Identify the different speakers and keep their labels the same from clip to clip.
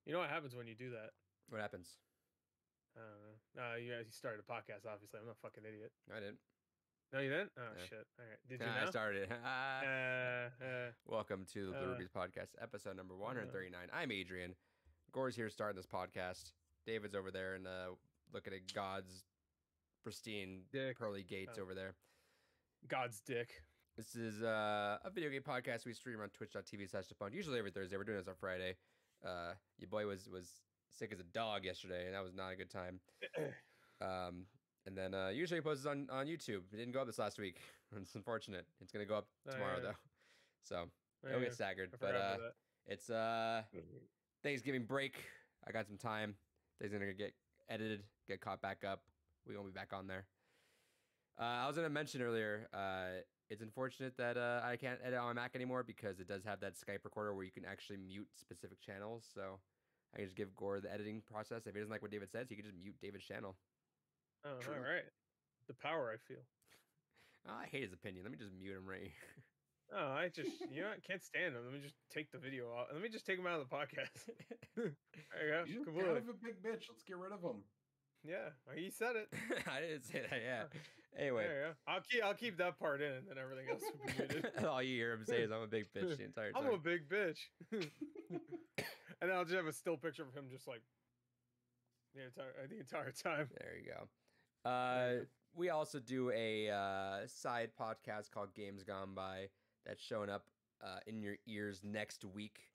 Speaker 1: You know what happens when you do that?
Speaker 2: What happens?
Speaker 1: I don't know. No, you started a podcast, obviously. I'm not a fucking idiot.
Speaker 2: I didn't.
Speaker 1: No, you didn't? Oh,
Speaker 2: Yeah.
Speaker 1: shit. All right. Did you
Speaker 2: I
Speaker 1: know?
Speaker 2: started. Welcome to the Blue
Speaker 1: uh,
Speaker 2: Rubies podcast, episode number 139. I'm Adrian. Gore's here starting this podcast. David's over there and looking at God's pristine
Speaker 1: dick.
Speaker 2: pearly gates over there.
Speaker 1: God's dick.
Speaker 2: This is a video game podcast we stream on twitch.tv/thepunk. Usually every Thursday. We're doing this on Friday. Your boy was sick as a dog yesterday, and that was not a good time. And then usually he posts on YouTube. It didn't go up this last week. It's unfortunate. It's going to go up tomorrow, though. So it'll get staggered. But it's Thanksgiving break. I got some time. Things going to get edited, get caught back up. We're going to be back on there. I was going to mention earlier, it's unfortunate that I can't edit on my Mac anymore because it does have that Skype recorder where you can actually mute specific channels. So I can just give Gore the editing process. If he doesn't like what David says, he can just mute David's channel.
Speaker 1: Oh, true. All right. The power I feel.
Speaker 2: Oh, I hate his opinion. Let me just mute him right here.
Speaker 1: Oh, I just, I can't stand him. Let me just take the video out. Let me just take him out of the podcast. There you go.
Speaker 3: You're kind of a big bitch. Let's get rid of him.
Speaker 1: Yeah, he said it.
Speaker 2: I didn't say that. Yeah. Anyway,
Speaker 1: there you go. I'll keep that part in, and then everything else will be muted.
Speaker 2: All you hear him say is, "I'm a big bitch" the entire time.
Speaker 1: I'm a big bitch. And I'll just have a still picture of him, just like the entire time.
Speaker 2: There you go. We also do a side podcast called Games Gone By that's showing up in your ears next week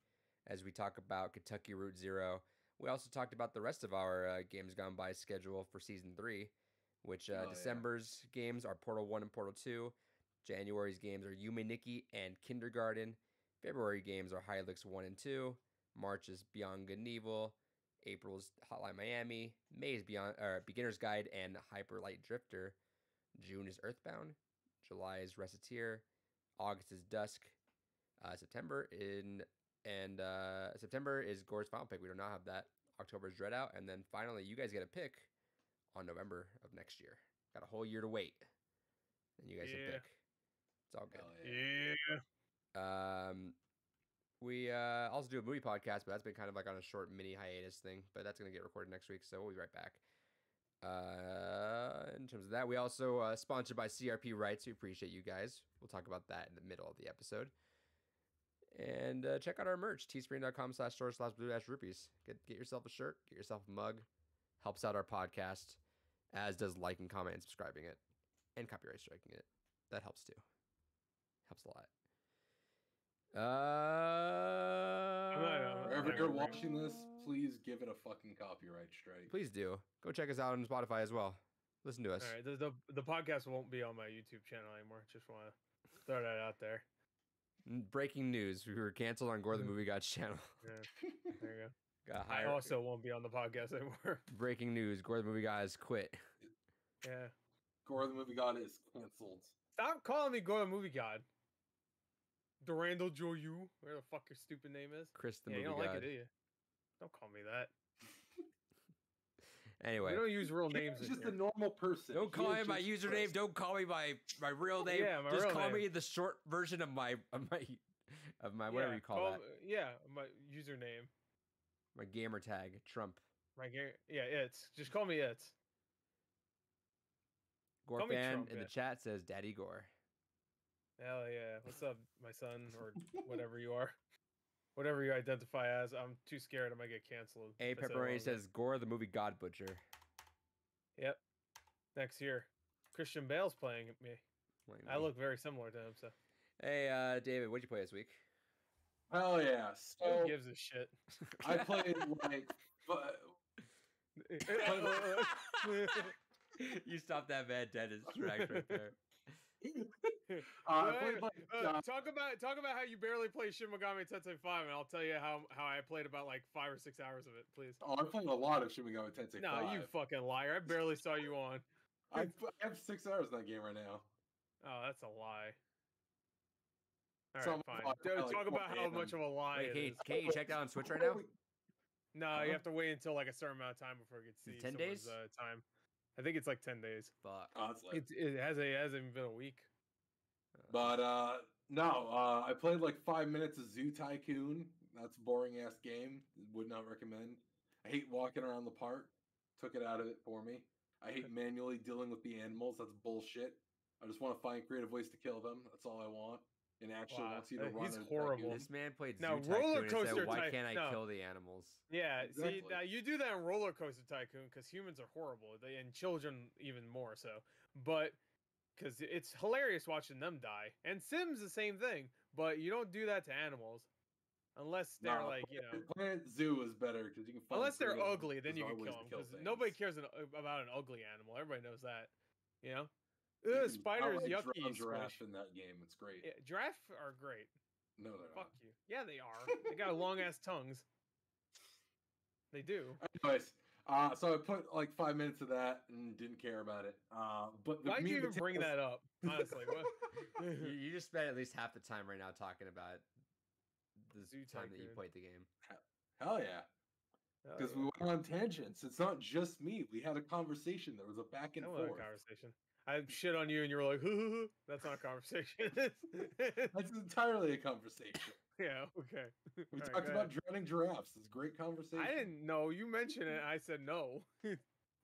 Speaker 2: as we talk about Kentucky Route Zero. We also talked about the rest of our Games Gone By schedule for Season 3, which December's games are Portal 1 and Portal 2. January's games are Yume, Nekki, and Kindergarten. February games are Hylics 1 and 2. March is Beyond Good and Evil. April's Hotline Miami. May is Beginner's Guide and Hyper Light Drifter. June is Earthbound. July is Recettear. August is Dusk. September is Gore's final pick. We do not have that. October is DreadOut. And then finally, you guys get a pick on November of next year. Got a whole year to wait. And you guys can pick. It's all good.
Speaker 1: Yeah.
Speaker 2: We also do a movie podcast, but that's been kind of like on a short mini hiatus thing. But that's going to get recorded next week, so we'll be right back. In terms of that, we also sponsored by CRP Rights. We appreciate you guys. We'll talk about that in the middle of the episode. And check out our merch, teespring.com/store/blue-rupees. Get yourself a shirt, get yourself a mug. Helps out our podcast, as does liking, comment, and subscribing it. And copyright striking it. That helps too. Helps a lot.
Speaker 3: Wherever you're watching this, please give it a fucking copyright strike.
Speaker 2: Please do. Go check us out on Spotify as well. Listen to us.
Speaker 1: All right, the podcast won't be on my YouTube channel anymore. Just want to throw that out there.
Speaker 2: Breaking news: we were canceled on Gore the Movie God's channel.
Speaker 1: Yeah, there you go.
Speaker 2: I
Speaker 1: also won't be on the podcast anymore.
Speaker 2: Breaking news: Gore the Movie God's quit.
Speaker 1: Yeah.
Speaker 3: Gore the Movie God is canceled.
Speaker 1: Stop calling me Gore the Movie God. Durandal Joyu, where the fuck your stupid name is.
Speaker 2: Chris the Movie
Speaker 1: you don't
Speaker 2: God.
Speaker 1: like it, do you? Don't call me that.
Speaker 2: Anyway,
Speaker 1: we don't use real names.
Speaker 3: He's just a normal person.
Speaker 2: Don't call me my username. Chris. Don't call me my real name.
Speaker 1: Yeah,
Speaker 2: just call
Speaker 1: name.
Speaker 2: Me the short version of my whatever you call that.
Speaker 1: Yeah, my username.
Speaker 2: My gamer tag, Trump.
Speaker 1: It's just call me it.
Speaker 2: Gore fan in the chat says Daddy Gore.
Speaker 1: Hell yeah. What's up, my son, or whatever you are? Whatever you identify as. I'm too scared I might get canceled.
Speaker 2: A Pepperoni says Gore the Movie God Butcher.
Speaker 1: Yep. Next year. Christian Bale's playing me. I look very similar to him, so.
Speaker 2: Hey, David, what'd you play this week?
Speaker 3: Hell yeah. So,
Speaker 1: who gives a shit?
Speaker 3: I played like...
Speaker 2: You stopped that man dead in his tracks right there.
Speaker 1: Talk about how you barely play Shin Megami Tensei 5, and I'll tell you how I played about like 5 or 6 hours of it, please.
Speaker 3: Oh, I played a lot of Shin Megami Tensei 5.
Speaker 1: No, you fucking liar. I barely saw you on.
Speaker 3: I have 6 hours in that game right now.
Speaker 1: Oh, that's a lie. All right, fine. Talk about how much of a lie it is.
Speaker 2: Can't you check that on Switch right now?
Speaker 1: No, you have to wait until like a certain amount of time before you can see
Speaker 2: 10 days?
Speaker 1: Time. I think it's like 10 days.
Speaker 2: Fuck.
Speaker 3: Oh, it's like...
Speaker 1: it hasn't even been a week.
Speaker 3: But no, I played like 5 minutes of Zoo Tycoon. That's a boring ass game. Would not recommend. I hate walking around the park. Took it out of it for me. I hate manually dealing with the animals. That's bullshit. I just want to find creative ways to kill them. That's all I want. And actually wants you to run
Speaker 1: he's
Speaker 3: a
Speaker 1: horrible.
Speaker 3: tycoon.
Speaker 2: This man played
Speaker 1: Now,
Speaker 2: Zoo
Speaker 1: Roller
Speaker 2: Tycoon and said,
Speaker 1: Coaster
Speaker 2: "Why can't I
Speaker 1: no.
Speaker 2: kill the animals?"
Speaker 1: Yeah,
Speaker 3: Exactly.
Speaker 1: see, now you do that in Roller Coaster Tycoon because humans are horrible, and children even more so. But because it's hilarious watching them die, and Sims the same thing. But you don't do that to animals unless they're
Speaker 3: No,
Speaker 1: like
Speaker 3: Planet Zoo is better because you can find
Speaker 1: unless they're
Speaker 3: creative,
Speaker 1: ugly, then you
Speaker 3: bizarre
Speaker 1: can kill
Speaker 3: ways
Speaker 1: them
Speaker 3: to
Speaker 1: because
Speaker 3: things.
Speaker 1: nobody cares about an ugly animal. Everybody knows that, you know.
Speaker 3: You can
Speaker 1: Spiders,
Speaker 3: outright
Speaker 1: yucky,
Speaker 3: drown giraffe
Speaker 1: squish.
Speaker 3: in that game. It's great.
Speaker 1: Yeah, giraffe are great.
Speaker 3: No, they're
Speaker 1: Fuck
Speaker 3: not.
Speaker 1: you. Yeah, they are. They got long ass tongues. They do.
Speaker 3: Anyways, so I put like 5 minutes of that and didn't care about it. But
Speaker 1: Why'd you even bring that up? Honestly, what?
Speaker 2: You just spent at least half the time right now talking about the
Speaker 1: Zoo
Speaker 2: time that you
Speaker 1: Tycoon.
Speaker 2: played the game.
Speaker 3: Hell yeah.
Speaker 1: Hell
Speaker 3: Because
Speaker 1: yeah.
Speaker 3: we went on tangents. It's not just me. We had a conversation. There was a back and
Speaker 1: That wasn't
Speaker 3: forth.
Speaker 1: a conversation. I shit on you and you were like, hoo. That's not a conversation.
Speaker 3: That's entirely a conversation.
Speaker 1: Yeah, okay.
Speaker 3: We
Speaker 1: All right,
Speaker 3: talked
Speaker 1: go
Speaker 3: about
Speaker 1: ahead.
Speaker 3: drowning giraffes. It's a great conversation.
Speaker 1: I didn't know. You mentioned it. I said no. All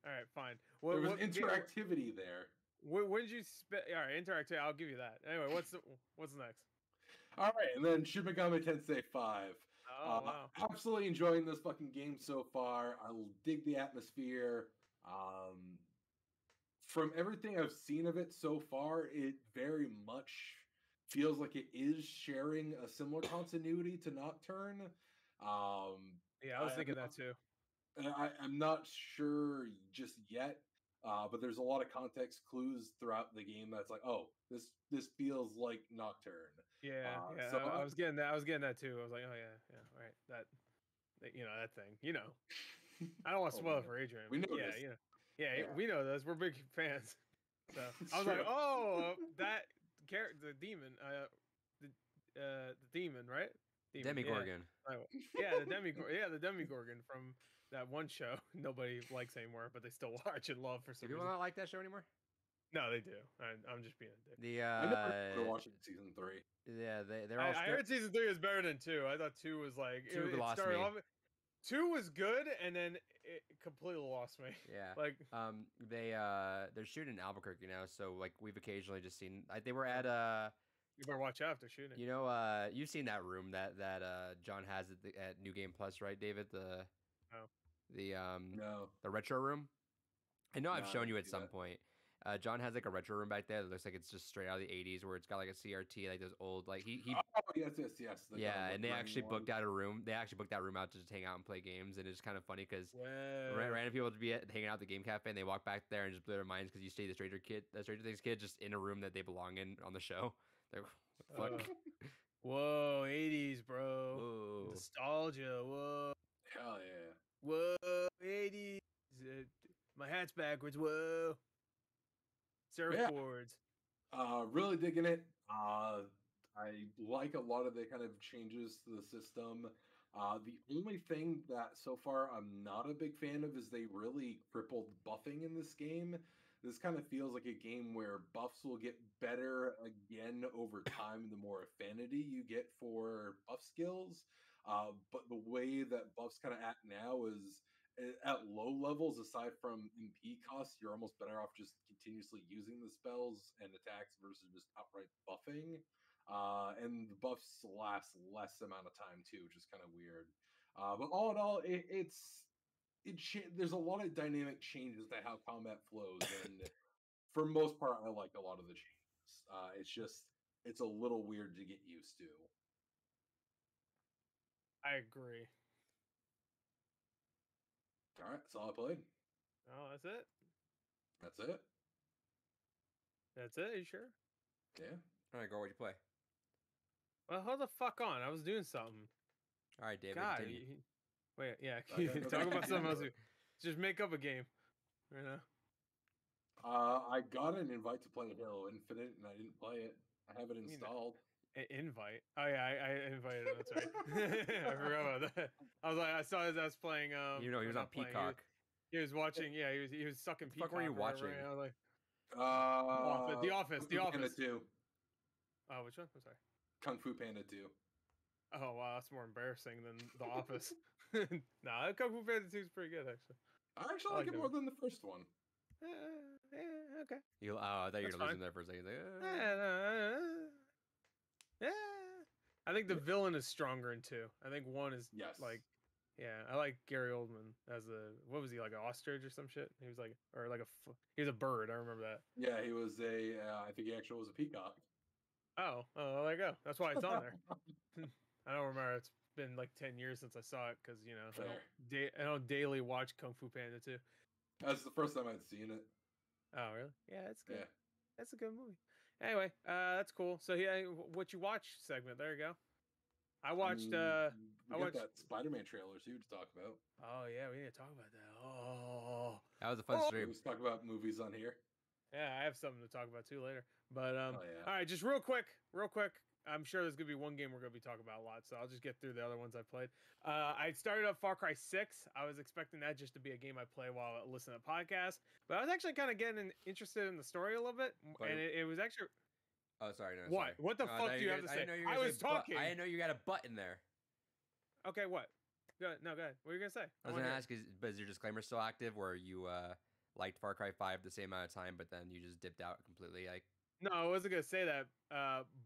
Speaker 1: right, fine.
Speaker 3: There was interactivity there.
Speaker 1: When did you spit? All right, interactive. I'll give you that. Anyway, what's next?
Speaker 3: All right, and then Shin Megami Tensei 5.
Speaker 1: Oh wow.
Speaker 3: Absolutely enjoying this fucking game so far. I dig the atmosphere. From everything I've seen of it so far, it very much feels like it is sharing a similar continuity to Nocturne.
Speaker 1: Yeah, I was thinking that too.
Speaker 3: I'm not sure just yet, but there's a lot of context clues throughout the game that's like, oh, this feels like Nocturne.
Speaker 1: Yeah, yeah.
Speaker 3: So
Speaker 1: I was getting that. I was getting that too. I was like, oh yeah, all right. That you know that thing. You know, I don't want to
Speaker 3: Oh,
Speaker 1: spoil
Speaker 3: man.
Speaker 1: it for Adrian.
Speaker 3: We know
Speaker 1: yeah,
Speaker 3: this.
Speaker 1: you know, yeah,
Speaker 3: Yeah.
Speaker 1: we know this. We're big fans. So
Speaker 3: It's
Speaker 1: I was like,
Speaker 3: true.
Speaker 1: oh, that the demon, the demon, right? Demon,
Speaker 2: Demigorgon.
Speaker 1: Yeah, the Demigorgon from that one show nobody likes anymore, but they still watch and love for
Speaker 2: Do
Speaker 1: some
Speaker 2: people
Speaker 1: reason.
Speaker 2: not like that show anymore?
Speaker 1: No, they do. I'm just being a dick.
Speaker 2: The
Speaker 3: I never started watching season 3.
Speaker 2: yeah, they're all.
Speaker 1: I heard season 3 was better than 2. I thought 2 was like
Speaker 2: Two lost
Speaker 1: started
Speaker 2: me.
Speaker 1: off. 2 was good, and then it completely lost me.
Speaker 2: Yeah.
Speaker 1: Like
Speaker 2: They're shooting in Albuquerque now, so like we've occasionally just seen. They were at
Speaker 1: you better watch out. They're shooting.
Speaker 2: You know, you've seen that room that John has at New Game Plus, right, David?
Speaker 3: No.
Speaker 2: The retro room. I know I've
Speaker 3: No, I
Speaker 2: shown you
Speaker 3: didn't
Speaker 2: at
Speaker 3: see
Speaker 2: some
Speaker 3: that.
Speaker 2: point. John has like a retro room back there that looks like it's just straight out of the '80s, where it's got like a CRT, like those old like he.
Speaker 3: Oh yes. The
Speaker 2: Yeah,
Speaker 3: kind of
Speaker 2: and they
Speaker 3: running
Speaker 2: actually
Speaker 3: one.
Speaker 2: booked out a room. They actually booked that room out to just hang out and play games, and it's kind of funny because
Speaker 1: Well,
Speaker 2: random people would be hanging out at the game cafe, and they walk back there and just blow their minds because you see the Stranger Things kid, just in a room that they belong in on the show. They're what the fuck?
Speaker 1: Whoa, 80s, bro.
Speaker 2: Whoa.
Speaker 1: Nostalgia. Whoa.
Speaker 3: Hell yeah.
Speaker 1: Whoa, 80s. My hat's backwards. Whoa. Surfboards.
Speaker 3: Really digging it. I like a lot of the kind of changes to the system. The only thing that so far I'm not a big fan of is they really crippled buffing in this game. This kind of feels like a game where buffs will get better again over time the more affinity you get for buff skills. But the way that buffs kind of act now is at low levels, aside from MP costs, you're almost better off just continuously using the spells and attacks versus just outright buffing. And the buffs last less amount of time too, which is kind of weird. But all in all, there's a lot of dynamic changes to how combat flows, and for most part, I like a lot of the changes. It's a little weird to get used to.
Speaker 1: I agree.
Speaker 3: All right, that's all I played.
Speaker 1: Oh, that's it?
Speaker 3: That's it.
Speaker 1: That's it? You sure?
Speaker 3: Yeah.
Speaker 2: All right, go. What'd you play?
Speaker 1: Well, hold the fuck on. I was doing something.
Speaker 2: All right, David.
Speaker 1: God.
Speaker 2: continue.
Speaker 1: Wait, yeah.
Speaker 3: Okay,
Speaker 1: Talk
Speaker 3: okay.
Speaker 1: about something else. Just make up a game. You know?
Speaker 3: I got an invite to play Halo Infinite, and I didn't play it. I have it installed.
Speaker 1: Invite. Oh yeah, I invited him. That's right. I forgot about that. I was like, I saw his ass playing.
Speaker 2: You know, he was on
Speaker 1: not playing,
Speaker 2: Peacock.
Speaker 1: He was watching. Yeah, he was sucking
Speaker 2: What the fuck
Speaker 1: Peacock.
Speaker 2: were you
Speaker 1: or whatever,
Speaker 2: watching?
Speaker 1: right? I was like, The Office.
Speaker 3: Kung Fu Panda 2.
Speaker 1: Oh, which one? I'm sorry.
Speaker 3: Kung Fu Panda 2.
Speaker 1: Oh wow, that's more embarrassing than The Office. Nah, Kung Fu Panda 2 is pretty good actually.
Speaker 3: I actually
Speaker 1: I
Speaker 3: like
Speaker 1: like
Speaker 3: it
Speaker 1: that
Speaker 3: more
Speaker 1: one.
Speaker 3: than the first one.
Speaker 1: Yeah, okay.
Speaker 2: You, I thought you were
Speaker 1: That's
Speaker 2: gonna lose
Speaker 1: fine.
Speaker 2: him there for a second.
Speaker 1: Yeah, yeah. I think the villain is stronger in 2. I think 1 is
Speaker 3: Yes.
Speaker 1: like, yeah. I like Gary Oldman as a what was he like, an ostrich or some shit? He was like, or like he was a bird. I remember that.
Speaker 3: Yeah, he was a. I think he actually was a peacock.
Speaker 1: Oh, well, there you go. That's why it's on there. I don't remember. It's been like 10 years since I saw it because
Speaker 3: Fair.
Speaker 1: I don't daily watch Kung Fu Panda 2.
Speaker 3: That's the first time I'd seen it.
Speaker 1: Oh, really? Yeah, it's good.
Speaker 3: Yeah.
Speaker 1: That's a good movie. Anyway, that's cool. So yeah, what you watch segment. There you go. I watched.
Speaker 3: We
Speaker 1: I
Speaker 3: got
Speaker 1: watched.
Speaker 3: that Spider-Man trailer too to talk about.
Speaker 1: Oh yeah, we need to talk about that. Oh.
Speaker 2: That was a fun
Speaker 3: We
Speaker 2: stream.
Speaker 3: always talk about movies on here.
Speaker 1: Yeah, I have something to talk about too later. But
Speaker 3: Oh, yeah.
Speaker 1: all right, just real quick. I'm sure there's gonna be one game we're gonna be talking about a lot, so I'll just get through the other ones I played. I started up Far Cry 6. I was expecting that just to be a game I play while I listen to podcasts, but I was actually kind of getting interested in the story a little bit, and it was actually.
Speaker 2: Oh, sorry. No.
Speaker 1: What?
Speaker 2: Sorry.
Speaker 1: What the
Speaker 2: No, I
Speaker 1: fuck
Speaker 2: thought
Speaker 1: do you have to say? I was talking.
Speaker 2: I didn't know you got a butt in there.
Speaker 1: Okay, what? Go ahead. No, go ahead. What are you gonna say?
Speaker 2: I was gonna ask, is your disclaimer still active, where you liked Far Cry 5 the same amount of time, but then you just dipped out completely? Like,
Speaker 1: No, I wasn't gonna say that,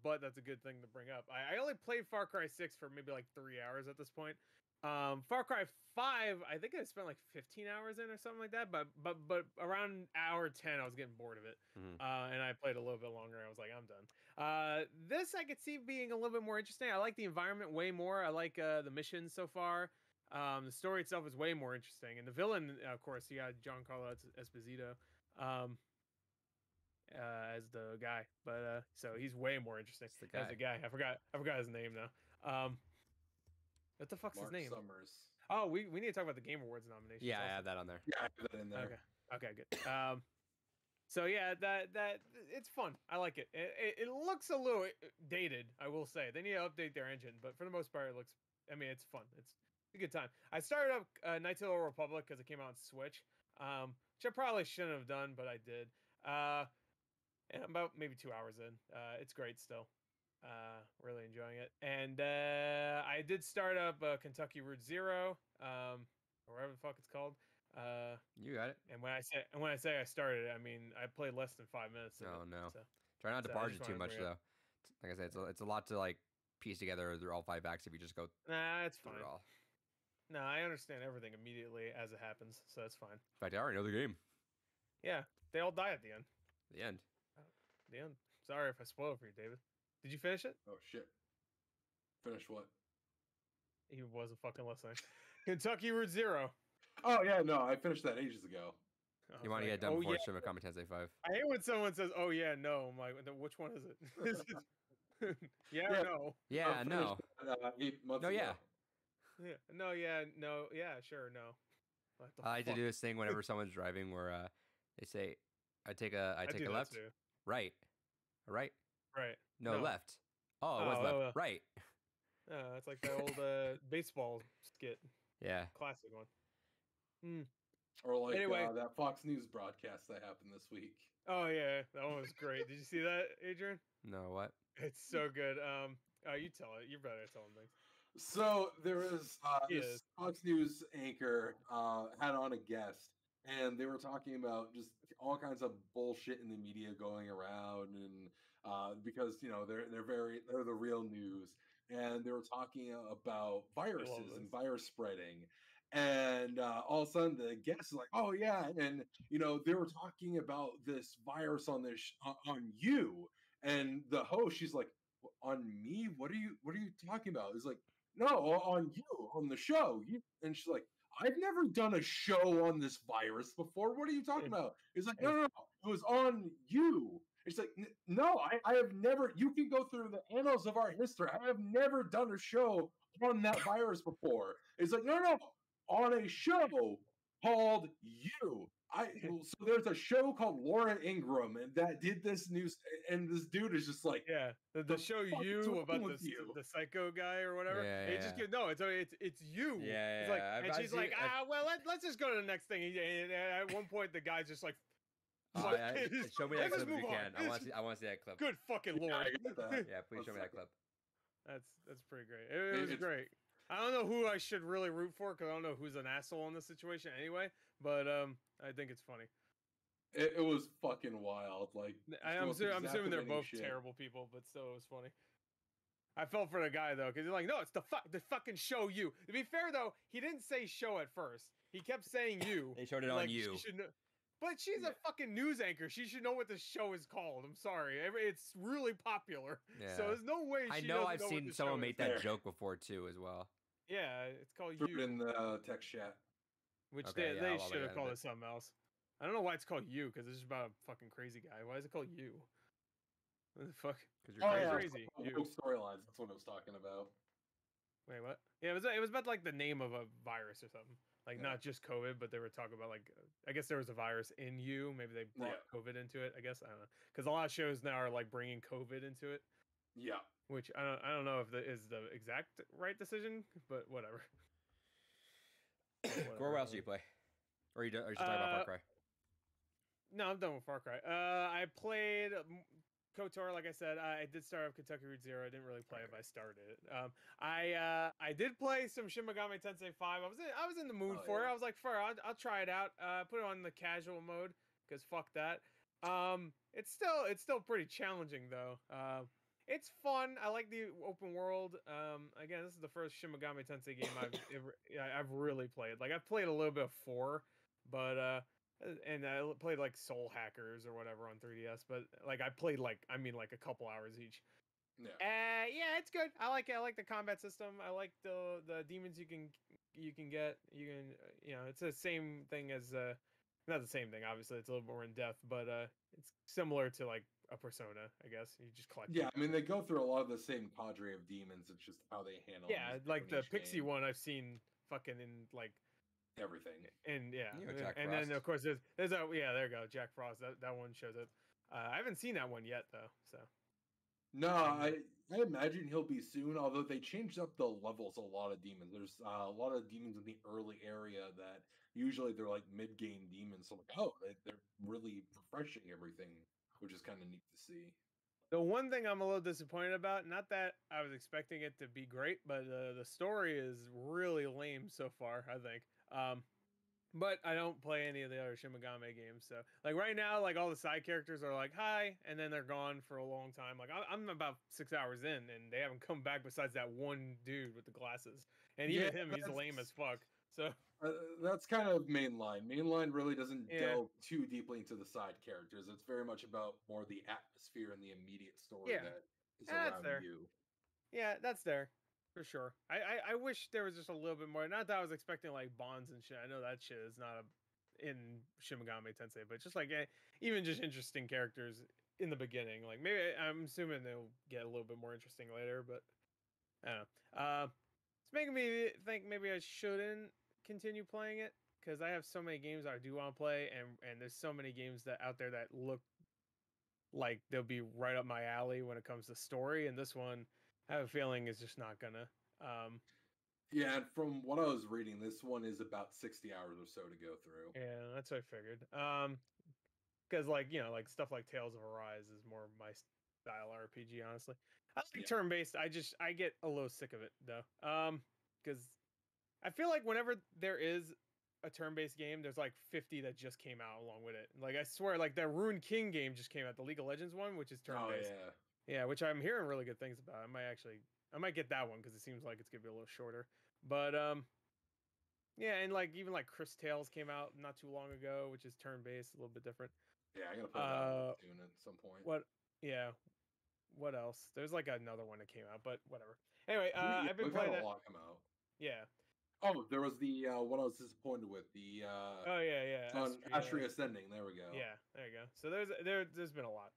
Speaker 1: but that's a good thing to bring up. I only played Far Cry 6 for maybe like 3 hours at this point. Far Cry 5, I think I spent like 15 hours in or something like that. But around hour 10, I was getting bored of it, and I played a little bit longer. I was like, I'm done. This I could see being a little bit more interesting. I like the environment way more. I like the missions so far. The story itself is way more interesting, and the villain, of course, you got Giancarlo Esposito. As the guy, but so he's way more interesting as the guy. I forgot his name now. What the fuck's
Speaker 3: Mark
Speaker 1: his name?
Speaker 3: Summers.
Speaker 1: Oh, we need to talk about the Game Awards nominations.
Speaker 2: yeah,
Speaker 1: also.
Speaker 2: I have that on there.
Speaker 3: Yeah, I have that in there.
Speaker 1: Okay, good. So yeah, that it's fun. I like it. It looks a little dated, I will say. They need to update their engine, but for the most part, it looks. I mean, it's fun. It's a good time. I started up Knights of the Old Republic because it came out on Switch, which I probably shouldn't have done, but I did. And I'm about maybe 2 hours in. It's great still. Really enjoying it. And I did start up Kentucky Route Zero, or whatever the fuck it's called.
Speaker 2: You got it.
Speaker 1: And when I say I started it, I mean I played less than 5 minutes.
Speaker 2: Oh no.
Speaker 1: So.
Speaker 2: Try not to
Speaker 1: So I
Speaker 2: barge
Speaker 1: just
Speaker 2: it too
Speaker 1: wanted to
Speaker 2: much
Speaker 1: bring
Speaker 2: though. Like I said, it's a lot to like piece together through all 5 acts if you just go
Speaker 1: Nah, it's
Speaker 2: through
Speaker 1: fine.
Speaker 2: it all.
Speaker 1: No, I understand everything immediately as it happens, so that's fine.
Speaker 2: In fact, I already know the game.
Speaker 1: Yeah, they all die at the end.
Speaker 2: The end.
Speaker 1: The end. Sorry if I spoiled for you, David. Did you finish it?
Speaker 3: Oh shit. Finish what?
Speaker 1: He wasn't fucking listening. Kentucky Route Zero.
Speaker 3: Oh yeah, no, I finished that ages ago.
Speaker 2: You want to get done before Stream of Common 10 5.
Speaker 1: I hate when someone says, "Oh yeah, no." I'm like, which one is it? yeah,
Speaker 3: Yeah.
Speaker 1: or no.
Speaker 2: Yeah,
Speaker 3: I
Speaker 2: no.
Speaker 3: finished that, 8 months
Speaker 2: No,
Speaker 3: ago.
Speaker 2: yeah.
Speaker 1: Yeah, no, yeah, no, yeah, sure, no. What the
Speaker 2: I like to
Speaker 1: fuck?
Speaker 2: do this thing whenever someone's driving where they say, I take a
Speaker 1: do that
Speaker 2: left,
Speaker 1: too.
Speaker 2: right, right,
Speaker 1: Right.
Speaker 2: no, left. Oh, it was
Speaker 1: Oh,
Speaker 2: left, right.
Speaker 1: It's like that old baseball skit,
Speaker 2: Yeah.
Speaker 1: classic one.
Speaker 3: Or like
Speaker 1: Anyway.
Speaker 3: that Fox News broadcast that happened this week.
Speaker 1: Oh yeah, that one was great. Did you see that, Adrian?
Speaker 2: No, what?
Speaker 1: It's so good. You tell it. You're better at telling things.
Speaker 3: So there was this
Speaker 1: Yes.
Speaker 3: Fox News anchor had on a guest, and they were talking about just all kinds of bullshit in the media going around, and because they're the real news, and they were talking about viruses and virus spreading, and all of a sudden the guest is like, "Oh yeah," and they were talking about this virus on this on you, and the host, she's like, "On me? What are you talking about?" It's like, "No, on you, on the show." And she's like, "I've never done a show on this virus before. What are you talking about?" It's like, no, it was on you. It's like, no, I have never, you can go through the annals of our history. I have never done a show on that virus before. It's like, no, on a show called You. So there's a show called Laura Ingraham, and that did this news, and this dude is just like,
Speaker 1: yeah, the show You about the psycho guy or whatever.
Speaker 2: Yeah,
Speaker 1: it just it's You.
Speaker 2: Yeah,
Speaker 1: it's like,
Speaker 2: yeah.
Speaker 1: and she's like, well, let's just go to the next thing. And at one point, the guy's just like,
Speaker 2: show me that
Speaker 1: let's
Speaker 2: clip if you
Speaker 1: move on.
Speaker 2: can. I want to see that clip.
Speaker 1: Good fucking lord.
Speaker 3: I get that.
Speaker 2: Yeah, please show me that clip.
Speaker 1: That's pretty great. It was great. I don't know who I should really root for because I don't know who's an asshole in this situation anyway. But I think it's funny.
Speaker 3: It was fucking wild. Like
Speaker 1: I'm assuming they're both terrible people, but still, it was funny. I felt for the guy though, because he's like, no, it's the fucking show you. To be fair though, he didn't say show at first. He kept saying you.
Speaker 2: They showed it on you.
Speaker 1: But she's a fucking news anchor. She should know what the show is called. I'm sorry. It's really popular. Yeah. So there's no way she doesn't know
Speaker 2: I've seen someone make that joke before too as well.
Speaker 1: Yeah, it's called
Speaker 3: You. In the text chat.
Speaker 1: Which they should have called it something else. I don't know why it's called You, because it's just about a fucking crazy guy. Why is it called You? What the fuck?
Speaker 2: Because you're
Speaker 1: crazy.
Speaker 3: Storylines. That's what I was talking about.
Speaker 1: Wait, what? Yeah, it was about like the name of a virus or something. Like not just COVID, but they were talking about like I guess there was a virus in You. Maybe they brought COVID into it. I guess I don't know, because a lot of shows now are like bringing COVID into it.
Speaker 3: Yeah.
Speaker 1: Which I don't know if that is the exact right decision, but whatever.
Speaker 2: Gore, what else do you play? Or are you still talking about Far Cry?
Speaker 1: No, I'm done with Far Cry. I played KOTOR, like I said. I did start up Kentucky Route Zero. I didn't really play it, but I started it. I did play some Shin Megami Tensei 5. I was in the mood for it. I was like, I'll try it out. Put it on the casual mode because fuck that. It's still pretty challenging though. It's fun. I like the open world. Again, this is the first Shin Megami Tensei game I've really played. Like I've played a little bit of 4, but and I played like Soul Hackers or whatever on 3DS. But like I played like a couple hours each.
Speaker 3: Yeah.
Speaker 1: Yeah, it's good. I like it. I like the combat system. I like the demons you can get. You can it's the same thing as not the same thing. Obviously, it's a little more in depth, but it's similar to like a Persona, I guess. You just collect.
Speaker 3: Yeah, I mean they go through a lot of the same cadre of demons. It's just how they handle.
Speaker 1: Yeah, like the Pixie one I've seen fucking in like
Speaker 3: everything.
Speaker 1: And
Speaker 2: Jack
Speaker 1: and
Speaker 2: Frost.
Speaker 1: then of course there's there you go, Jack Frost. That one shows up. I haven't seen that one yet though. So.
Speaker 3: No, I imagine he'll be soon. Although they changed up the levels a lot of demons. There's a lot of demons in the early area that usually they're like mid-game demons. So I'm like, they're really refreshing everything, which is kind of neat to see.
Speaker 1: The one thing I'm a little disappointed about, not that I was expecting it to be great, but the story is really lame so far, I think. But I don't play any of the other Shin Megami games, so like right now, like all the side characters are like hi, and then they're gone for a long time. Like I'm about 6 hours in, and they haven't come back besides that one dude with the glasses, and even him, he's lame as fuck. So
Speaker 3: that's kind of mainline. Mainline really doesn't delve too deeply into the side characters. It's very much about more the atmosphere and the immediate story that is around you.
Speaker 1: Yeah, that's there. For sure. I wish there was just a little bit more. Not that I was expecting like bonds and shit. I know that shit is not in Shin Megami Tensei, but just like even just interesting characters in the beginning. Like maybe I'm assuming they'll get a little bit more interesting later, but I don't know. It's making me think maybe I shouldn't continue playing it because I have so many games I do want to play, and there's so many games that out there that look like they'll be right up my alley when it comes to story, and this one I have a feeling is just not gonna.
Speaker 3: Yeah, and from what I was reading, this one is about 60 hours or so to go through.
Speaker 1: Yeah, that's what I figured. Because like like stuff like Tales of Arise is more my style RPG. Honestly, I like turn-based. I get a little sick of it though. Because I feel like whenever there is a turn-based game, there's like 50 that just came out along with it. Like I swear, like that Ruined King game just came out, the League of Legends one, which is turn-based.
Speaker 3: Oh, yeah.
Speaker 1: Yeah, which I'm hearing really good things about. I might get that one because it seems like it's gonna be a little shorter. But yeah, and like even like Chris Tales came out not too long ago, which is turn-based, a little bit different.
Speaker 3: Yeah, I gotta play that soon at some point.
Speaker 1: What? Yeah. What else? There's like another one that came out, but whatever. Anyway, I've been playing that.
Speaker 3: A lot come out.
Speaker 1: Yeah.
Speaker 3: Oh, there was the what I was disappointed with the.
Speaker 1: Oh yeah.
Speaker 3: Astria Ascending. There we go.
Speaker 1: Yeah, there you go. So there's been a lot.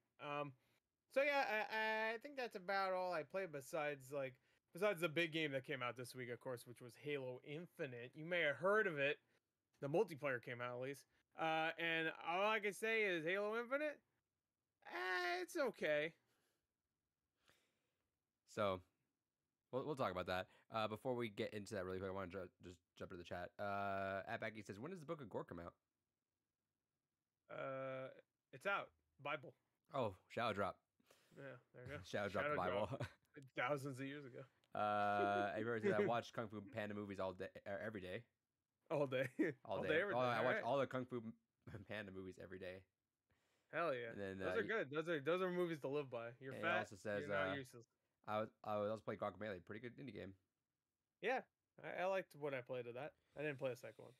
Speaker 1: So yeah, I think that's about all I played besides the big game that came out this week, of course, which was Halo Infinite. You may have heard of it. The multiplayer came out at least. And all I can say is Halo Infinite, it's okay.
Speaker 2: So, we'll talk about that. Before we get into that really quick, I want to just jump into the chat. Becky says, when does the Book of Gore come out?
Speaker 1: It's out. Bible.
Speaker 2: Oh, Shadow Drop.
Speaker 1: Yeah, there you go.
Speaker 2: Shadow Drop the Bible.
Speaker 1: thousands of years ago.
Speaker 2: I remember I watched Kung Fu Panda movies all day, every day.
Speaker 1: All day,
Speaker 2: All day.
Speaker 1: every day.
Speaker 2: I watch
Speaker 1: Alright.
Speaker 2: all the Kung Fu Panda movies every day.
Speaker 1: Hell yeah,
Speaker 2: And then
Speaker 1: those are good. Those are movies to live by. You're
Speaker 2: it
Speaker 1: fat.
Speaker 2: also says,
Speaker 1: you're not useless.
Speaker 2: I was also playing Guacamelee, pretty good indie game.
Speaker 1: Yeah, I liked what I played of that. I didn't play the second one.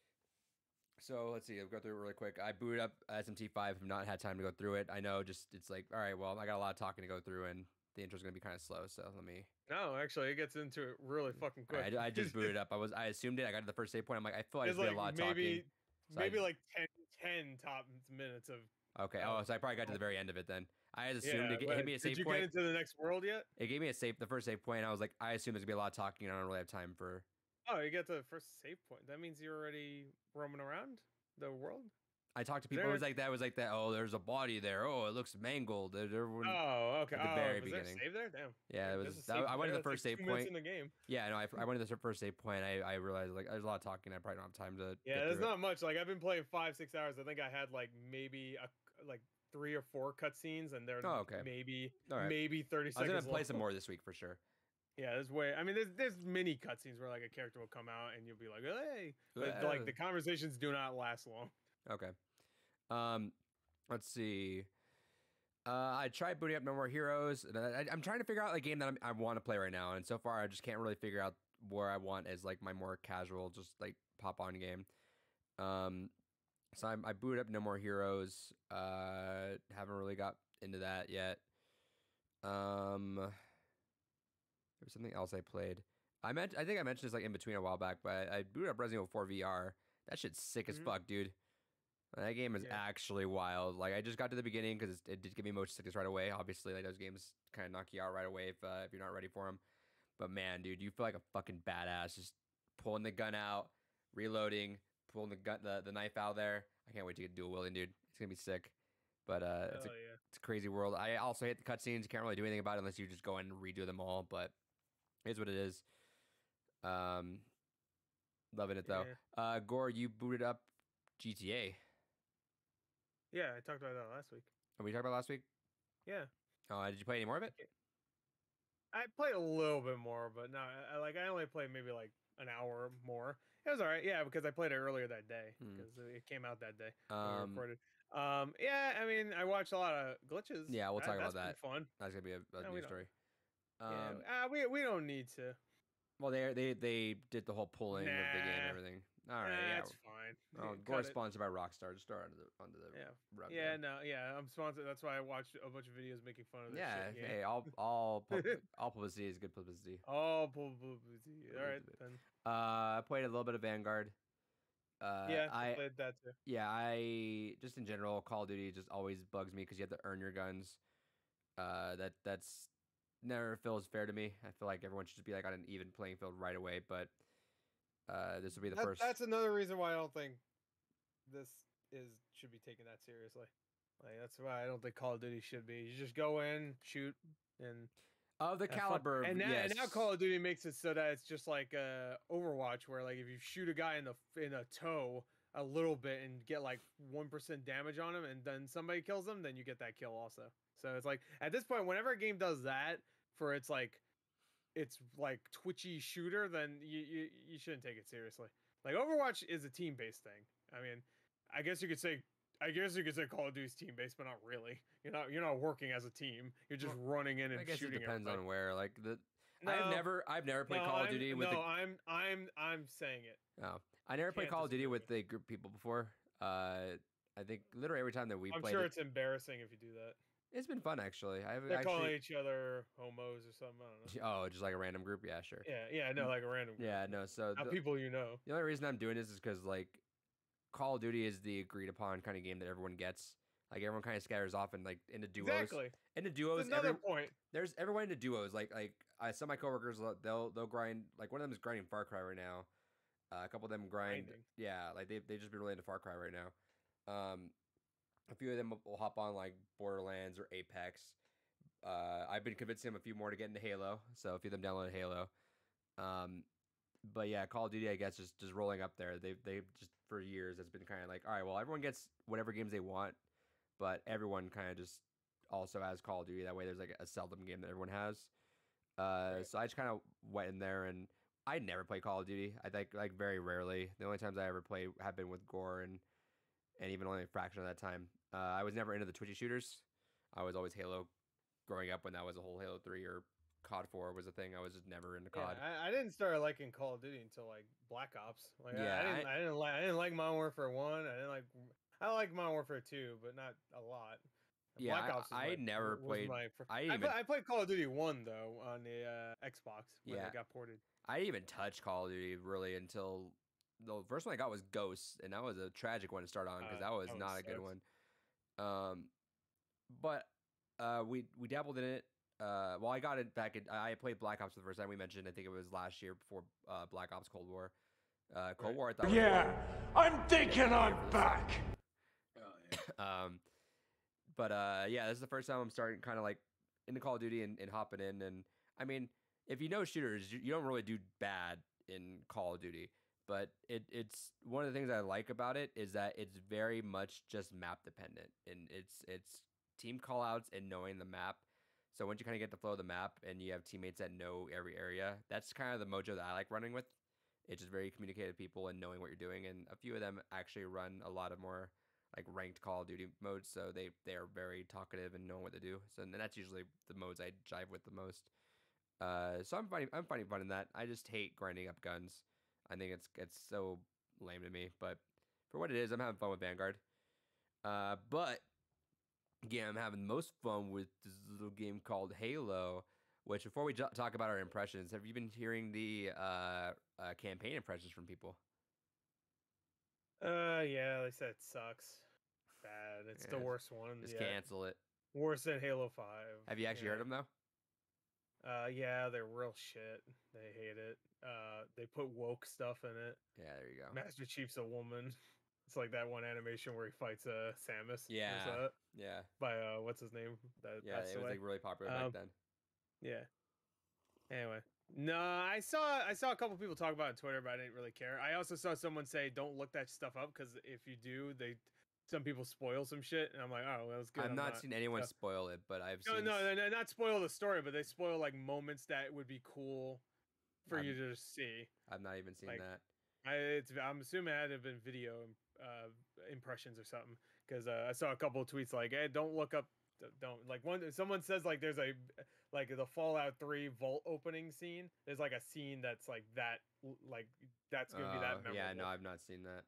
Speaker 2: So let's see. I'll go through it really quick. I booted up SMT5. Have not had time to go through it. I know. Just it's like, all right. Well, I got a lot of talking to go through, and the intro's gonna be kind of slow. So let me.
Speaker 1: No, actually, it gets into it really fucking quick.
Speaker 2: I just booted up. I assumed it. I got to the first save point. I'm like, I feel like
Speaker 1: It's
Speaker 2: there's
Speaker 1: like
Speaker 2: a lot of
Speaker 1: maybe
Speaker 2: talking.
Speaker 1: maybe like 10 top minutes of.
Speaker 2: Okay. Oh, so I probably got to the very end of it then. I just assumed it hit me a save
Speaker 1: Did you
Speaker 2: point.
Speaker 1: get into the next world yet?
Speaker 2: It gave me the first save point. I was like, I assume there's gonna be a lot of talking, and I don't really have time for.
Speaker 1: Oh, you get to the first save point. That means you're already roaming around the world.
Speaker 2: I talked to people. It was like that. Oh, there's a body there. Oh, it looks mangled.
Speaker 1: Oh, okay.
Speaker 2: At the very
Speaker 1: was
Speaker 2: beginning.
Speaker 1: There a save there? Damn.
Speaker 2: Yeah, it was. I went to the first save point
Speaker 1: in the game.
Speaker 2: Yeah, no, I went to the first save point. I realized like there's a lot of talking. I probably don't have time to.
Speaker 1: Yeah, there's not much. Like I've been playing 5-6 hours. I think I had like maybe like 3 or 4 cutscenes, and they're maybe 30 seconds.
Speaker 2: I was gonna play some more this week for sure.
Speaker 1: Yeah, there's way. I mean, there's mini cutscenes where like a character will come out and you'll be like, hey, but like the conversations do not last long.
Speaker 2: Okay. Let's see. I tried booting up No More Heroes. And I'm trying to figure out a game that I want to play right now, and so far I just can't really figure out where I want as like my more casual, just like pop on game. So I booted up No More Heroes. Haven't really got into that yet. There was something else I played. I think I mentioned this like in between a while back, but I booted up Resident Evil 4 VR. That shit's sick as fuck, dude. That game is actually wild. Like I just got to the beginning because it did give me motion sickness right away. Obviously, like those games kind of knock you out right away if you're not ready for them. But man, dude, you feel like a fucking badass just pulling the gun out, reloading, pulling the knife out there. I can't wait to get dual wielding, dude. It's gonna be sick. But it's a crazy world. I also hate the cutscenes. You can't really do anything about it unless you just go in and redo them all. But it's what it is. Loving it though. Gore, you booted up GTA.
Speaker 1: Yeah, I talked about that last week.
Speaker 2: Oh, we talked about last week?
Speaker 1: Yeah.
Speaker 2: Oh, did you play any more of it?
Speaker 1: I played a little bit more, but no, I only played maybe like an hour more. It was all right, yeah, because I played it earlier that day because it came out that day. When we recorded. Yeah, I mean, I watched a lot of glitches.
Speaker 2: Yeah, we'll talk about that.
Speaker 1: That's fun.
Speaker 2: That's gonna be a new story.
Speaker 1: We don't need to.
Speaker 2: Well, they did the whole pulling of the game and everything. All right, yeah,
Speaker 1: that's fine.
Speaker 2: Oh, Gore's sponsored by Rockstar. Just throw it onto the rug.
Speaker 1: I'm sponsored. That's why I watched a bunch of videos making fun of this shit.
Speaker 2: Hey, all publicity is good publicity.
Speaker 1: All publicity. All right, then.
Speaker 2: I played a little bit of Vanguard.
Speaker 1: I played that too.
Speaker 2: Yeah, I just in general, Call of Duty just always bugs me because you have to earn your guns. That's never feels fair to me. I feel like everyone should just be like on an even playing field right away, but this will be the first.
Speaker 1: That's another reason why I don't think this should be taken that seriously. Like that's why I don't think Call of Duty should be. You just go in, shoot, and
Speaker 2: of the caliber.
Speaker 1: And now Call of Duty makes it so that it's just like Overwatch, where like if you shoot a guy in a toe a little bit and get like 1% damage on him, and then somebody kills him, then you get that kill also. So it's like at this point, whenever a game does that for it's like twitchy shooter, then you shouldn't take it seriously. Like Overwatch is a team based thing. I mean, I guess you could say Call of Duty's team based, but not really. You're not working as a team. You're just running in and shooting. I guess it depends
Speaker 2: on where. Like I've never played Call of Duty with.
Speaker 1: I'm saying it.
Speaker 2: No, I never played Call of Duty with a group of people before. I think literally every time that we played.
Speaker 1: I'm sure it's embarrassing if you do that.
Speaker 2: It's been fun actually.
Speaker 1: They're calling each other homos or something. I don't know.
Speaker 2: Oh, just like a random group? Yeah, sure.
Speaker 1: Yeah, no, like a random group.
Speaker 2: Yeah, no. So
Speaker 1: not people you know.
Speaker 2: The only reason I'm doing this is because like Call of Duty is the agreed upon kind of game that everyone gets. Like everyone kind of scatters off and like into duos.
Speaker 1: Exactly.
Speaker 2: Into duos.
Speaker 1: That's another point.
Speaker 2: There's everyone into duos. Like some of my coworkers, they'll grind. Like one of them is grinding Far Cry right now. A couple of them grind.
Speaker 1: Grinding.
Speaker 2: Yeah, like they just been really into Far Cry right now. A few of them will hop on like Borderlands or Apex. I've been convincing them a few more to get into Halo, so a few of them downloaded Halo. But yeah, Call of Duty, I guess, just rolling up there. They just for years has been kind of like, all right, well, everyone gets whatever games they want, but everyone kind of just also has Call of Duty. That way, there's like a seldom game that everyone has. So I just kind of went in there, and I never play Call of Duty. I think like very rarely. The only times I ever play have been with Gore, and even only a fraction of that time. I was never into the twitchy shooters. I was always Halo. Growing up when that was a whole Halo 3 or COD 4 was a thing, I was just never into COD.
Speaker 1: Yeah, I didn't start liking Call of Duty until like Black Ops. Like
Speaker 2: Yeah,
Speaker 1: I didn't like Modern Warfare 1. I like Modern Warfare 2, but not a lot.
Speaker 2: Yeah,
Speaker 1: Black Ops was
Speaker 2: I never played.
Speaker 1: I played Call of Duty 1 though on the Xbox when
Speaker 2: Yeah.
Speaker 1: it got ported.
Speaker 2: I didn't even touch Call of Duty really until the first one I got was Ghosts, and that was a tragic one to start on because that was not a good one. But we dabbled in it. Well, I got it back. I played Black Ops for the first time. We mentioned, I think it was last year before Black Ops Cold War. Cold War, I thought.
Speaker 4: Yeah, I'm thinking I'm back.
Speaker 2: But yeah, this is the first time I'm starting kind of like into Call of Duty and hopping in. And I mean, if you know shooters, you don't really do bad in Call of Duty. But it's one of the things I like about it is that it's very much just map dependent, and it's team callouts and knowing the map. So once you kind of get the flow of the map and you have teammates that know every area, that's kind of the mojo that I like running with. It's just very communicative people and knowing what you're doing, and a few of them actually run a lot of more like ranked Call of Duty modes, so they are very talkative and know what to do. So and that's usually the modes I jive with the most. So I'm finding fun in that. I just hate grinding up guns. I think it's so lame to me, but for what it is, I'm having fun with Vanguard. But again, I'm having the most fun with this little game called Halo. Which, before we talk about our impressions, have you been hearing the campaign impressions from people?
Speaker 1: Yeah, they said it sucks. Bad. It's the worst one.
Speaker 2: Just cancel it.
Speaker 1: Worse than Halo 5.
Speaker 2: Have you actually heard them though?
Speaker 1: Yeah, they're real shit. They hate it. They put woke stuff in it.
Speaker 2: Yeah, there you go.
Speaker 1: Master Chief's a woman. It's like that one animation where he fights Samus.
Speaker 2: Yeah. Yeah.
Speaker 1: By what's his name?
Speaker 2: Yeah, it was like really popular back then.
Speaker 1: Yeah. Anyway, no, I saw a couple people talk about it on Twitter, but I didn't really care. I also saw someone say, "Don't look that stuff up," because if you do, some people spoil some shit, and I'm like, oh, well, that's good.
Speaker 2: I've not seen anyone spoil it, but I've seen.
Speaker 1: No, not spoil the story, but they spoil like moments that would be cool for you to see.
Speaker 2: I've not even seen that.
Speaker 1: I'm assuming it had to have been video impressions or something, because I saw a couple of tweets like, "Hey, don't look up." Don't like someone says like there's a like the Fallout 3 vault opening scene. There's like a scene that's like that, like that's gonna be that memorable.
Speaker 2: Yeah, no, I've not seen that.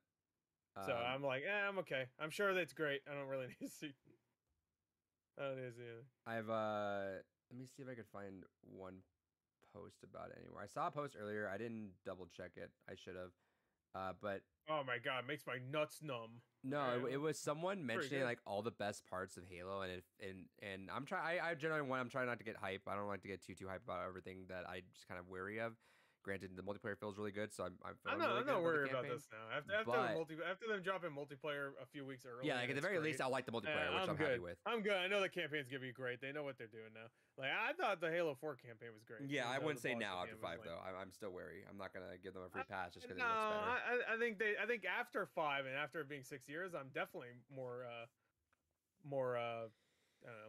Speaker 1: So I'm like, I'm okay. I'm sure that's great. I don't really need to see. I don't need to see it.
Speaker 2: I've let me see if I could find one post about it anywhere. I saw a post earlier. I didn't double check it. I should have. But
Speaker 1: oh my god, it makes my nuts numb.
Speaker 2: No, it was someone mentioning like all the best parts of Halo, and I'm trying. I generally I'm trying not to get hype. I don't like to get too hype about everything that I just kind of wary of. Granted, the multiplayer feels really good, so I'm
Speaker 1: not worried about this now. After them dropping multiplayer a few weeks earlier.
Speaker 2: Yeah, like at the very least, I like the multiplayer, which I'm happy with.
Speaker 1: I'm good. I know the campaign's gonna be great. They know what they're doing now. Like I thought the Halo 4 campaign was great.
Speaker 2: Yeah, I wouldn't say now after 5 though. I'm still wary. I'm not gonna give them a free pass just because it looks better.
Speaker 1: I think after 5 and after it being 6 years, I'm definitely more. I don't know.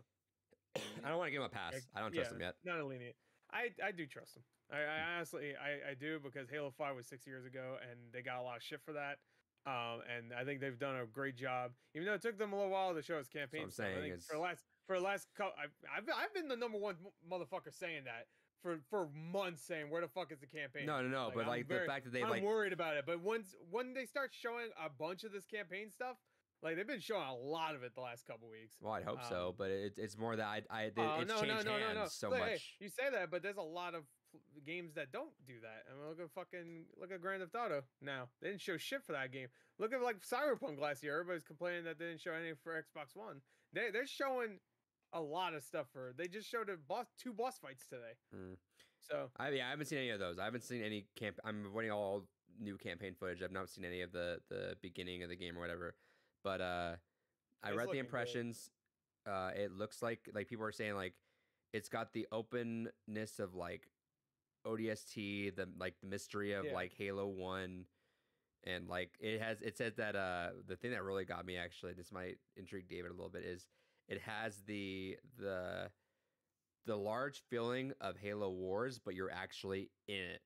Speaker 2: I don't want to give them a pass. I don't trust them yet.
Speaker 1: Not a lenient. I do trust them. I honestly I do, because Halo 5 was 6 years ago and they got a lot of shit for that. And I think they've done a great job, even though it took them a little while to show us campaign.
Speaker 2: So I'm saying
Speaker 1: for the last couple, I've been the number one motherfucker saying that for months, saying where the fuck is the campaign?
Speaker 2: No, like, but like the fact that they
Speaker 1: I'm worried about it. But when they start showing a bunch of this campaign stuff, like they've been showing a lot of it the last couple weeks.
Speaker 2: Well, I hope so, but it's more that it's changed hands so much.
Speaker 1: Hey, you say that, but there's a lot of games that don't do that. I mean, look at Grand Theft Auto now. They didn't show shit for that game. Look at like Cyberpunk last year. Everybody's complaining that they didn't show anything for Xbox One. They're showing a lot of stuff for. They just showed two boss fights today. So
Speaker 2: I haven't seen any of those. I haven't seen any I'm avoiding all new campaign footage. I've not seen any of the beginning of the game or whatever. But I read the impressions. It looks like people are saying like it's got the openness of like ODST, the mystery of like Halo 1, and like it says that the thing that really got me, actually, this might intrigue David a little bit, is it has the the large feeling of Halo Wars, but you're actually in it,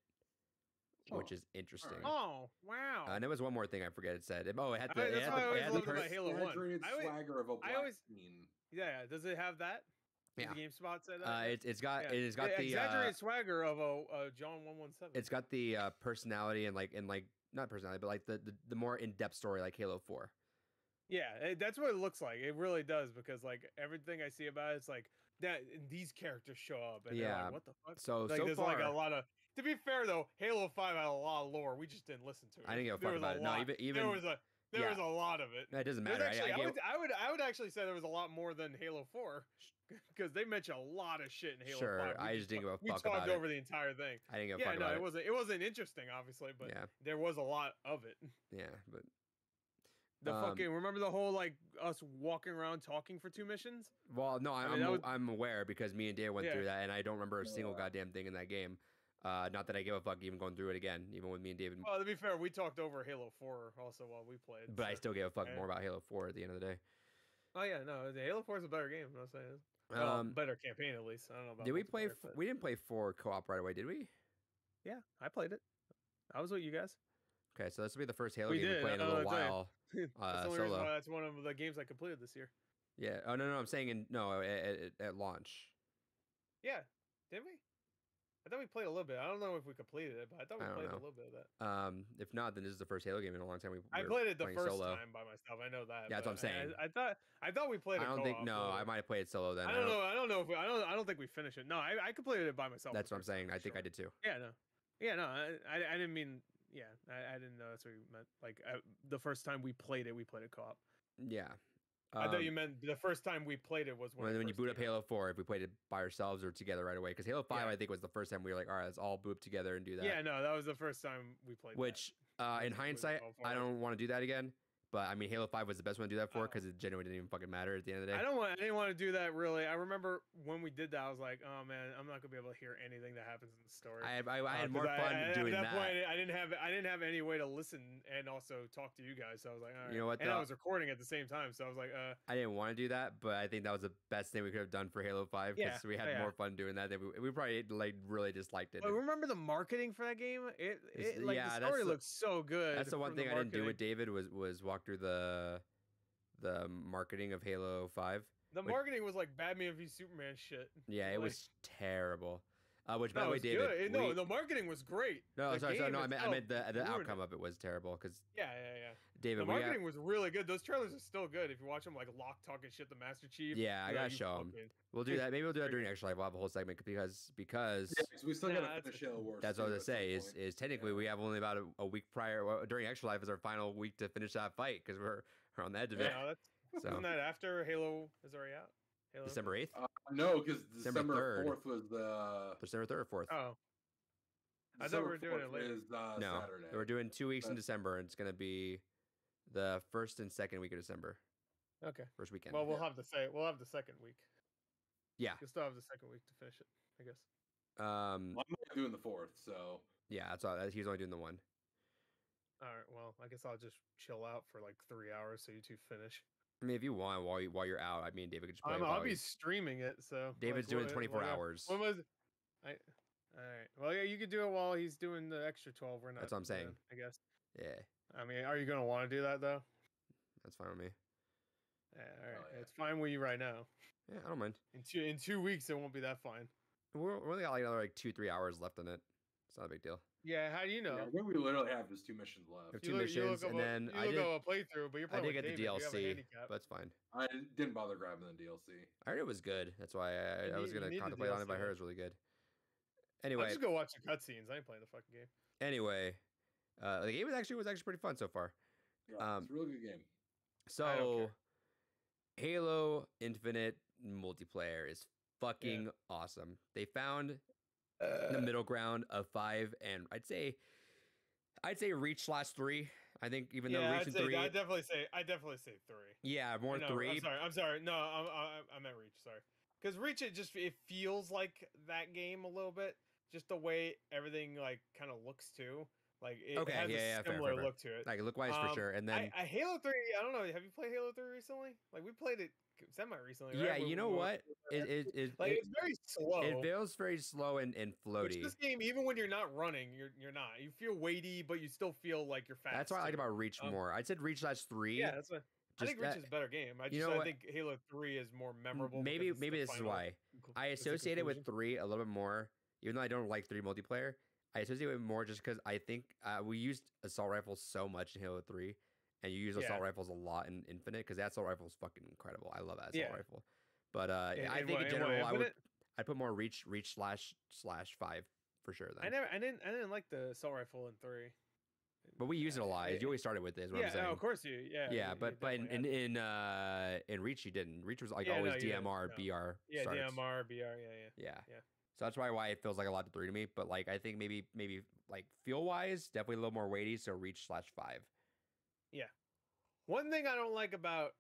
Speaker 2: which is interesting.
Speaker 3: Right.
Speaker 1: Oh wow!
Speaker 2: And there was one more thing I forget it said. Oh, it had the
Speaker 1: That's why I always loved about Halo
Speaker 3: It
Speaker 1: 1.
Speaker 3: hydrated swagger of a black
Speaker 1: always-
Speaker 3: scene.
Speaker 1: Yeah, does it have that? Does
Speaker 2: Yeah.
Speaker 1: the GameSpot say that?
Speaker 2: It's got the
Speaker 1: exaggerated swagger of a John 117.
Speaker 2: It's got the personality and not personality, but like the more in-depth story like Halo 4.
Speaker 1: Yeah, that's what it looks like. It really does, because like everything I see about it's like that. These characters show up, and they're
Speaker 2: Yeah.
Speaker 1: like, what the fuck?
Speaker 2: So
Speaker 1: Like,
Speaker 2: so
Speaker 1: there's
Speaker 2: far,
Speaker 1: like a lot of. To be fair though, Halo 5 had a lot of lore. We just didn't listen to it.
Speaker 2: I didn't give a
Speaker 1: There
Speaker 2: fuck
Speaker 1: was
Speaker 2: about it. No,
Speaker 1: lot.
Speaker 2: even
Speaker 1: There was a lot of it.
Speaker 2: it doesn't
Speaker 1: There's
Speaker 2: matter.
Speaker 1: Actually,
Speaker 2: I
Speaker 1: I would actually say there was a lot more than Halo 4, because they mentioned a lot of shit in Halo
Speaker 2: Sure,
Speaker 1: 5.
Speaker 2: I just didn't give a
Speaker 1: We
Speaker 2: fuck
Speaker 1: talked
Speaker 2: about
Speaker 1: over
Speaker 2: it.
Speaker 1: the entire thing.
Speaker 2: I didn't give a
Speaker 1: Yeah,
Speaker 2: fuck
Speaker 1: no,
Speaker 2: about
Speaker 1: it wasn't interesting, obviously, but
Speaker 2: Yeah.
Speaker 1: there was a lot of it.
Speaker 2: Yeah, but
Speaker 1: The fucking remember the whole like us walking around talking for 2 missions?
Speaker 2: well, no,
Speaker 1: I mean, that was-
Speaker 2: I'm aware because me and Dave went
Speaker 1: Yeah.
Speaker 2: through that, and I don't remember a single goddamn thing in that game. Not that I give a fuck even going through it again, even with me and David.
Speaker 1: Well, to be fair, we talked over Halo 4 also while we played.
Speaker 2: But I
Speaker 1: so-
Speaker 2: still gave a fuck
Speaker 1: yeah.
Speaker 2: more about Halo 4 at the end of the day.
Speaker 1: Oh yeah, no, the Halo 4 is a better game. I'm not saying. Well, better campaign at least. I don't know about.
Speaker 2: Did we play?
Speaker 1: multiplayer, but-
Speaker 2: We didn't play 4 co-op right away, did we?
Speaker 1: Yeah, I played it. I was with you guys.
Speaker 2: Okay, so this will be the first Halo
Speaker 1: We
Speaker 2: game we
Speaker 1: did,
Speaker 2: play in a little
Speaker 1: that's right.
Speaker 2: while.
Speaker 1: That's the only reason
Speaker 2: Solo.
Speaker 1: why that's one of the games I completed this year.
Speaker 2: Yeah. Oh no, I'm saying at launch.
Speaker 1: Yeah, did we? I thought we played a little bit. I don't know if we completed it, but I thought we
Speaker 2: I don't
Speaker 1: played
Speaker 2: know.
Speaker 1: a little bit of that.
Speaker 2: If not, then this is the first Halo game in a long time.
Speaker 1: I
Speaker 2: we're
Speaker 1: played it the
Speaker 2: playing
Speaker 1: first
Speaker 2: solo.
Speaker 1: time by myself. I know that.
Speaker 2: Yeah, that's what I'm
Speaker 1: but
Speaker 2: saying.
Speaker 1: I thought we played.
Speaker 2: I don't think. No, I might have played solo then.
Speaker 1: I don't know. I don't know if I don't think we finished it. No, I completed it by myself.
Speaker 2: That's
Speaker 1: the
Speaker 2: what I'm
Speaker 1: first time,
Speaker 2: saying.
Speaker 1: for
Speaker 2: I think I
Speaker 1: sure.
Speaker 2: did too.
Speaker 1: Yeah, no. Yeah, no. I didn't mean. Yeah, I didn't know that's what you meant. Like the first time we played it co-op.
Speaker 2: Yeah.
Speaker 1: I thought you meant the first time we played it was
Speaker 2: when you boot up Halo 4, if we played it by ourselves or together right away. Because Halo 5,
Speaker 1: Yeah.
Speaker 2: I think, was the first time we were like, all right, let's all boot up together and do that.
Speaker 1: Yeah, no, that was the first time we played.
Speaker 2: Which, in hindsight, I don't want to do that again. But I mean, Halo 5 was the best one to do that for because it genuinely didn't even fucking matter at the end of the day.
Speaker 1: I didn't want to do that really. I remember when we did that, I was like, oh man, I'm not gonna be able to hear anything that happens in the story.
Speaker 2: I had more fun doing
Speaker 1: at
Speaker 2: that.
Speaker 1: Point, I didn't have any way to listen and also talk to you guys. So I was like, all right.
Speaker 2: You know what,
Speaker 1: And I
Speaker 2: though?
Speaker 1: was recording at the same time, so I was like,
Speaker 2: I didn't want to do that, but I think that was the best thing we could have done for Halo 5 because we had more fun doing that. Than we probably like really disliked it.
Speaker 1: But remember the marketing for that game? The story looks so good.
Speaker 2: That's the one
Speaker 1: from
Speaker 2: thing I didn't do
Speaker 1: marketing.
Speaker 2: with David was walk through the marketing of Halo 5.
Speaker 1: The marketing was like Batman v Superman shit.
Speaker 2: Yeah, it
Speaker 1: Like-
Speaker 2: was terrible. Which, by
Speaker 1: No,
Speaker 2: the way,
Speaker 1: it's
Speaker 2: David.
Speaker 1: good. No, the marketing was great.
Speaker 2: No,
Speaker 1: The
Speaker 2: sorry,
Speaker 1: game
Speaker 2: no, I meant
Speaker 1: itself
Speaker 2: the
Speaker 1: ruined
Speaker 2: outcome
Speaker 1: it.
Speaker 2: of it was terrible because
Speaker 1: Yeah.
Speaker 2: David,
Speaker 1: The marketing was really good. Those trailers are still good. If you watch them, like Locke talking shit to Master Chief.
Speaker 2: Yeah, I
Speaker 1: you're
Speaker 2: gotta
Speaker 1: like, you
Speaker 2: show 'em.
Speaker 1: fucking-
Speaker 2: We'll do that. Maybe we'll do that during Extra Life. We'll have a whole segment because
Speaker 3: Yeah, 'cause we still
Speaker 1: Nah,
Speaker 3: gotta
Speaker 1: that's
Speaker 3: finish
Speaker 1: okay.
Speaker 3: Halo Wars.
Speaker 2: that's what I
Speaker 3: 2
Speaker 2: was gonna
Speaker 3: at
Speaker 2: say
Speaker 3: some point.
Speaker 2: is technically we have only about a week prior during Extra Life is our final week to finish that fight because we're on the edge of it.
Speaker 1: Yeah, that's
Speaker 2: So
Speaker 1: isn't that after Halo is already out? Halo
Speaker 2: December 8th,
Speaker 3: No, because
Speaker 2: December
Speaker 3: December
Speaker 2: 3rd.
Speaker 3: 4th was the.
Speaker 2: December 3rd or 4th.
Speaker 1: Oh, I thought we were doing it
Speaker 3: December 4th
Speaker 1: later.
Speaker 3: Is,
Speaker 2: No,
Speaker 3: Saturday.
Speaker 2: we're doing 2 weeks in
Speaker 3: But-
Speaker 2: December, and it's gonna be the first and second week of December,
Speaker 1: Okay.
Speaker 2: first weekend.
Speaker 1: Well, we'll have the second week.
Speaker 2: Yeah.
Speaker 1: You'll still have the second week to finish it, I guess.
Speaker 3: I'm not doing the 4th, so.
Speaker 2: Yeah, that's all. He's only doing the one.
Speaker 1: All right. Well, I guess I'll just chill out for like 3 hours so you two finish.
Speaker 2: I mean, if you want, while you're out, I mean, David could just play.
Speaker 1: I'll
Speaker 2: while
Speaker 1: be
Speaker 2: he's-
Speaker 1: streaming it, so
Speaker 2: David's
Speaker 1: like,
Speaker 2: doing
Speaker 1: what-
Speaker 2: 24
Speaker 1: what-
Speaker 2: hours.
Speaker 1: When was? All right. Well, yeah, you could do it while he's doing the extra 12. We're not.
Speaker 2: That's what I'm saying.
Speaker 1: I guess.
Speaker 2: Yeah,
Speaker 1: I mean, are you gonna want to do that though?
Speaker 2: that's fine with me.
Speaker 1: Yeah, all right.
Speaker 3: yeah.
Speaker 1: It's fine with you right now.
Speaker 2: Yeah, I don't mind.
Speaker 1: In 2 weeks, it won't be that fine.
Speaker 2: We're only got like another 2-3 hours left on it. It's not a big deal.
Speaker 1: Yeah. How do you know?
Speaker 3: Yeah, what we literally have is 2 missions left.
Speaker 2: We have
Speaker 1: You
Speaker 2: 2
Speaker 1: look- you
Speaker 2: missions,
Speaker 1: look
Speaker 2: and
Speaker 1: up
Speaker 2: then
Speaker 1: you
Speaker 2: I
Speaker 1: look
Speaker 2: did.
Speaker 1: up a playthrough, but you're
Speaker 2: I
Speaker 1: playing
Speaker 2: did
Speaker 1: with
Speaker 2: get the
Speaker 1: David, you have a
Speaker 2: DLC,
Speaker 1: handicap.
Speaker 2: but it's fine.
Speaker 3: I didn't bother grabbing the DLC.
Speaker 2: I heard it was good. That's why I was
Speaker 1: You
Speaker 2: gonna
Speaker 1: need the
Speaker 2: contemplate on it. But I
Speaker 1: DLC,
Speaker 2: heard
Speaker 1: yeah.
Speaker 2: it was really good.
Speaker 1: I'll
Speaker 2: Anyway,
Speaker 1: just go watch the cutscenes. I ain't playing the fucking game.
Speaker 2: anyway, the game was actually pretty fun so far.
Speaker 3: Yeah, it's a really good game.
Speaker 2: So, Halo Infinite multiplayer is fucking awesome. They found the middle ground of 5 and I'd say Reach/3. I think even though Reach and 3,
Speaker 1: I definitely say 3.
Speaker 2: yeah, more
Speaker 1: No,
Speaker 2: 3.
Speaker 1: I'm sorry. No, I meant Reach. Sorry, because Reach it feels like that game a little bit. Just the way everything like kind of looks too. Like it has a
Speaker 2: fair,
Speaker 1: similar
Speaker 2: fair.
Speaker 1: look to it.
Speaker 2: Like look wise for sure. And then
Speaker 1: I Halo 3. I don't know. Have you played Halo 3 recently? Like we played it semi recently.
Speaker 2: yeah,
Speaker 1: Right?
Speaker 2: you know what?
Speaker 1: It's very slow.
Speaker 2: It feels very slow and floaty.
Speaker 1: Which this game, even when you're not running, you're not. You feel weighty, but you still feel like you're fast.
Speaker 2: That's what I like about Reach more. I said Reach /3.
Speaker 1: Yeah, that's what. I think Reach is a better game. I think Halo 3 is more memorable.
Speaker 2: Maybe this is why I associate it with 3 a little bit more. Even though I don't like 3 multiplayer, I associate it more just because I think we used assault rifles so much in Halo 3, and you use assault rifles a lot in Infinite because that assault rifle is fucking incredible. I love that assault rifle. But I think in general, I'd put more Reach /5 for sure. Then
Speaker 1: I didn't like the assault rifle in 3.
Speaker 2: But we use it a lot. You always started with this. What I'm saying.
Speaker 1: Of course you. Yeah.
Speaker 2: But in Reach you didn't. Reach was like always DMR, BR.
Speaker 1: Yeah,
Speaker 2: starts.
Speaker 1: DMR, BR. Yeah.
Speaker 2: So that's why it feels like a lot to 3 to me. But like I think maybe like feel wise, definitely a little more weighty. So Reach /5.
Speaker 1: Yeah. One thing I don't like about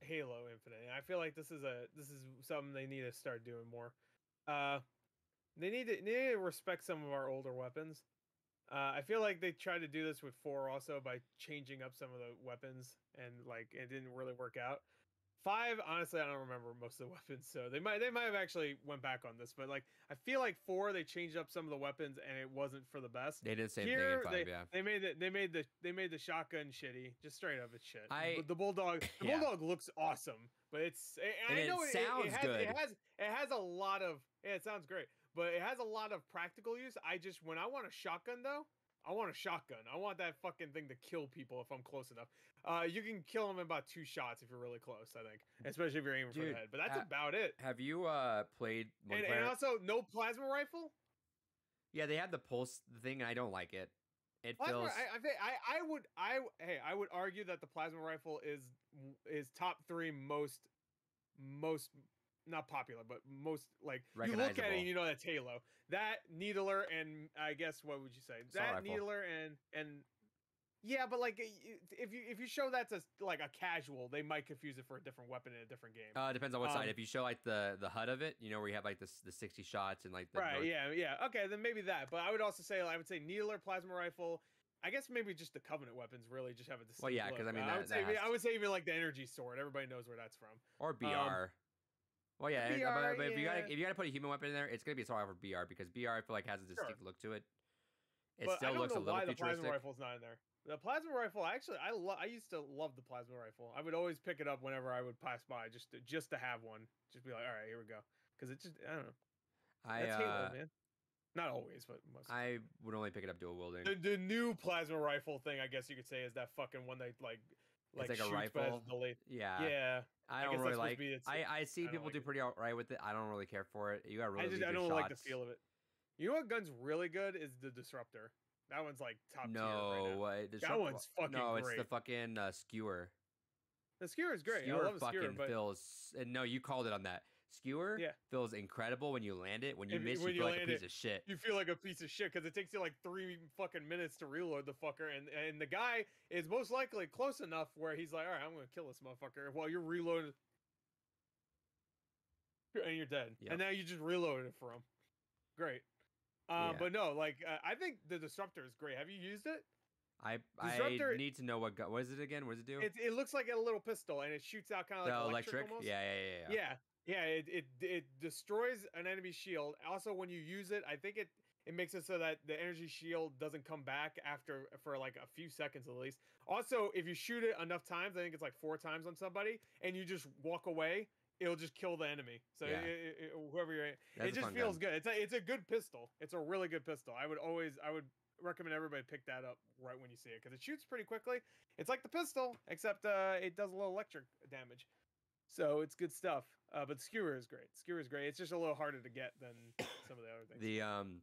Speaker 1: Halo Infinite, I feel like this is something they need to start doing more. They need to respect some of our older weapons. I feel like they tried to do this with 4 also by changing up some of the weapons, and like it didn't really work out. 5, honestly, I don't remember most of the weapons, so they might have actually went back on this, but like I feel like 4 they changed up some of the weapons and it wasn't for the best.
Speaker 2: They did the same thing in 5, yeah.
Speaker 1: They made the shotgun shitty, just straight up it's shit. The bulldog looks awesome, but it sounds good. It has a lot of it sounds great. But it has a lot of practical use. When I want a shotgun though, I want a shotgun. I want that fucking thing to kill people if I'm close enough. You can kill them in about 2 shots if you're really close, I think. Especially if you're aiming for the head. But that's about it.
Speaker 2: Have you played
Speaker 1: and also no plasma rifle?
Speaker 2: Yeah, they have the pulse thing and I don't like it. It feels
Speaker 1: I would argue that the plasma rifle is top 3 most not popular, but most like you look at it and you know that's Halo. That Needler and I guess what would you say? That Needler and yeah, but like if you show that to like a casual, they might confuse it for a different weapon in a different game.
Speaker 2: Depends on what side. If you show like the HUD of it, you know where you have like the 60 shots and like the
Speaker 1: yeah. Okay, then maybe that. But I would say Needler, plasma rifle. I guess maybe just the Covenant weapons really just have a distinct look.
Speaker 2: because I mean
Speaker 1: I would say even like the energy sword. Everybody knows where that's from.
Speaker 2: Or BR. Well, yeah,
Speaker 1: BR,
Speaker 2: but if you gotta put a human weapon in there, it's gonna be a assault rifle BR because BR I feel like has a distinct look to it. It still looks a little futuristic.
Speaker 1: The plasma rifle's not in there. The plasma rifle, actually, I used to love the plasma rifle. I would always pick it up whenever I would pass by, just to have one. Just be like, all right, here we go, because it just I don't know. That's Halo, man. Not always, but most.
Speaker 2: I would only pick it up dual wielding.
Speaker 1: The new plasma rifle thing, I guess you could say, is that fucking one that like
Speaker 2: it's like a rifle.
Speaker 1: Yeah.
Speaker 2: I don't really like. I see people do pretty alright with it. I don't really care for it. You got really.
Speaker 1: I don't like the feel of it. You know what gun's really good is the Disruptor. That one's like top tier. Right now. That one's fucking great.
Speaker 2: It's the fucking skewer.
Speaker 1: The skewer is great.
Speaker 2: Skewer
Speaker 1: I love
Speaker 2: fucking
Speaker 1: skewer, but
Speaker 2: feels. No, you called it on that. Skewer feels incredible when you land it. When you miss, you feel like a piece of shit.
Speaker 1: You feel like a piece of shit because it takes you like 3 fucking minutes to reload the fucker, and the guy is most likely close enough where he's like, all right, I'm gonna kill this motherfucker while you're reloading, and you're dead. Yep. And now you just reloaded it for him. Great. But no, like I think the Disruptor is great. Have you used it?
Speaker 2: I need to know what is it again? What does it do?
Speaker 1: It looks like a little pistol, and it shoots out kind of like electric almost.
Speaker 2: Yeah.
Speaker 1: It destroys an enemy shield. Also, when you use it, I think it makes it so that the energy shield doesn't come back for like a few seconds at least. Also, if you shoot it enough times, I think it's like 4 times on somebody, and you just walk away, it'll just kill the enemy. So whoever you're, it just feels good. It's a good pistol. It's a really good pistol. I would recommend everybody pick that up right when you see it because it shoots pretty quickly. It's like the pistol, except it does a little electric damage. So it's good stuff. But Skewer is great. Skewer is great. It's just a little harder to get than some of the other things.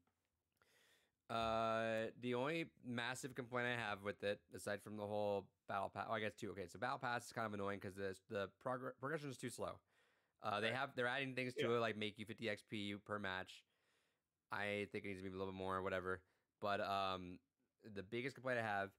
Speaker 2: The only massive complaint I have with it, aside from the whole battle pass, I guess 2. Okay, so battle pass is kind of annoying because the progression is too slow. They're adding things to it like make you 50 XP per match. I think it needs to be a little bit more or whatever. But the biggest complaint I have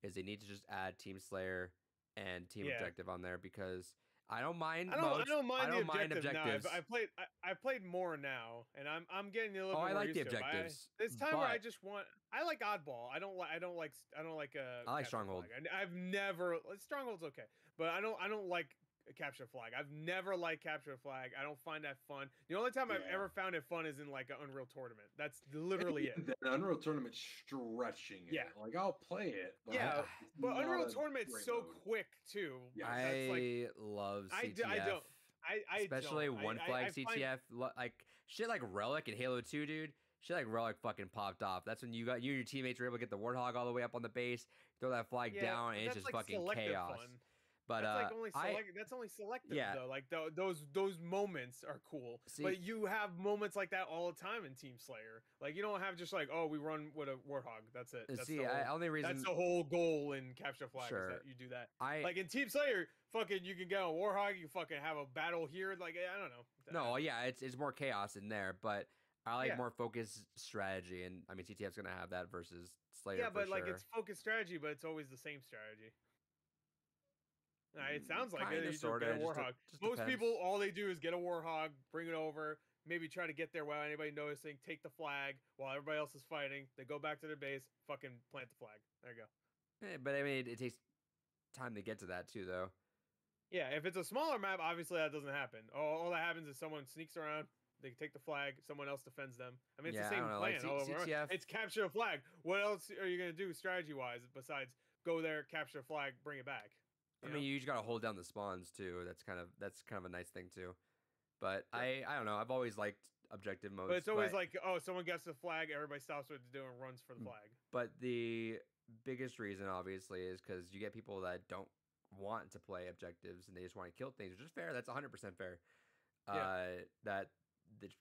Speaker 2: is they need to just add Team Slayer and Team Objective on there because I don't mind.
Speaker 1: I don't mind the
Speaker 2: objectives.
Speaker 1: now. I played more now, and I'm getting a little bit more
Speaker 2: like the
Speaker 1: used to it.
Speaker 2: objectives.
Speaker 1: This time where I like oddball. I don't like
Speaker 2: I like stronghold.
Speaker 1: I've never stronghold's okay, but I don't like capture flag. I've never liked capture flag. I don't find that fun. The only time I've ever found it fun is in like an Unreal Tournament. That's literally it.
Speaker 3: The Unreal Tournament stretching it. Like I'll play it. But
Speaker 1: but Unreal Tournament's so quick too.
Speaker 3: Yeah.
Speaker 2: I love CTF.
Speaker 1: I don't.
Speaker 2: Especially one flag CTF, like shit like Relic and Halo 2, dude. Shit like Relic fucking popped off. That's when you and your teammates were able to get the Warthog all the way up on the base, throw that flag down, and it's just fucking chaos.
Speaker 1: Fun.
Speaker 2: But
Speaker 1: that's only selective though. Like those moments are cool. But you have moments like that all the time in Team Slayer. Like you don't have just like, oh, we run with a Warthog. That's it. That's that's the whole goal in capture flag is that you do that. Like in Team Slayer, fucking you can get a Warthog, you fucking have a battle here. Like I don't know.
Speaker 2: No, yeah, it's more chaos in there, but I like more focused strategy, and I mean CTF's gonna have that versus Slayer.
Speaker 1: Yeah, but like it's focused strategy, but it's always the same strategy. It sounds like it. You just get a Warthog. Most people, all they do is get a Warthog, bring it over, maybe try to get there without anybody noticing, take the flag while everybody else is fighting. They go back to their base, fucking plant the flag. There you go.
Speaker 2: Yeah, but I mean, it takes time to get to that too, though.
Speaker 1: Yeah, if it's a smaller map, obviously that doesn't happen. All that happens is someone sneaks around, they take the flag, someone else defends them. I mean, it's the same plan.
Speaker 2: CTF...
Speaker 1: It's capture the flag. What else are you going to do strategy-wise besides go there, capture the flag, bring it back?
Speaker 2: I mean, you just gotta hold down the spawns too. That's kind of a nice thing too. But I don't know. I've always liked objective modes.
Speaker 1: But it's always like, oh, someone gets the flag, everybody stops what they're doing, and runs for the flag.
Speaker 2: But the biggest reason, obviously, is because you get people that don't want to play objectives and they just want to kill things, which is fair. That's 100% fair.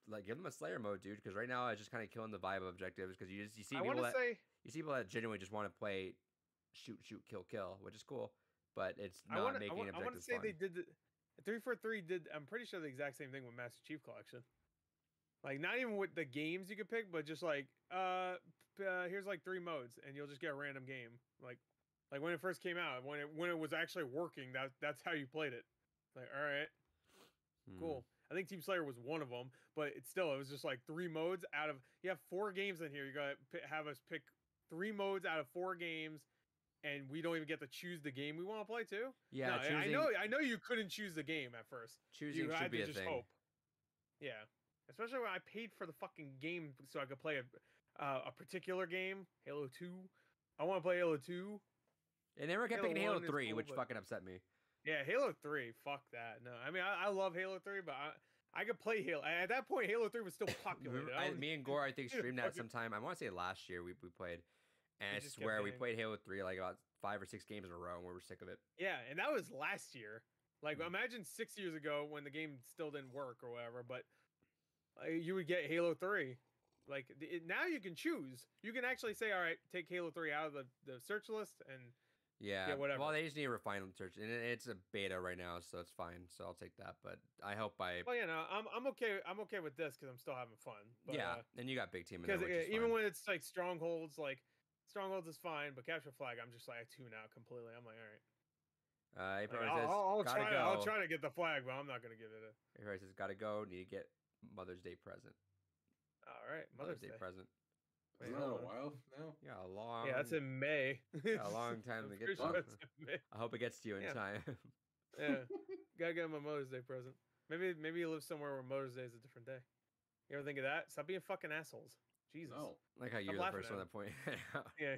Speaker 2: Like give them a Slayer mode, dude. Because right now it's just kind of killing the vibe of objectives. Because you see people that genuinely just want to play shoot, kill, which is cool. But it's not making objectives fun. I want to say
Speaker 1: they did 343 did. I'm pretty sure the exact same thing with Master Chief Collection. Like not even with the games you could pick, but just like here's like 3 modes, and you'll just get a random game. Like when it first came out, when it was actually working, that's how you played it. Like all right, cool. I think Team Slayer was one of them, but it was just like 3 modes out of. You have 4 games in here. You gotta have us pick 3 modes out of 4 games. And we don't even get to choose the game we want to play too.
Speaker 2: Yeah,
Speaker 1: no, I know you couldn't choose the game at first.
Speaker 2: Choosing should be a thing. Hope.
Speaker 1: Yeah, especially when I paid for the fucking game so I could play a particular game, Halo 2. I want to play Halo 2.
Speaker 2: And they never kept picking Halo 3, cool, which fucking upset me.
Speaker 1: Yeah, Halo 3, fuck that. No, I mean I love Halo 3, but I could play Halo. At that point, Halo 3 was still popular.
Speaker 2: Me and Gore, I think, streamed that sometime. I want to say last year we played. And I swear we played Halo 3 like about 5 or 6 games in a row, and we were sick of it.
Speaker 1: Yeah, and that was last year. Like, imagine 6 years ago when the game still didn't work or whatever, but you would get Halo 3. Like, now you can choose. You can actually say, all right, take Halo 3 out of the search list and get whatever.
Speaker 2: Well, they just need to refine the search. And it's a beta right now, so it's fine. So I'll take that. But I hope
Speaker 1: Well, you know, I'm okay. I'm okay with this because I'm still having fun. But,
Speaker 2: and you got big team in there,
Speaker 1: because even when it's like Strongholds is fine, but capture flag, I'm just like I tune out completely. I'm like, all right. I'll try to get the flag, but I'm not gonna give it a.
Speaker 2: He says, "Gotta go. Need to get Mother's Day present."
Speaker 1: All right,
Speaker 2: Mother's Day present.
Speaker 3: Isn't that a while now?
Speaker 2: Yeah, a long.
Speaker 1: Yeah, that's in May.
Speaker 2: A long time to get. I hope it gets to you in time.
Speaker 1: Yeah, gotta get my Mother's Day present. Maybe you live somewhere where Mother's Day is a different day. You ever think of that? Stop being fucking assholes. Jesus.
Speaker 3: No.
Speaker 2: Like how you're the first one that pointed out.
Speaker 1: Yeah.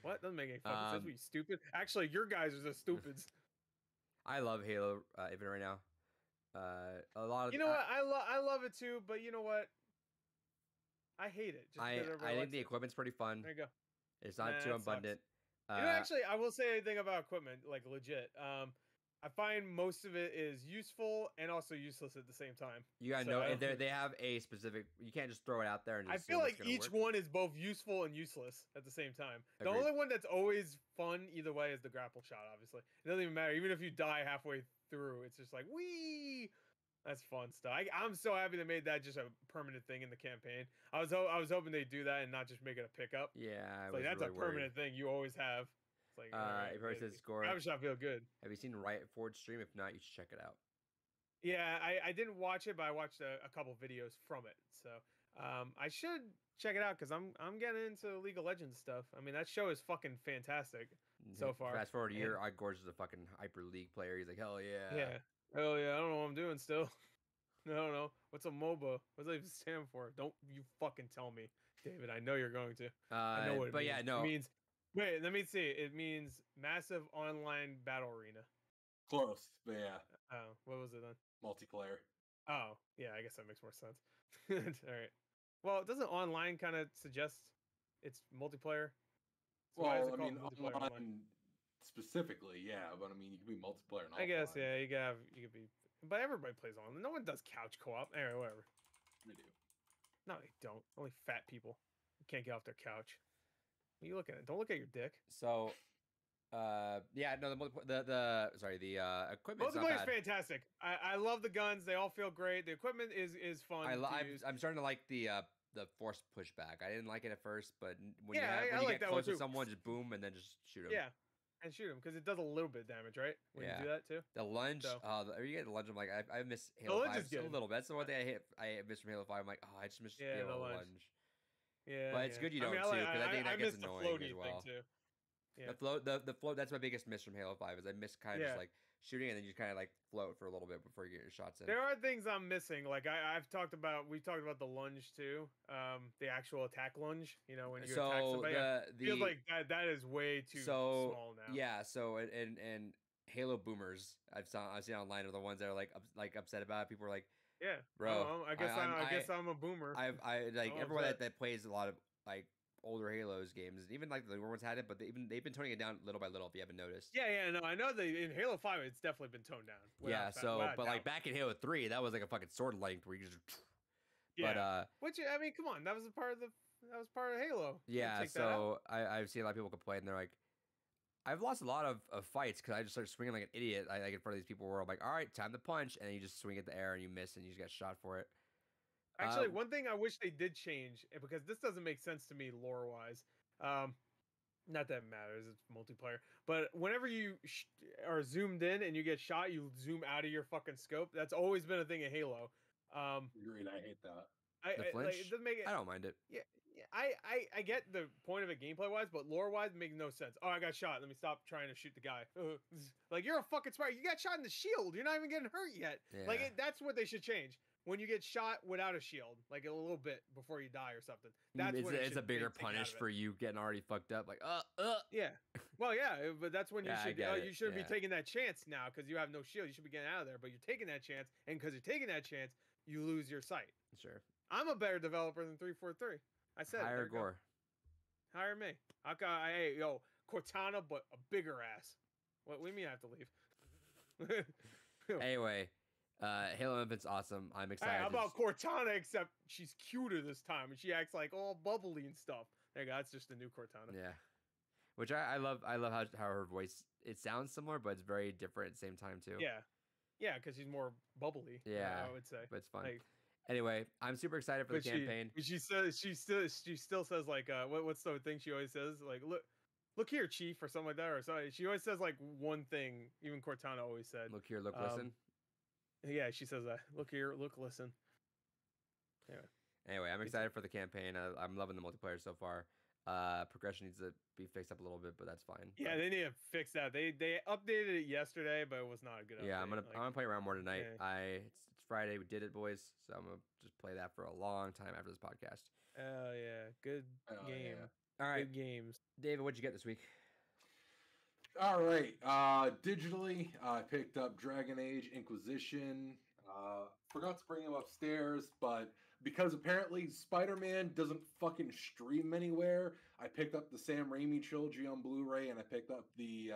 Speaker 1: What? Doesn't make any fucking sense. Are you stupid? Actually, your guys are the stupids.
Speaker 2: I love Halo even right now. A lot of
Speaker 1: what? I love it too, but you know what? I hate it.
Speaker 2: I think the equipment's pretty fun.
Speaker 1: There you go.
Speaker 2: It's not too abundant.
Speaker 1: Actually, I will say anything about equipment, like legit. I find most of it is useful and also useless at the same time.
Speaker 2: You gotta know they have a specific. You can't just throw it out there and. Just
Speaker 1: I feel like each one is both useful and useless at the same time.
Speaker 2: Agreed.
Speaker 1: The only one that's always fun either way is the grapple shot. Obviously, it doesn't even matter. Even if you die halfway through, it's just like wee. That's fun stuff. I'm so happy they made that just a permanent thing in the campaign. I was hoping they'd do that and not just make it a pickup.
Speaker 2: Yeah,
Speaker 1: that's a permanent thing you always have. It's like, all right,
Speaker 2: Everybody says score.
Speaker 1: Grab shot feel good.
Speaker 2: Have you seen Riot Forge stream? If not, you should check it out.
Speaker 1: Yeah, I didn't watch it, but I watched a couple videos from it. So I should check it out because I'm getting into League of Legends stuff. I mean, that show is fucking fantastic so far.
Speaker 2: Fast forward a year, Gorge is a fucking Hyper League player. He's like, hell yeah.
Speaker 1: Yeah. Hell yeah. I don't know what I'm doing still. I don't know. What's a MOBA? What does that even stand for? Don't you fucking tell me, David. I know you're going to. I know what it means.
Speaker 2: Yeah, no.
Speaker 1: It means, wait, let me see. It means Massive Online Battle Arena.
Speaker 3: Close, but yeah.
Speaker 1: Oh, what was it then?
Speaker 3: Multiplayer.
Speaker 1: Oh, yeah, I guess that makes more sense. All right. Well, doesn't online kind of suggest it's multiplayer? So why is it called multiplayer
Speaker 3: online specifically, yeah, but I mean, you can be multiplayer and offline.
Speaker 1: I guess, yeah, you could be, but everybody plays online. No one does couch co-op. Anyway, whatever.
Speaker 3: They do.
Speaker 1: No, they don't. Only fat people can't get off their couch. What are you looking at? Don't look at your dick.
Speaker 2: So, yeah, no, the equipment.
Speaker 1: Multiplayer is fantastic. I love the guns. They all feel great. The equipment is fun.
Speaker 2: I'm starting to like the force pushback. I didn't like it at first, but when
Speaker 1: I
Speaker 2: you
Speaker 1: like
Speaker 2: get
Speaker 1: that
Speaker 2: close
Speaker 1: one
Speaker 2: to someone, just boom and then just shoot them.
Speaker 1: Yeah, and shoot them because it does a little bit of damage, right? When you do that too.
Speaker 2: The lunge,
Speaker 1: So.
Speaker 2: You get the lunge. I'm like, I miss Halo 5 a little bit. That's the one thing I miss from Halo 5. I'm like, oh, I just miss the lunge.
Speaker 1: Yeah,
Speaker 2: but it's good you don't too, because I think that gets annoying as well.
Speaker 1: Too. Yeah.
Speaker 2: The float. That's my biggest miss from Halo 5 is I miss kind of just like shooting and then you kind of like float for a little bit before you get your shots in.
Speaker 1: There are things I'm missing. Like we've talked about the lunge too. The actual attack lunge. You know, when you attack somebody. Feels like that is way too small now.
Speaker 2: Yeah. So and Halo boomers I've seen online are the ones that are like upset about it. People are like,
Speaker 1: yeah,
Speaker 2: bro.
Speaker 1: I guess I'm a boomer.
Speaker 2: I like everyone that plays a lot of like older Halos games, even like the newer ones had it, but they've been toning it down little by little. If you haven't noticed,
Speaker 1: no, I know in Halo 5 it's definitely been toned down.
Speaker 2: Like back in Halo 3, that was like a fucking sword length where you just.
Speaker 1: Which I mean, come on, that was part of Halo.
Speaker 2: Yeah, so I've seen a lot of people complain. They're like, I've lost a lot of fights because I just started swinging like an idiot. Like in front of these people where I'm like, all right, time to punch, and then you just swing at the air and you miss and you just get shot for it.
Speaker 1: Actually, one thing I wish they did change, because this doesn't make sense to me lore-wise. Not that it matters, it's multiplayer. But whenever you are zoomed in and you get shot, you zoom out of your fucking scope. That's always been a thing in Halo.
Speaker 3: Agreed, I hate that.
Speaker 1: It doesn't make it.
Speaker 2: I don't mind it.
Speaker 1: Yeah, I get the point of it gameplay-wise, but lore-wise, it makes no sense. Oh, I got shot. Let me stop trying to shoot the guy. Like, you're a fucking smart. You got shot in the shield. You're not even getting hurt yet. Yeah. Like, that's what they should change. When you get shot without a shield, like a little bit before you die or something. That's when it's a bigger punish
Speaker 2: for you getting already fucked up. Like,
Speaker 1: Yeah. Well, yeah, but that's when you should. You shouldn't be
Speaker 2: Yeah.
Speaker 1: taking that chance now because you have no shield. You should be getting out of there, but you're taking that chance, and because you're taking that chance, you lose your sight.
Speaker 2: Sure.
Speaker 1: I'm a better developer than 343. I said
Speaker 2: Hire
Speaker 1: it.
Speaker 2: Gore.
Speaker 1: Hire me. Hey, Cortana, but a bigger ass. What do you mean I have to leave?
Speaker 2: Anyway. Halo Infinite's awesome. I'm excited.
Speaker 1: Hey, how about Cortana? Except she's cuter this time, and she acts like all bubbly and stuff. There you go. That's just the new Cortana.
Speaker 2: Yeah, which I love. I love how her voice. It sounds similar, but it's very different at the same time too.
Speaker 1: Yeah, because she's more bubbly.
Speaker 2: Yeah,
Speaker 1: I would say.
Speaker 2: But it's fun. Anyway, I'm super excited for the campaign.
Speaker 1: She still says like what's the thing she always says, like look here, Chief, or something like that, or something. She always says like one thing. Even Cortana always said,
Speaker 2: look here, look, listen.
Speaker 1: Yeah, she says that. Look here, look, listen.
Speaker 2: Anyway, I'm excited for the campaign. I'm loving the multiplayer so far. Progression needs to be fixed up a little bit, but that's fine.
Speaker 1: Yeah, they need to fix that. They updated it yesterday, but it was not a good update.
Speaker 2: Yeah, I'm gonna play around more tonight. Yeah. It's Friday. We did it, boys. So I'm gonna just play that for a long time after this podcast.
Speaker 1: Oh yeah, good game.
Speaker 2: Yeah. All right,
Speaker 1: good games.
Speaker 2: David, what'd you get this week?
Speaker 3: All right, digitally, I picked up Dragon Age Inquisition. Forgot to bring him upstairs, but because apparently Spider-Man doesn't fucking stream anywhere, I picked up the Sam Raimi trilogy on Blu-ray, and I picked up the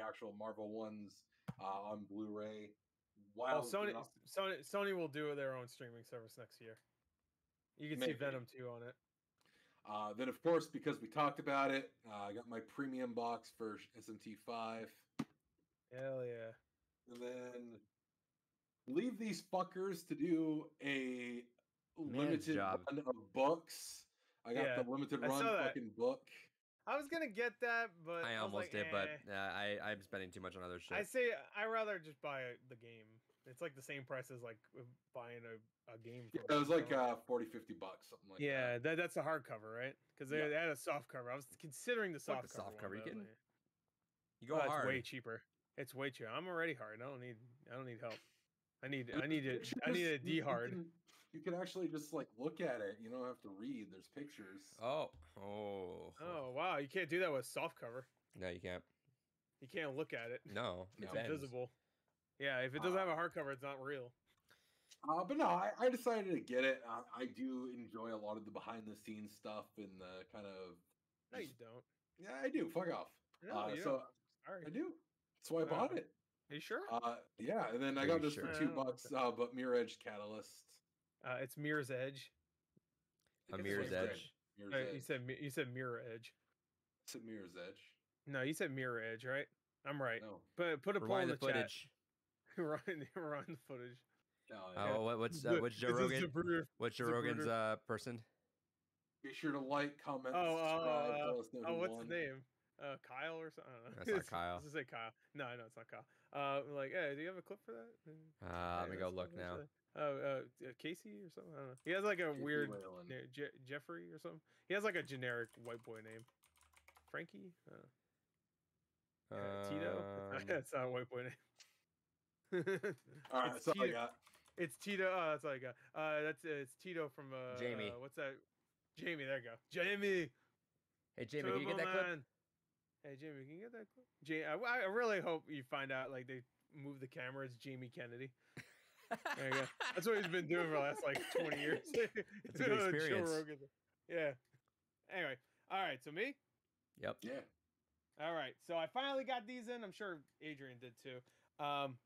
Speaker 3: actual Marvel ones on Blu-ray.
Speaker 1: Wow, Sony will do their own streaming service next year. You can see Venom 2 on it.
Speaker 3: Then, of course, because we talked about it, I got my premium box for SMT5.
Speaker 1: Hell yeah.
Speaker 3: And then leave these fuckers to do a limited run of books. I got the limited run fucking book.
Speaker 1: I was gonna get that, but
Speaker 2: I
Speaker 1: was
Speaker 2: almost
Speaker 1: like,
Speaker 2: did, but I'm spending too much on other shit.
Speaker 1: I say I rather just buy the game. It's like the same price as like buying a game.
Speaker 3: Yeah, it was like $40-50, something like that.
Speaker 1: Yeah, that's a hardcover, right? Because they had a soft cover. I was considering the soft cover.
Speaker 2: Soft cover. You kidding?
Speaker 1: Like,
Speaker 2: You go hard.
Speaker 1: It's way cheaper. It's way cheaper. I'm already hard. I don't need help. I need a D hard.
Speaker 3: You can actually just like look at it. You don't have to read. There's pictures.
Speaker 2: Oh
Speaker 1: wow! You can't do that with soft cover.
Speaker 2: No, you can't.
Speaker 1: You can't look at it.
Speaker 2: No,
Speaker 1: it's invisible. Yeah, if it doesn't have a hardcover, it's not real.
Speaker 3: But no, I decided to get it. I do enjoy a lot of the behind the scenes stuff and the kind of.
Speaker 1: No, you don't.
Speaker 3: Yeah, I do. Fuck off.
Speaker 1: No, you
Speaker 3: so
Speaker 1: don't. Sorry.
Speaker 3: I do. That's why I bought it.
Speaker 1: Are you sure?
Speaker 3: Yeah, and then I got this for $2. But Mirror Edge Catalyst.
Speaker 1: It's Mirror's Edge.
Speaker 2: Mirror's Edge.
Speaker 1: You said Mirror Edge.
Speaker 3: I said Mirror's Edge.
Speaker 1: No, you said Mirror Edge, right? I'm right.
Speaker 3: No.
Speaker 1: But put a poll in the
Speaker 2: footage.
Speaker 1: Chat. Rewind the footage.
Speaker 2: What's Joe Rogan? What's Joe Rogan's person?
Speaker 3: Be sure to like, comment, subscribe. Tell us
Speaker 1: what's his name? Kyle or something? I don't know.
Speaker 2: That's not Kyle.
Speaker 1: Let's say Kyle. No, it's not Kyle. Like, hey, do you have a clip for that?
Speaker 2: Let me go look now.
Speaker 1: Casey or something. I don't know. He has like a weird Jeffrey or something. He has like a generic white boy name. Frankie. Tito. That's not a white boy name.
Speaker 3: All right, that's all I got.
Speaker 1: It's Tito. Oh, that's all I got. It's Tito from
Speaker 2: Jamie.
Speaker 1: What's that? Jamie. There you go. Jamie.
Speaker 2: Hey Jamie, can you get that clip?
Speaker 1: Hey Jamie, can you get that clip? I really hope you find out like they move the camera. It's Jamie Kennedy. There you go. That's what he's been doing for the last like 20 years.
Speaker 2: It's a good experience.
Speaker 1: Yeah. Anyway, all right. So me.
Speaker 2: Yep.
Speaker 3: Yeah.
Speaker 1: All right. So I finally got these in. I'm sure Adrian did too.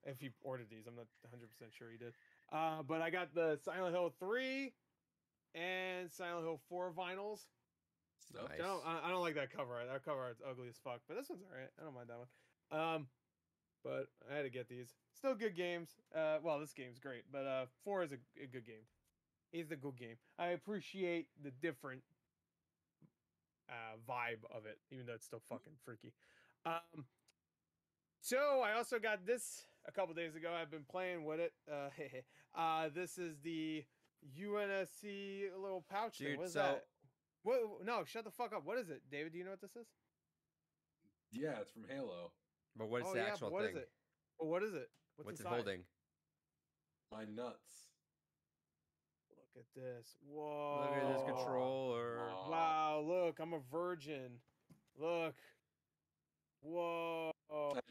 Speaker 1: If he ordered these, I'm not 100% sure he did. But I got the Silent Hill 3 and Silent Hill 4 vinyls.
Speaker 2: Nice.
Speaker 1: I don't like that cover art. That cover art's ugly as fuck. But this one's alright. I don't mind that one. But I had to get these. Still good games. Well, this game's great, but 4 is a good game. It's a good game. I appreciate the different vibe of it, even though it's still fucking freaky. So I also got this a couple days ago. I've been playing with it. This is the UNSC little pouch thing. What is that? What? No, shut the fuck up. What is it, David? Do you know what this is?
Speaker 3: Yeah, it's from Halo.
Speaker 2: But what is the actual thing?
Speaker 1: What is it? Well, what is it?
Speaker 2: What's
Speaker 1: inside?
Speaker 2: it holding?
Speaker 3: My nuts.
Speaker 1: Look at this. Whoa.
Speaker 2: Look at this controller.
Speaker 1: Wow, look, I'm a virgin. Look. Whoa.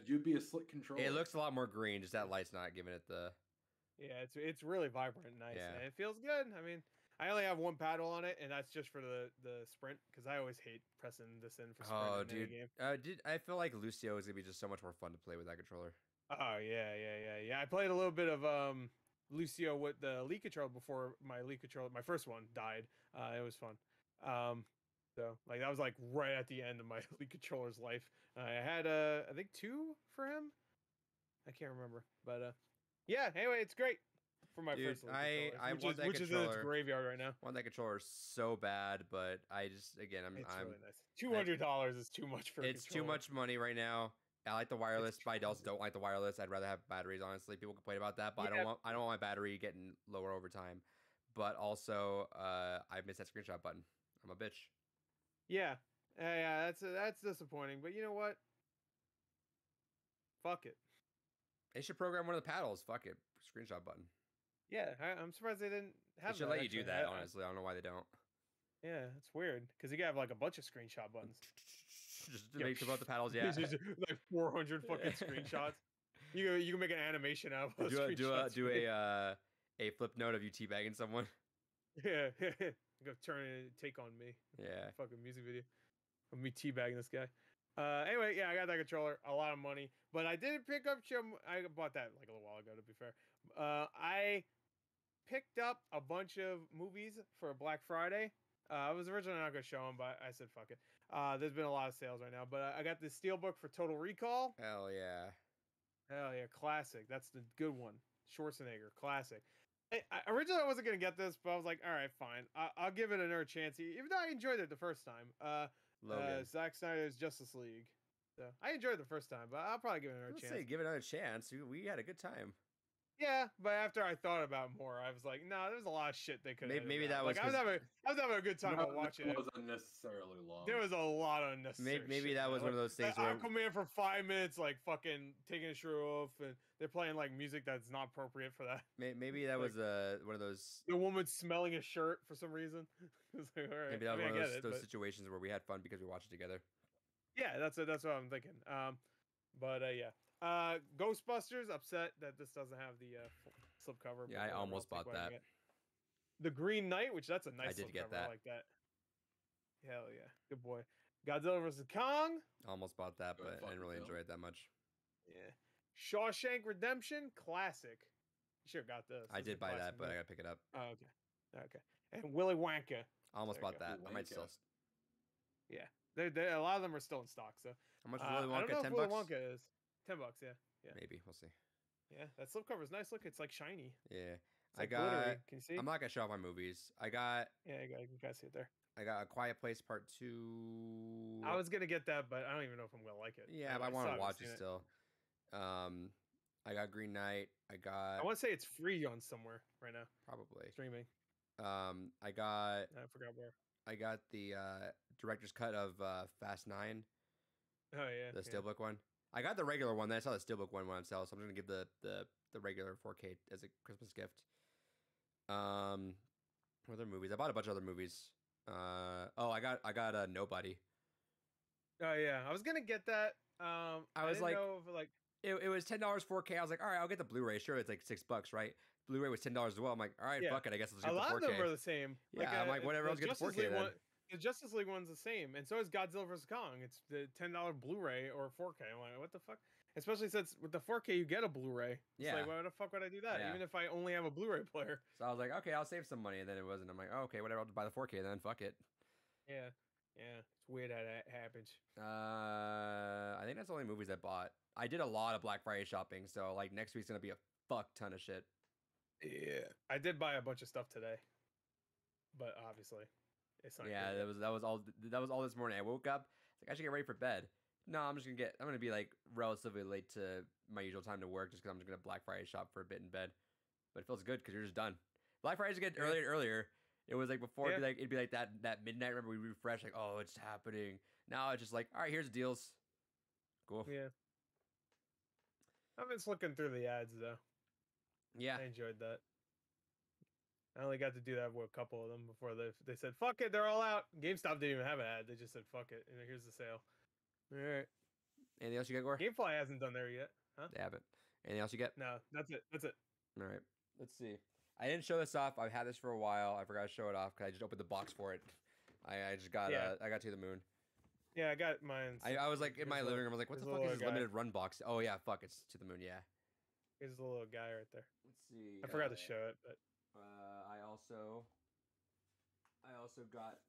Speaker 3: You'd be a slick controller.
Speaker 2: It looks a lot more green. Just that light's not giving it the.
Speaker 1: Yeah, it's really vibrant and nice.
Speaker 2: Yeah.
Speaker 1: And it feels good. I mean, I only have one paddle on it, and that's just for the sprint, because I always hate pressing this in for sprint.
Speaker 2: Oh, dude. I feel like Lucio is going to be just so much more fun to play with that controller.
Speaker 1: Oh, yeah. I played a little bit of Lucio with the Elite controller before my Elite controller, my first one, died. It was fun. So, like, that was, like, right at the end of my Elite controller's life. I had, I think, 2 for him. I can't remember. But, yeah, anyway, it's great. For my first
Speaker 2: I want that
Speaker 1: which
Speaker 2: controller.
Speaker 1: Is in its graveyard right now.
Speaker 2: I want that controller so bad, but I just
Speaker 1: it's really nice. $200 is too much for.
Speaker 2: It's too much money right now. I like the wireless, but I also don't like the wireless. I'd rather have batteries. Honestly, people complain about that, but I don't want my battery getting lower over time. But also, I missed that screenshot button. I'm a bitch.
Speaker 1: Yeah, that's disappointing. But you know what? Fuck it.
Speaker 2: They should program one of the paddles. Fuck it, screenshot button.
Speaker 1: Yeah, I'm surprised they didn't have.
Speaker 2: They should let you do that. Honestly, I don't know why they don't.
Speaker 1: Yeah, it's weird because you can have like a bunch of screenshot buttons.
Speaker 2: Just to make about the paddles, yeah.
Speaker 1: Like 400 fucking screenshots. You can make an animation out of those screenshots.
Speaker 2: Do a flip note of you teabagging someone.
Speaker 1: Yeah, go turn it, take on me.
Speaker 2: Yeah,
Speaker 1: fucking music video of me teabagging this guy. Anyway, yeah, I got that controller, a lot of money, but I did pick up I bought that like a little while ago, to be fair. I picked up a bunch of movies for Black Friday. I was originally not going to show them, but I said, fuck it. There's been a lot of sales right now, but I got the Steelbook for Total Recall.
Speaker 2: Hell yeah.
Speaker 1: Classic. That's the good one. Schwarzenegger, classic. Originally, I wasn't going to get this, but I was like, all right, fine. I'll give it another chance, even though I enjoyed it the first time.
Speaker 2: Logan.
Speaker 1: Zack Snyder's Justice League. So I enjoyed the first time, but I'll probably give it another
Speaker 2: Let's
Speaker 1: chance.
Speaker 2: say give it another chance. We had a good time.
Speaker 1: Yeah, but after I thought about it more, I was like, no, there's a lot of shit they could.
Speaker 2: Maybe that was
Speaker 1: like I was having a good time while watching
Speaker 3: It
Speaker 1: it.
Speaker 3: was unnecessarily long.
Speaker 1: There was a lot of unnecessary.
Speaker 2: Maybe
Speaker 1: shit,
Speaker 2: that
Speaker 1: man.
Speaker 2: was one of those things
Speaker 1: like,
Speaker 2: where
Speaker 1: I come in for 5 minutes, like fucking taking a shirt off, and they're playing like music that's not appropriate for that.
Speaker 2: maybe that was one of those.
Speaker 1: The woman smelling a shirt for some reason. It's like, all right.
Speaker 2: Maybe that was one of those
Speaker 1: but...
Speaker 2: situations where we had fun because we watched it together.
Speaker 1: Yeah, that's what I'm thinking. Yeah. Ghostbusters, upset that this doesn't have the slipcover.
Speaker 2: Yeah, I almost bought that.
Speaker 1: The Green Knight, which that's a nice.
Speaker 2: I did get that.
Speaker 1: I like that. Hell yeah, good boy. Godzilla vs Kong.
Speaker 2: Almost bought that, but I didn't really enjoy it that much.
Speaker 1: Yeah. Shawshank Redemption, classic. You should have got this.
Speaker 2: I did buy that, but I gotta pick it up.
Speaker 1: Oh, okay. And Willy Wonka.
Speaker 2: I almost bought that. I might still.
Speaker 1: Yeah, a lot of them are still in stock. So
Speaker 2: how much is Willy Wonka?
Speaker 1: I don't know
Speaker 2: $10?
Speaker 1: if Willy Wonka is $10. Yeah.
Speaker 2: Maybe we'll see.
Speaker 1: Yeah, that slipcover is nice. Look, it's like shiny.
Speaker 2: Yeah,
Speaker 1: I got. Glittery. Can you see?
Speaker 2: I'm not gonna show off my movies. I got.
Speaker 1: Yeah, you guys see it there.
Speaker 2: I got A Quiet Place Part 2.
Speaker 1: I was gonna get that, but I don't even know if I'm gonna like it.
Speaker 2: Yeah, but I want to watch it still. I got Green Knight. I want
Speaker 1: to say it's free on somewhere right now.
Speaker 2: Probably
Speaker 1: streaming.
Speaker 2: I forgot
Speaker 1: where.
Speaker 2: I got the director's cut of Fast 9.
Speaker 1: Oh yeah.
Speaker 2: The steelbook one. I got the regular one. Then I saw the steelbook one on sale, so I'm gonna give the regular 4K as a Christmas gift. What other movies? I bought a bunch of other movies. I got Nobody.
Speaker 1: Oh yeah, I was gonna get that.
Speaker 2: I was like, it was $10 4K. I was like, all right, I'll get the Blu-ray. Sure, it's like $6, right? Blu-ray was $10 as well. I'm like, all right, fuck it. I guess I'll just get the 4K.
Speaker 1: A lot of them are the same.
Speaker 2: Yeah, I'm like, whatever. I'll get the 4K then.
Speaker 1: The Justice League one's the same, and so is Godzilla vs Kong. It's the $10 Blu-ray or 4K. I'm like, what the fuck? Especially since with the 4K you get a Blu-ray. It's like, why the fuck would I do that? Even if I only have a Blu-ray player.
Speaker 2: So I was like, okay, I'll save some money, and then it wasn't. I'm like, oh, okay, whatever. I'll just buy the 4K then. Fuck it.
Speaker 1: Yeah. It's weird how that happens.
Speaker 2: I think that's the only movies I bought. I did a lot of Black Friday shopping, so like next week's gonna be a fuck ton of shit.
Speaker 1: Yeah, I did buy a bunch of stuff today, but obviously, it's not.
Speaker 2: Yeah, that was all this morning. I woke up, like I should get ready for bed. No, I'm gonna be like relatively late to my usual time to work, just because I'm just gonna Black Friday shop for a bit in bed. But it feels good because you're just done. Black Fridays get earlier and earlier. It was like before it'd be like that midnight. Remember we refresh like, oh, it's happening. Now it's just like, all right, here's the deals. Cool.
Speaker 1: Yeah. I'm just looking through the ads though.
Speaker 2: Yeah,
Speaker 1: I enjoyed that. I only got to do that with a couple of them before they said fuck it, they're all out. GameStop didn't even have an ad. They just said fuck it, and here's the sale. All right.
Speaker 2: Anything else you got, Gore?
Speaker 1: GameFly hasn't done there yet, huh?
Speaker 2: They haven't. Anything else you get?
Speaker 1: No, that's it.
Speaker 2: All right. Let's see. I didn't show this off. I've had this for a while. I forgot to show it off because I just opened the box for it. I just got I got To the Moon.
Speaker 1: Yeah, I got mine.
Speaker 2: I was like in my living room. I was like, what the fuck is this limited run box? Oh yeah, fuck, it's To the Moon. Yeah.
Speaker 1: Here's the little guy right there.
Speaker 2: Let's see.
Speaker 1: I forgot to show it, but
Speaker 2: I also got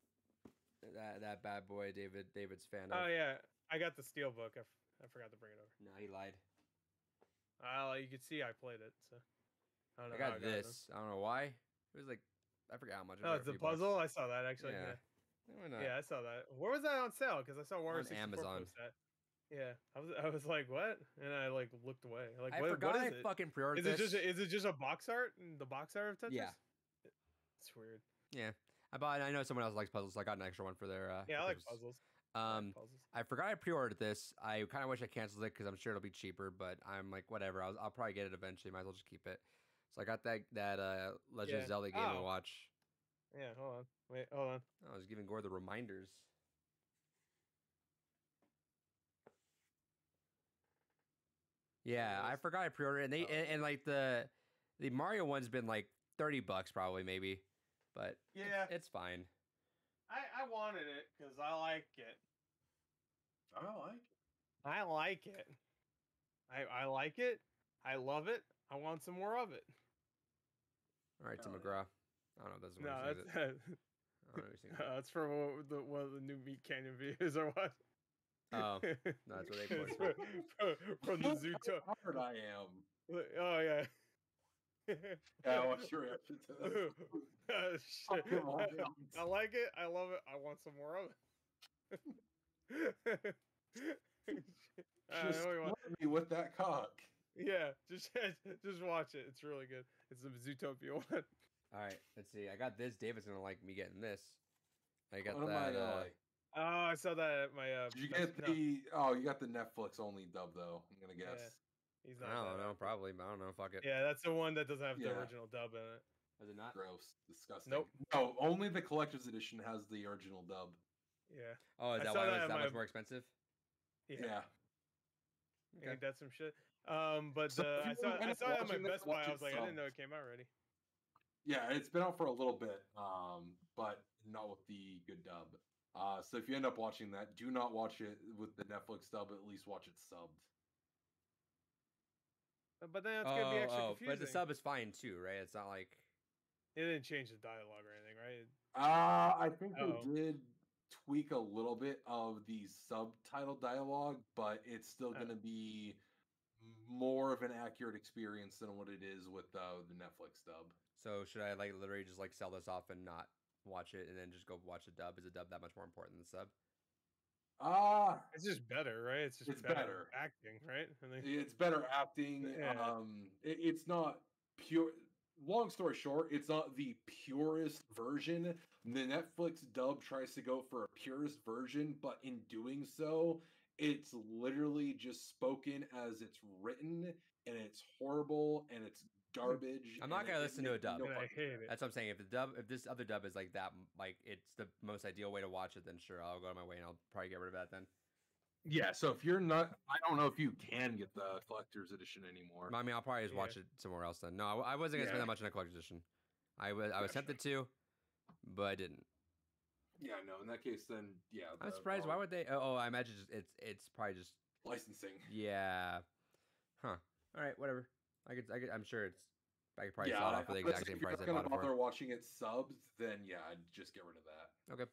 Speaker 2: that bad boy David's fan of.
Speaker 1: Oh yeah, I got the steelbook. I forgot to bring it over.
Speaker 2: No, he lied.
Speaker 1: You could see I played it, so I don't know.
Speaker 2: I got this. I don't know why. It was like I forgot how much.
Speaker 1: Oh, it's a puzzle. I saw that actually.
Speaker 2: Yeah,
Speaker 1: I saw that. Where was that on sale? Because I saw Warner 64
Speaker 2: Amazon.
Speaker 1: post that. Yeah, I was like, what? And I like looked away. Like,
Speaker 2: I
Speaker 1: what
Speaker 2: forgot
Speaker 1: is
Speaker 2: I
Speaker 1: it?
Speaker 2: fucking pre-ordered
Speaker 1: is
Speaker 2: this.
Speaker 1: Is it just a box art? The box art of Tetris?
Speaker 2: Yeah.
Speaker 1: It's weird.
Speaker 2: Yeah, I know someone else likes puzzles, so I got an extra one for their.
Speaker 1: Yeah, I like puzzles.
Speaker 2: I forgot I pre-ordered this. I kind of wish I canceled it because I'm sure it'll be cheaper, but I'm like, whatever. I'll probably get it eventually. Might as well just keep it. So I got that Legend of Zelda Game & Watch.
Speaker 1: Yeah, hold on. Wait, hold on.
Speaker 2: I was giving Gore the reminders. Yeah, I forgot I pre-ordered it. And like the Mario one's been like $30 probably maybe, but
Speaker 1: yeah,
Speaker 2: it's fine.
Speaker 1: I wanted it because I like it. I like it. I like it. I love it. I want some more of it.
Speaker 2: All right, Tim McGraw. I don't know if that's
Speaker 1: no,
Speaker 2: what
Speaker 1: that's that's from one of the new Meat Canyon videos or what?
Speaker 2: Oh, no, that's what they put
Speaker 1: from the Zootopia.
Speaker 3: How hard I am.
Speaker 1: Oh yeah.
Speaker 3: Yeah, what's your reaction to this?
Speaker 1: Shit. I like it. I love it. I want some more of
Speaker 3: Just let me with that cock.
Speaker 1: Yeah, just watch it. It's really good. It's the Zootopia one.
Speaker 2: All right, let's see. I got this. David's gonna like me getting this. I got
Speaker 3: What am
Speaker 2: that.
Speaker 3: I like?
Speaker 1: Oh, I saw that at my.
Speaker 3: Did you get the? Oh, you got the Netflix only dub though. I'm gonna guess.
Speaker 1: Yeah. He's not.
Speaker 2: I don't know. Probably. I don't know. Fuck it.
Speaker 1: Yeah, that's the one that doesn't have the
Speaker 3: Yeah.
Speaker 1: original dub in it.
Speaker 2: Is it not?
Speaker 3: Gross, disgusting.
Speaker 1: Nope.
Speaker 3: No, only the collector's edition has the original dub.
Speaker 1: Yeah.
Speaker 2: Oh, is
Speaker 1: I
Speaker 2: that
Speaker 1: saw
Speaker 2: why
Speaker 1: that
Speaker 2: it was
Speaker 1: at
Speaker 2: that
Speaker 1: my-
Speaker 2: much more expensive?
Speaker 3: Yeah.
Speaker 1: Ain't that some shit? But
Speaker 3: So if
Speaker 1: I
Speaker 3: you end
Speaker 1: saw
Speaker 3: up
Speaker 1: it at my
Speaker 3: watching this,
Speaker 1: Best Buy.
Speaker 3: watch
Speaker 1: I
Speaker 3: it
Speaker 1: was like, I didn't know
Speaker 3: subbed.
Speaker 1: it came out already.
Speaker 3: Yeah, it's been out for a little bit, but not with the good dub. So if you end up watching that, do not watch it with the Netflix dub. At least watch it subbed.
Speaker 1: But then it's gonna be extra confusing.
Speaker 2: But the sub is fine too, right? It's not like
Speaker 1: It didn't change the dialogue or anything, right?
Speaker 3: I think
Speaker 1: Uh-oh.
Speaker 3: they did tweak a little bit of the subtitle dialogue, but it's still going to be more of an accurate experience than what it is with the Netflix dub.
Speaker 2: So should I like literally just like sell this off and not watch it and then just go watch the dub? Is the dub that much more important than the sub?
Speaker 1: It's just better, right? It's just better acting, right?
Speaker 3: It's better acting.
Speaker 1: Yeah.
Speaker 3: It's not pure. Long story short, it's not the purest version. The Netflix dub tries to go for a purest version, but in doing so, it's literally just spoken as it's written, and it's horrible, and it's garbage.
Speaker 2: I'm not gonna listen to a dub.
Speaker 1: I hate it.
Speaker 2: That's what I'm saying. If this other dub is like that, like it's the most ideal way to watch it, then sure, I'll go on my way and I'll probably get rid of that then.
Speaker 3: Yeah, so if you're not, I don't know if you can get the collector's edition anymore.
Speaker 2: I mean, I'll probably just watch it somewhere else then. No, I wasn't gonna spend that much on a collector's edition. I was tempted to, but I didn't.
Speaker 3: Yeah, no. In that case, then yeah.
Speaker 2: I'm surprised. Why would they? Oh, I imagine it's probably just
Speaker 3: licensing?
Speaker 2: Yeah. Huh. All right. Whatever. I'm sure it's. I could probably sell it off for the exact same price I bought it for.
Speaker 3: If they're watching it subbed, then yeah, I'd just get rid of that.
Speaker 2: Okay.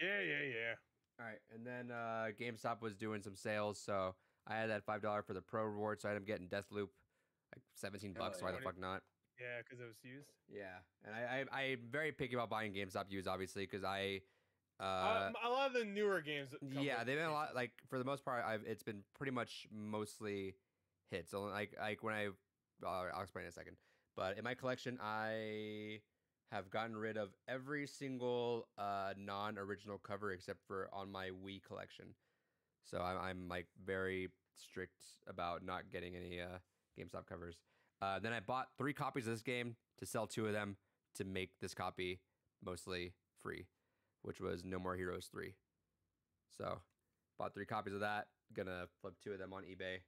Speaker 1: Yeah.
Speaker 2: All right, and then GameStop was doing some sales, so I had that $5 for the Pro reward, so I ended up getting Deathloop, like $17. Why the fuck not?
Speaker 1: Yeah, because it was used.
Speaker 2: Yeah, and I'm very picky about buying GameStop used, obviously, because I.
Speaker 1: A lot of the newer games.
Speaker 2: Yeah, they've been a lot. Like for the most part, it's been pretty much mostly hits. So like when I'll explain in a second. But in my collection, I have gotten rid of every single non-original cover except for on my Wii collection. So I'm like very strict about not getting any GameStop covers. Then I bought 3 copies of this game to sell 2 of them to make this copy mostly free, which was No More Heroes 3. So bought 3 copies of that. Gonna flip 2 of them on eBay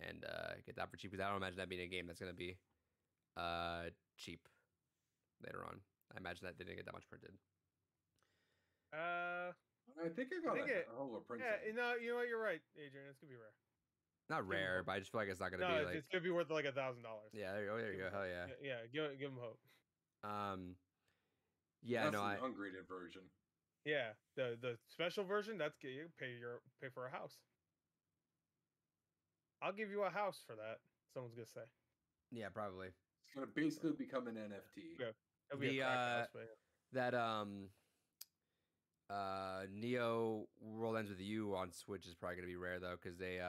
Speaker 2: and get that for cheap, because I don't imagine that being a game that's gonna be cheap later on. I imagine that they didn't get that much printed.
Speaker 3: I think I got a hell of a print.
Speaker 1: Yeah, you know what? You're right, Adrian. It's gonna be rare.
Speaker 2: Not rare, but I just feel like it's not gonna be like.
Speaker 1: It's gonna be worth like $1,000.
Speaker 2: Yeah, there you go. Hell yeah.
Speaker 1: Yeah, give them hope.
Speaker 2: Yeah,
Speaker 3: that's the ungraded version.
Speaker 1: Yeah, the special version, that's you pay for a house. I'll give you a house for that. Someone's gonna say.
Speaker 2: Yeah, probably.
Speaker 3: It's gonna basically become an NFT.
Speaker 1: Yeah, it'll be a crack house,
Speaker 2: that Neo World Ends With You on Switch is probably gonna be rare though, because they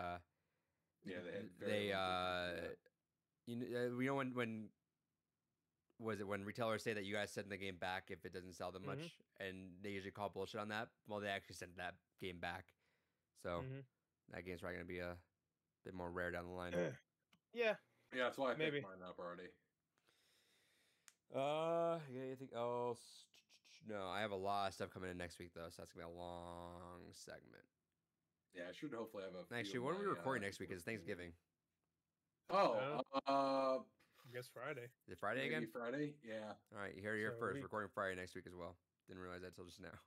Speaker 2: you know when was it when retailers say that you guys send the game back if it doesn't sell them much, and they usually call bullshit on that. Well, they actually sent that game back, so that game's probably gonna be a bit more rare down the line.
Speaker 1: Yeah,
Speaker 3: that's why I picked mine up already.
Speaker 2: You think? Oh, no, I have a lot of stuff coming in next week though, so that's gonna be a long segment.
Speaker 3: Yeah, I should hopefully have a.
Speaker 2: Actually, when are we recording next week? Is Thanksgiving?
Speaker 1: I guess Friday.
Speaker 2: Is it Friday again?
Speaker 3: Friday, yeah.
Speaker 2: All right, you're first. Recording Friday next week as well. Didn't realize that till just now.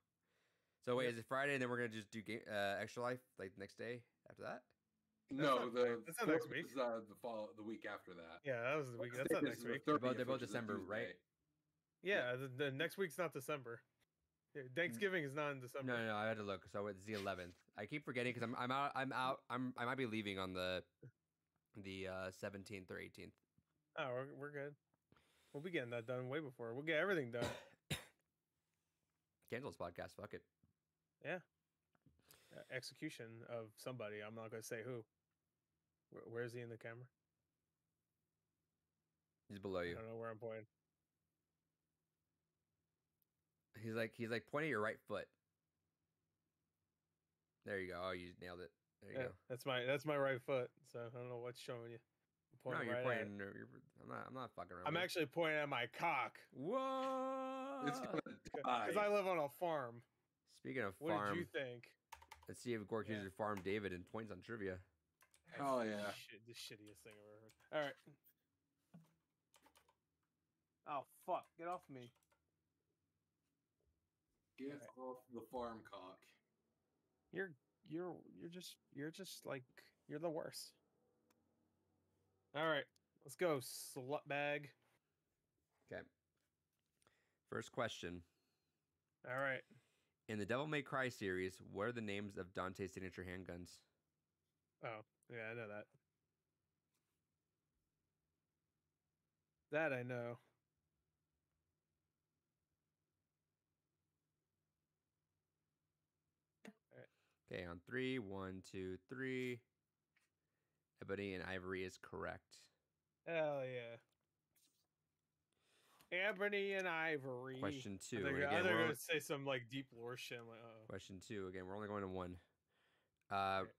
Speaker 2: So wait, is it Friday and then we're gonna just do Extra Life like the next day after that?
Speaker 3: That's
Speaker 1: not next week.
Speaker 3: Is, the week after that.
Speaker 1: Yeah, that was the week. That's not next week.
Speaker 2: They're both December, right?
Speaker 1: Yeah, the next week's not December. Thanksgiving is not in December.
Speaker 2: No, I had to look. So it's the 11th. I keep forgetting because I'm out. I might be leaving on the 17th or 18th.
Speaker 1: Oh, we're good. We'll be getting that done way before. We'll get everything done.
Speaker 2: Cancel this podcast. Fuck it.
Speaker 1: Yeah. execution of somebody. I'm not going to say who. Where is he in the camera?
Speaker 2: He's below you.
Speaker 1: I don't know where I'm pointing.
Speaker 2: He's like pointing at your right foot. There you go. Oh, you nailed it. There you go.
Speaker 1: That's my right foot. So I don't know what's showing you.
Speaker 2: No, you're
Speaker 1: right
Speaker 2: pointing. I'm not fucking around.
Speaker 1: I'm actually pointing at my cock.
Speaker 2: Whoa!
Speaker 3: It's gonna die.
Speaker 1: Because I live on a farm.
Speaker 2: Speaking of
Speaker 1: What
Speaker 2: farm,
Speaker 1: did you think?
Speaker 2: let's see if Gork uses farm David and points on trivia.
Speaker 3: Hell yeah.
Speaker 1: The shittiest thing I've ever heard. All right. Oh fuck! Get off me.
Speaker 3: Get off the farm cock.
Speaker 1: You're just like you're the worst. All right, let's go, slut bag.
Speaker 2: Okay. First question.
Speaker 1: All right.
Speaker 2: In the Devil May Cry series, what are the names of Dante's signature handguns?
Speaker 1: Oh, yeah, I know that. That I know.
Speaker 2: Okay, on 3, 1, 2, 3. Ebony and Ivory is correct.
Speaker 1: Hell yeah. Ebony and Ivory.
Speaker 2: Question 2.
Speaker 1: I think
Speaker 2: and
Speaker 1: they're
Speaker 2: again,
Speaker 1: gonna say some like deep lore shit. I'm like,
Speaker 2: Question 2. Again, we're only going to 1.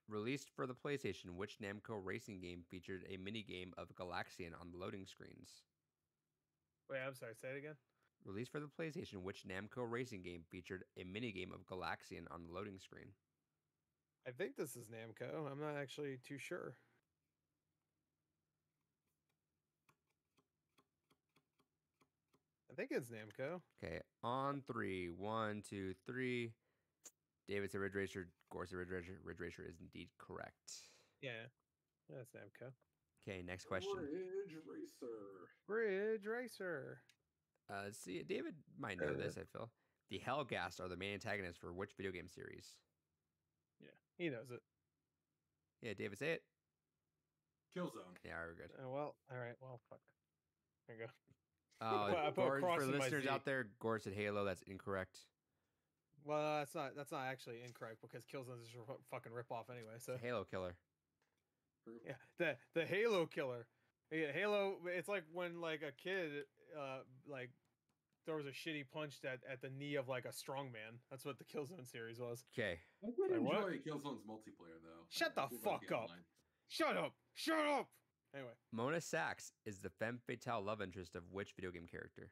Speaker 2: Released for the PlayStation, which Namco racing game featured a minigame of Galaxian on the loading screens?
Speaker 1: Wait, I'm sorry. Say it again.
Speaker 2: Released for the PlayStation, which Namco racing game featured a minigame of Galaxian on the loading screen?
Speaker 1: I think this is Namco. I'm not actually too sure. I think it's Namco.
Speaker 2: Okay, on 3, 1, 2, 3. David said Ridge Racer. Gore said Ridge Racer. Ridge Racer is indeed correct.
Speaker 1: Yeah, that's Namco.
Speaker 2: Okay, next question.
Speaker 3: Bridge Racer.
Speaker 1: Bridge Racer.
Speaker 2: Let's see, David might know this, I feel. The Hellghast are the main antagonists for which video game series?
Speaker 1: Yeah, he knows it.
Speaker 2: Yeah, David, say it.
Speaker 3: Killzone.
Speaker 2: Yeah, we're good.
Speaker 1: Well, all right. Well, fuck. There you go.
Speaker 2: Oh,
Speaker 1: I put a
Speaker 2: Gore,
Speaker 1: cross
Speaker 2: for
Speaker 1: in my
Speaker 2: listeners
Speaker 1: Z.
Speaker 2: out there, Gore said Halo. That's incorrect.
Speaker 1: Well, that's not actually incorrect because Killzone is just a fucking ripoff anyway. So
Speaker 2: Halo Killer.
Speaker 1: yeah, the Halo killer. Yeah, Halo. It's like when like a kid like throws a shitty punch at the knee of like a strongman. That's what the Killzone series was.
Speaker 2: Okay.
Speaker 3: I did
Speaker 1: Like, what?
Speaker 3: enjoy Killzone's multiplayer though.
Speaker 1: Shut the
Speaker 3: I did like
Speaker 1: fuck
Speaker 3: the
Speaker 1: up.
Speaker 3: online.
Speaker 1: Shut up! Shut up! Anyway,
Speaker 2: Mona Sachs is the femme fatale love interest of which video game character?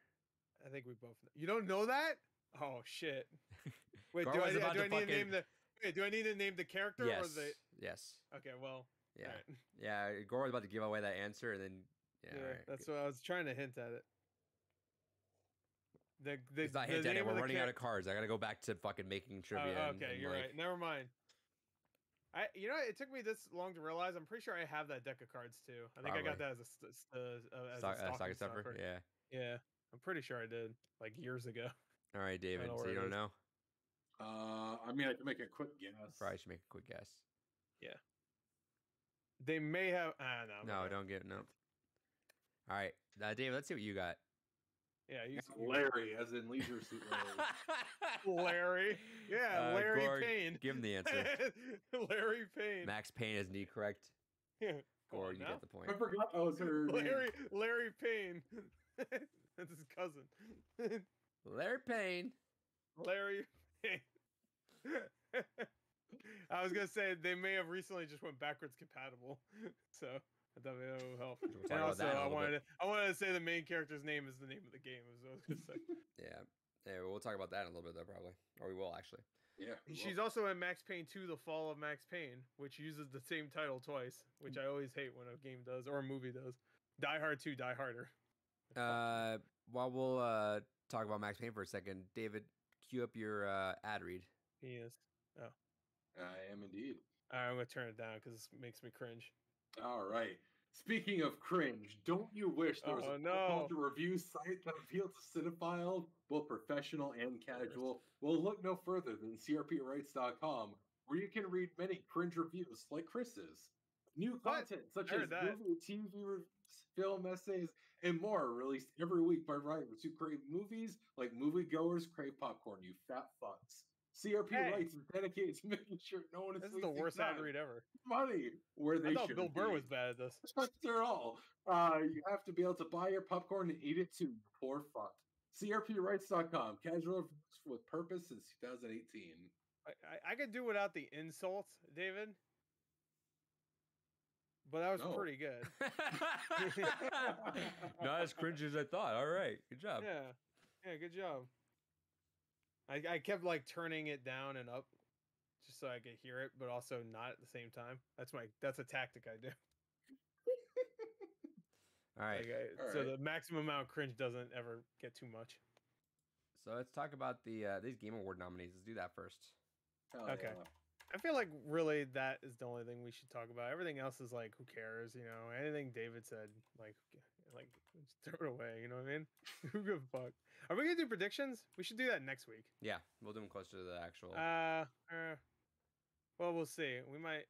Speaker 1: I think we both know. You don't know that? Oh shit! Wait,
Speaker 2: Gar
Speaker 1: do I
Speaker 2: was about
Speaker 1: need
Speaker 2: to
Speaker 1: to name the? Wait, do I need to name the character
Speaker 2: Yes.
Speaker 1: or the?
Speaker 2: Yes.
Speaker 1: Okay, well.
Speaker 2: Yeah.
Speaker 1: alright.
Speaker 2: Yeah. Gore was about to give away that answer, and then
Speaker 1: Yeah,
Speaker 2: all right,
Speaker 1: that's
Speaker 2: good.
Speaker 1: what I was trying to hint at it.
Speaker 2: It's not hinting at it. We're running out of cards. I gotta go back to fucking making trivia.
Speaker 1: Okay, you're right. Never mind. It took me this long to realize. I'm pretty sure I have that deck of cards too. I think I got that as a stocking
Speaker 2: stuffer. Yeah.
Speaker 1: Yeah, I'm pretty sure I did like years ago.
Speaker 2: All right, David.
Speaker 1: know
Speaker 2: So
Speaker 1: where
Speaker 2: you
Speaker 1: it
Speaker 2: don't
Speaker 1: is.
Speaker 2: know?
Speaker 3: I mean, I can make a quick guess.
Speaker 2: Probably should make a quick guess.
Speaker 1: They may have. No.
Speaker 2: No, don't get no. All right, David. Let's see what you got.
Speaker 1: Yeah,
Speaker 3: Larry, as in Leisure Suit Larry.
Speaker 1: Larry. Yeah, Larry
Speaker 2: Gord,
Speaker 1: Payne.
Speaker 2: Give him the answer.
Speaker 1: Larry Payne.
Speaker 2: Max Payne is indeed correct.
Speaker 1: Yeah.
Speaker 2: Or you get the point.
Speaker 3: I forgot that was her name.
Speaker 1: Larry Payne. That's his cousin.
Speaker 2: Larry Payne.
Speaker 1: Larry Payne. I was gonna say they may have recently just went backwards compatible, so I thought maybe that would help.
Speaker 2: We'll talk
Speaker 1: And
Speaker 2: about
Speaker 1: also,
Speaker 2: that in a
Speaker 1: I
Speaker 2: little bit.
Speaker 1: wanted to say the main character's name is the name of the game. Is what I was gonna say.
Speaker 2: Yeah. Yeah, we'll talk about that in a little bit though, probably, or we will actually.
Speaker 3: Yeah.
Speaker 1: She's also in Max Payne 2: The Fall of Max Payne, which uses the same title twice, which I always hate when a game does or a movie does. Die Hard 2, Die Harder.
Speaker 2: While we'll talk about Max Payne for a second, David, cue up your ad read.
Speaker 1: He is. Oh,
Speaker 3: I am indeed.
Speaker 1: all right, I'm gonna turn it down because it makes me cringe.
Speaker 3: All right. Speaking of cringe, don't you wish there was a pop culture review site that appealed to cinephiles, both professional and casual? Well, look no further than crprights.com, where you can read many cringe reviews like Chris's. New content such as movie, TV reviews, film essays, and more are released every week by writers who crave movies like moviegoers crave popcorn, you fat fucks. CRP
Speaker 1: Hey.
Speaker 3: Rights is dedicated to making sure no one is
Speaker 1: This is the
Speaker 3: wasting
Speaker 1: worst ad read ever.
Speaker 3: money where they
Speaker 1: I thought
Speaker 3: should
Speaker 1: Bill Burr was bad at this.
Speaker 3: After all, you have to be able to buy your popcorn and eat it too. Poor fuck. CRPRights.com. Casual with purpose since 2018.
Speaker 1: I could do without the insults, David. But that was pretty good.
Speaker 2: Not as cringy as I thought. All right, good job.
Speaker 1: Yeah, good job. I kept like turning it down and up just so I could hear it, but also not at the same time. That's a tactic I do.
Speaker 2: All right.
Speaker 1: So the maximum amount of cringe doesn't ever get too much.
Speaker 2: So let's talk about these Game Award nominees. Let's do that first.
Speaker 1: Okay. Yeah. I feel like really that is the only thing we should talk about. Everything else is like, who cares? You know, anything David said, like just throw it away. You know what I mean? Who gives a fuck? Are we gonna do predictions? We should do that next week.
Speaker 2: Yeah, we'll do them closer to the actual.
Speaker 1: Well, we'll see. We might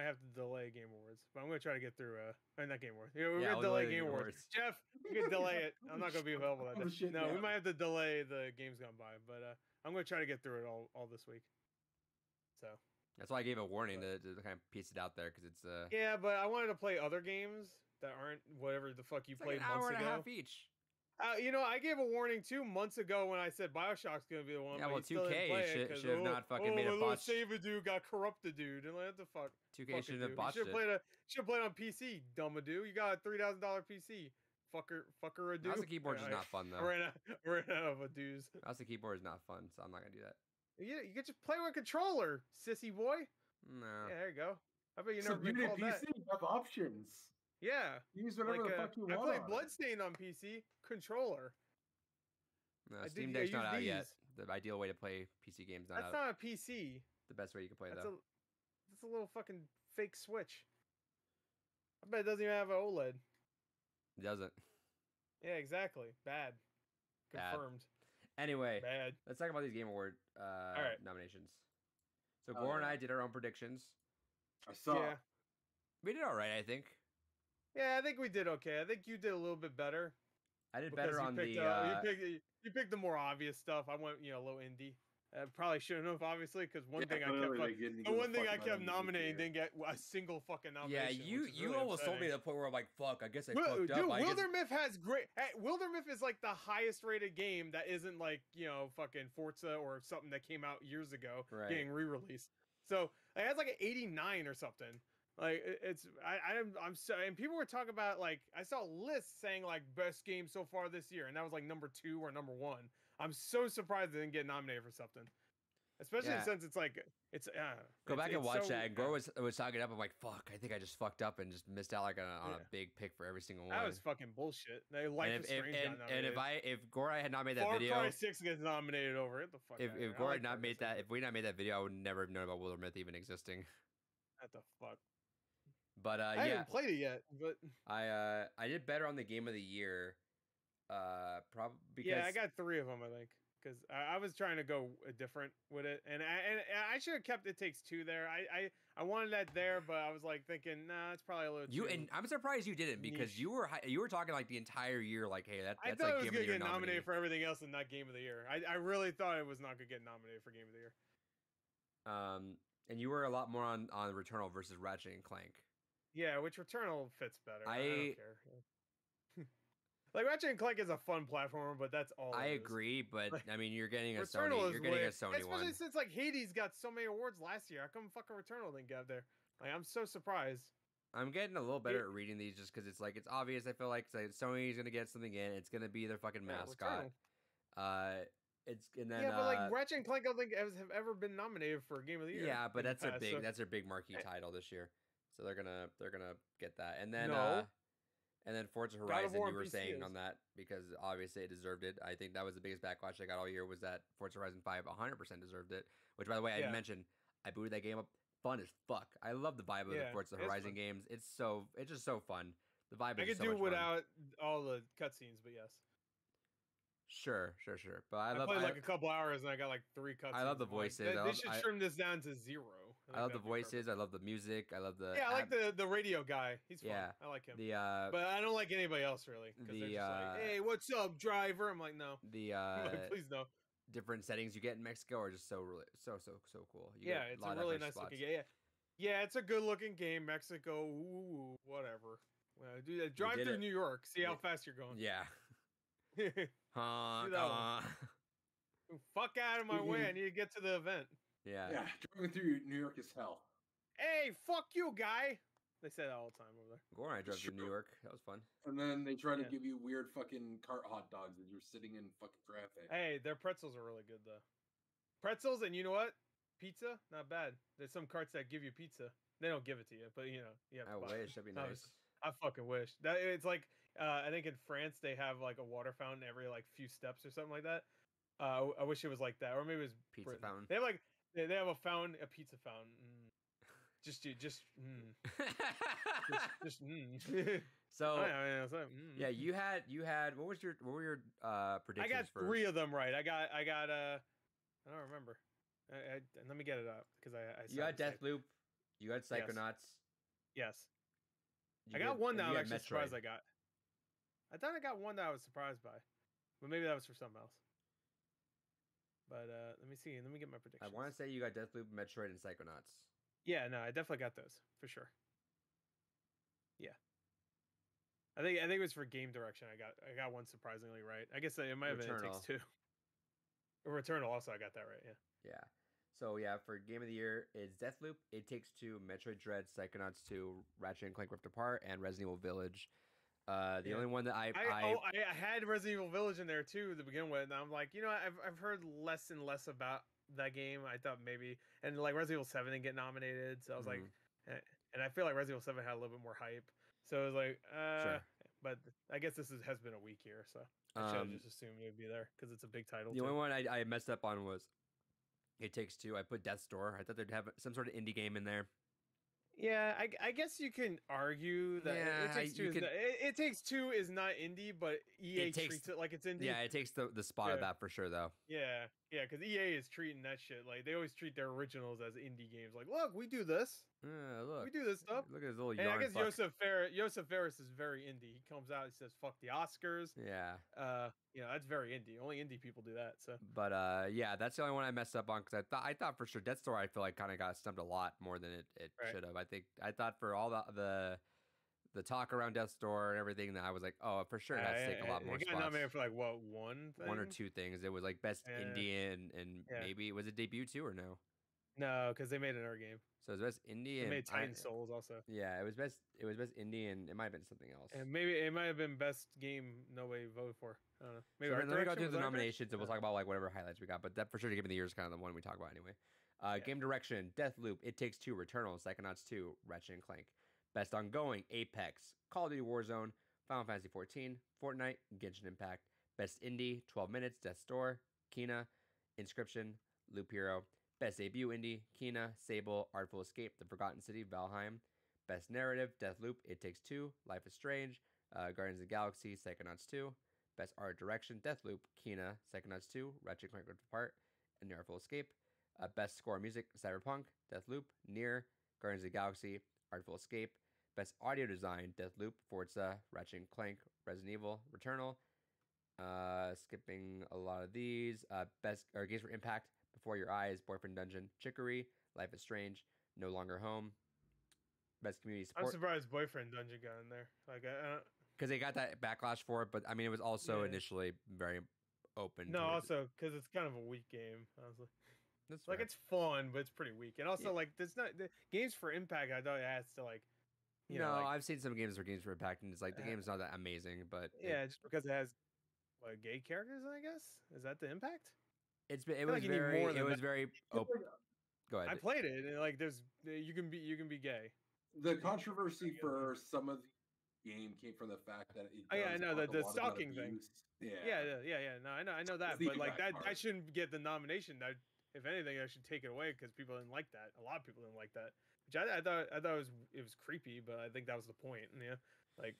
Speaker 1: have to delay Game Awards, but I'm gonna try to get through. Not Game Awards. Yeah, we're gonna delay Game Awards. Jeff, you can delay it. I'm not gonna be available that day. No, we might have to delay the games gone by, but I'm gonna try to get through it all this week. So
Speaker 2: that's why I gave a warning to kind of piece it out there because it's
Speaker 1: Yeah, but I wanted to play other games that aren't whatever the fuck you played
Speaker 2: like an
Speaker 1: months
Speaker 2: hour and
Speaker 1: ago.
Speaker 2: a half each.
Speaker 1: You know, I gave a warning 2 months ago when I said BioShock's gonna be the one.
Speaker 2: Yeah, well, 2K should have not fucking made a botch.
Speaker 1: Save a dude got corrupted, dude, and what the fuck?
Speaker 2: 2K shouldn't have botched it.
Speaker 1: Should have played on PC, dumb a dude. You got a $3,000 PC, fucker a dude.
Speaker 2: Mouse and keyboard is not fun though.
Speaker 1: Ran out of a dudes.
Speaker 2: Mouse and keyboard is not fun, so I'm not gonna do that.
Speaker 1: Yeah, you could just play with a controller, sissy boy.
Speaker 2: No.
Speaker 1: Yeah, there you go. I bet you never been called that.
Speaker 3: PC, you have options.
Speaker 1: Yeah.
Speaker 3: Use whatever the fuck you want.
Speaker 1: I played Bloodstained on PC, controller.
Speaker 2: No, Steam Deck's not out yet. The ideal way to play PC games not out.
Speaker 1: That's not a PC.
Speaker 2: The best way you can play though.
Speaker 1: That's a little fucking fake Switch. I bet it doesn't even have an OLED.
Speaker 2: It doesn't.
Speaker 1: Yeah, exactly. Bad. Confirmed.
Speaker 2: Anyway,
Speaker 1: bad.
Speaker 2: Let's talk about these Game Award nominations. So Gore and I did our own predictions.
Speaker 3: I saw.
Speaker 1: Yeah.
Speaker 2: We did all right, I think.
Speaker 1: Yeah, I think we did okay. I think you did a little bit better.
Speaker 2: I did better on the.
Speaker 1: You picked the more obvious stuff. I went, a little indie. Probably shouldn't have, obviously, because one thing I kept nominating didn't get a single fucking nomination.
Speaker 2: Yeah, you
Speaker 1: really
Speaker 2: almost told me to the point where I'm like, fuck, I guess I fucked up.
Speaker 1: Dude, Wildermyth has great. Wildermyth is like the highest rated game that isn't like fucking Forza or something that came out years ago getting re-released. So it has like an 89 or something. Like I'm so, and people were talking about like I saw lists saying like best game so far this year, and that was like number 2 or number 1. I'm so surprised they didn't get nominated for something, especially since it's like
Speaker 2: go back and watch that. And Gore was talking up. I'm like, fuck, I think I just fucked up and just missed out like on a big pick for every single one.
Speaker 1: That was fucking bullshit.
Speaker 2: If Gore had not made that video,
Speaker 1: Far Cry 6 gets nominated over it. The fuck.
Speaker 2: If Gore had not made that, if we not made that video, I would never have known about Wildermyth even existing.
Speaker 1: What the fuck.
Speaker 2: But
Speaker 1: I haven't played it yet, but
Speaker 2: I did better on the Game of the Year. Probably because
Speaker 1: I got 3 of them, I think, because I was trying to go different with it, and I should have kept It Takes Two there. I wanted that there, but I was like thinking, nah, it's probably a little.
Speaker 2: And I'm surprised you didn't because niche. you were talking like the entire year, like, hey, that's
Speaker 1: I thought
Speaker 2: like
Speaker 1: it was
Speaker 2: Game of the Year
Speaker 1: get nominated for everything else and not Game of the Year. I really thought it was not gonna get nominated for Game of the Year.
Speaker 2: And you were a lot more on Returnal versus Ratchet and Clank.
Speaker 1: Yeah, which Returnal fits better. I don't care. Like Ratchet and Clank is a fun platformer, but that's all.
Speaker 2: I agree, but
Speaker 1: like,
Speaker 2: I mean, you're getting a Sony. You're getting a Sony one.
Speaker 1: Especially since like Hades got so many awards last year. How come fucking Returnal didn't get up there? Like I'm so surprised.
Speaker 2: I'm getting a little better at reading these just because it's like it's obvious. I feel like Sony's gonna get something in. It's gonna be their fucking mascot.
Speaker 1: But like Ratchet and Clank, I don't think have ever been nominated for Game of the Year.
Speaker 2: Yeah, but that's their big marquee title this year. So they're gonna get that, and then Forza Horizon, you were saying on that because obviously it deserved it. I think that was the biggest backlash I got all year was that Forza Horizon 5 100% deserved it. Which, by the way, I mentioned I booted that game up. Fun as fuck. I love the vibe of the Forza Horizon games. It's just so fun. The vibe.
Speaker 1: I could do without all the cutscenes, but yes.
Speaker 2: Sure. But I
Speaker 1: played like a couple hours and I got like 3 cutscenes.
Speaker 2: I love the voices.
Speaker 1: They should trim this down to 0.
Speaker 2: I love the voices. I love the music. I love the.
Speaker 1: Yeah, I like the radio guy. He's fun. Yeah, I like him. But I don't like anybody else really. Because they're just like, hey, what's up, driver? I'm like, no.
Speaker 2: The
Speaker 1: I'm like, please no.
Speaker 2: different settings you get in Mexico are just so cool. You
Speaker 1: Yeah,
Speaker 2: get
Speaker 1: it's
Speaker 2: lot
Speaker 1: a
Speaker 2: of
Speaker 1: really
Speaker 2: diverse
Speaker 1: nice
Speaker 2: spots.
Speaker 1: looking game. Yeah. Yeah, it's a good looking game. Mexico, ooh, whatever. Drive
Speaker 2: did
Speaker 1: through
Speaker 2: it.
Speaker 1: New York. See how
Speaker 2: Yeah.
Speaker 1: fast you're going.
Speaker 2: Yeah.
Speaker 1: Do
Speaker 2: Honk,
Speaker 1: that one.
Speaker 2: honk.
Speaker 1: Fuck out of my way. I need to get to the event.
Speaker 2: Yeah.
Speaker 3: Yeah, driving through New York is hell.
Speaker 1: Hey, fuck you, guy. They say that all the time over there.
Speaker 2: Gore and I drove through New
Speaker 3: True.
Speaker 2: York. That was fun.
Speaker 3: And then they try to
Speaker 1: Yeah.
Speaker 3: give you weird fucking cart hot dogs as you're sitting in fucking traffic.
Speaker 1: Hey, their pretzels are really good though. Pretzels, and you know what? Pizza, not bad. There's some carts that give you pizza. They don't give it to you, but you know, you have
Speaker 2: I
Speaker 1: to buy it.
Speaker 2: wish. That'd be nice.
Speaker 1: I fucking wish. That it's like I think in France they have like a water fountain every like few steps or something like that. I wish it was like that, or maybe it was
Speaker 2: Pizza
Speaker 1: Britain.
Speaker 2: fountain.
Speaker 1: They have like they have a fountain, a pizza fountain. Just
Speaker 2: So
Speaker 1: yeah,
Speaker 2: you had what were your predictions?
Speaker 1: I got
Speaker 2: for...
Speaker 1: 3 of them right. I got I don't remember. Let me get it up because I
Speaker 2: you got Deathloop, you got Psychonauts.
Speaker 1: Yes. I got one that I'm actually surprised
Speaker 2: Metroid.
Speaker 1: I got. I thought I got one that I was surprised by, but maybe that was for something else. But let me see. Let me get my predictions.
Speaker 2: I want to say you got Deathloop, Metroid, and Psychonauts.
Speaker 1: Yeah, no, I definitely got those for sure. Yeah, I think it was for game direction. I got one surprisingly right. I guess it might have been It Takes Two. Returnal also, I got that right. Yeah.
Speaker 2: Yeah. So yeah, for game of the year, it's Deathloop, It Takes Two, Metroid Dread, Psychonauts 2, Ratchet and Clank Rift Apart, and Resident Evil Village. The only one that I
Speaker 1: had Resident Evil Village in there too to begin with, and I'm like, you know, I've heard less and less about that game. I thought maybe, and like Resident Evil 7 didn't get nominated, so I was like, and I feel like Resident Evil 7 had a little bit more hype, so I was like,
Speaker 2: Sure.
Speaker 1: But I guess this has been a week here, so I should have just assumed it would be there because it's a big title.
Speaker 2: The only one I messed up on was It Takes Two. I put Death's Door. I thought they'd have some sort of indie game in there.
Speaker 1: Yeah, I guess you can argue that It Takes Two is not indie, but EA treats it like it's indie.
Speaker 2: Yeah, it takes the spot of that for sure, though.
Speaker 1: Yeah, because EA is treating that shit like they always treat their originals as indie games. Like, look, we do this.
Speaker 2: Look,
Speaker 1: we do this stuff.
Speaker 2: Look at his little
Speaker 1: yarn.
Speaker 2: And I guess
Speaker 1: fuck. Joseph Ferris is very indie. He comes out and says, "Fuck the Oscars."
Speaker 2: Yeah.
Speaker 1: That's very indie. Only indie people do that. So.
Speaker 2: But yeah, that's the only one I messed up on because I thought for sure Death's Door I feel like kind of got stumped a lot more than it should have. I thought for all the talk around Death's Door and everything that I was like, oh, for sure it has to take a lot more spots.
Speaker 1: It got nominated for like what, one
Speaker 2: or 2 things. It was like best indie and maybe was it debut too or no?
Speaker 1: No, because they made another game.
Speaker 2: So it was best indie and
Speaker 1: made Titan Souls also.
Speaker 2: Yeah, it was best indie and it might have been something else.
Speaker 1: And maybe it might have been best game nobody voted for. I don't know. Maybe
Speaker 2: so let me go through the nominations and we'll talk about like whatever highlights we got. But that for sure, Game of the Year is kind of the one we talk about anyway. Game direction: Deathloop, It Takes Two, Returnal, Psychonauts 2, Ratchet and Clank. Best ongoing: Apex, Call of Duty Warzone, Final Fantasy 14, Fortnite, Genshin Impact. Best indie: 12 Minutes, Death's Door, Kena, Inscription, Loop Hero. Best debut indie: Kena, Sable, Artful Escape, The Forgotten City, Valheim. Best narrative: Deathloop, It Takes Two, Life is Strange, Guardians of the Galaxy, Psychonauts 2. Best art direction: Deathloop, Kena, Psychonauts 2, Ratchet and Clank Rift Apart, and The Artful Escape. Best score music: Cyberpunk, Deathloop, Nier, Guardians of the Galaxy, Artful Escape. Best audio design: Deathloop, Forza, Ratchet and Clank, Resident Evil, Returnal. Skipping a lot of these. Best games for impact: Before Your Eyes, Boyfriend Dungeon, Chicory, Life is Strange, No Longer Home. Best community support.
Speaker 1: I'm surprised Boyfriend Dungeon got in there. Like,
Speaker 2: because they got that backlash for it, but I mean, it was also initially very open.
Speaker 1: No, also because it's kind of a weak game, honestly.
Speaker 2: That's
Speaker 1: like
Speaker 2: fair.
Speaker 1: It's fun, but it's pretty weak. And also, like, there's not the games for impact. I thought it has to like. You know,
Speaker 2: I've seen some games for impact, and it's like the game's not that amazing, but
Speaker 1: just because it has gay characters, I guess. Is that the impact?
Speaker 2: It was very open. Go ahead.
Speaker 1: I played it, and like, you can be gay.
Speaker 3: The controversy for some of the game came from the fact that it.
Speaker 1: I know the stalking thing. Yeah. No, I know that, but like that shouldn't get the nomination. That if anything, I should take it away because people didn't like that. A lot of people didn't like that, which I thought it was creepy, but I think that was the point. Yeah, like.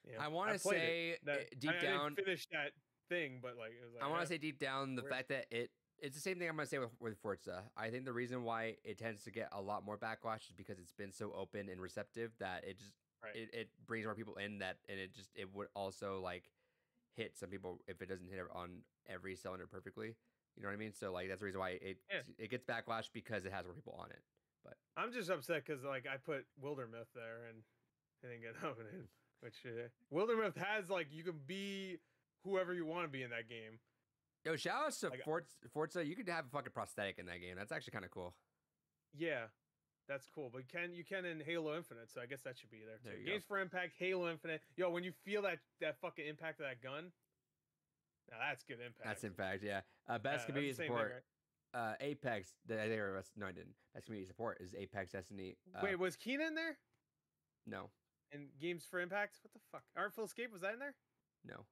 Speaker 1: Yeah,
Speaker 2: I want to say deep down.
Speaker 1: I didn't finish that thing, but like, it was like
Speaker 2: I want to say deep down the fact that it's the same thing I'm going to say with Forza. I think the reason why it tends to get a lot more backlash is because it's been so open and receptive that it just it brings more people in and it would also like hit some people if it doesn't hit on every cylinder perfectly. You know what I mean? So like that's the reason why it gets backlash because it has more people on it. But
Speaker 1: I'm just upset because like I put Wildermyth there and it didn't get nominated. Which Wildermyth has like you can be whoever you want to be in that game.
Speaker 2: yo, shout out to
Speaker 1: Like,
Speaker 2: Forza. You could have a fucking prosthetic in that game. That's actually kind of cool.
Speaker 1: Yeah, that's cool. But you can in Halo Infinite, so I guess that should be there too.
Speaker 2: There you
Speaker 1: Games for Impact, Halo Infinite. Yo, when you feel that fucking impact of that gun, now that's good impact.
Speaker 2: That's impact, yeah. Best community support. Apex. I didn't. Best community support is Apex Destiny.
Speaker 1: Wait, was Keen in there?
Speaker 2: No.
Speaker 1: And Games for Impact? What the fuck? Artful Escape, was that in there?
Speaker 2: No.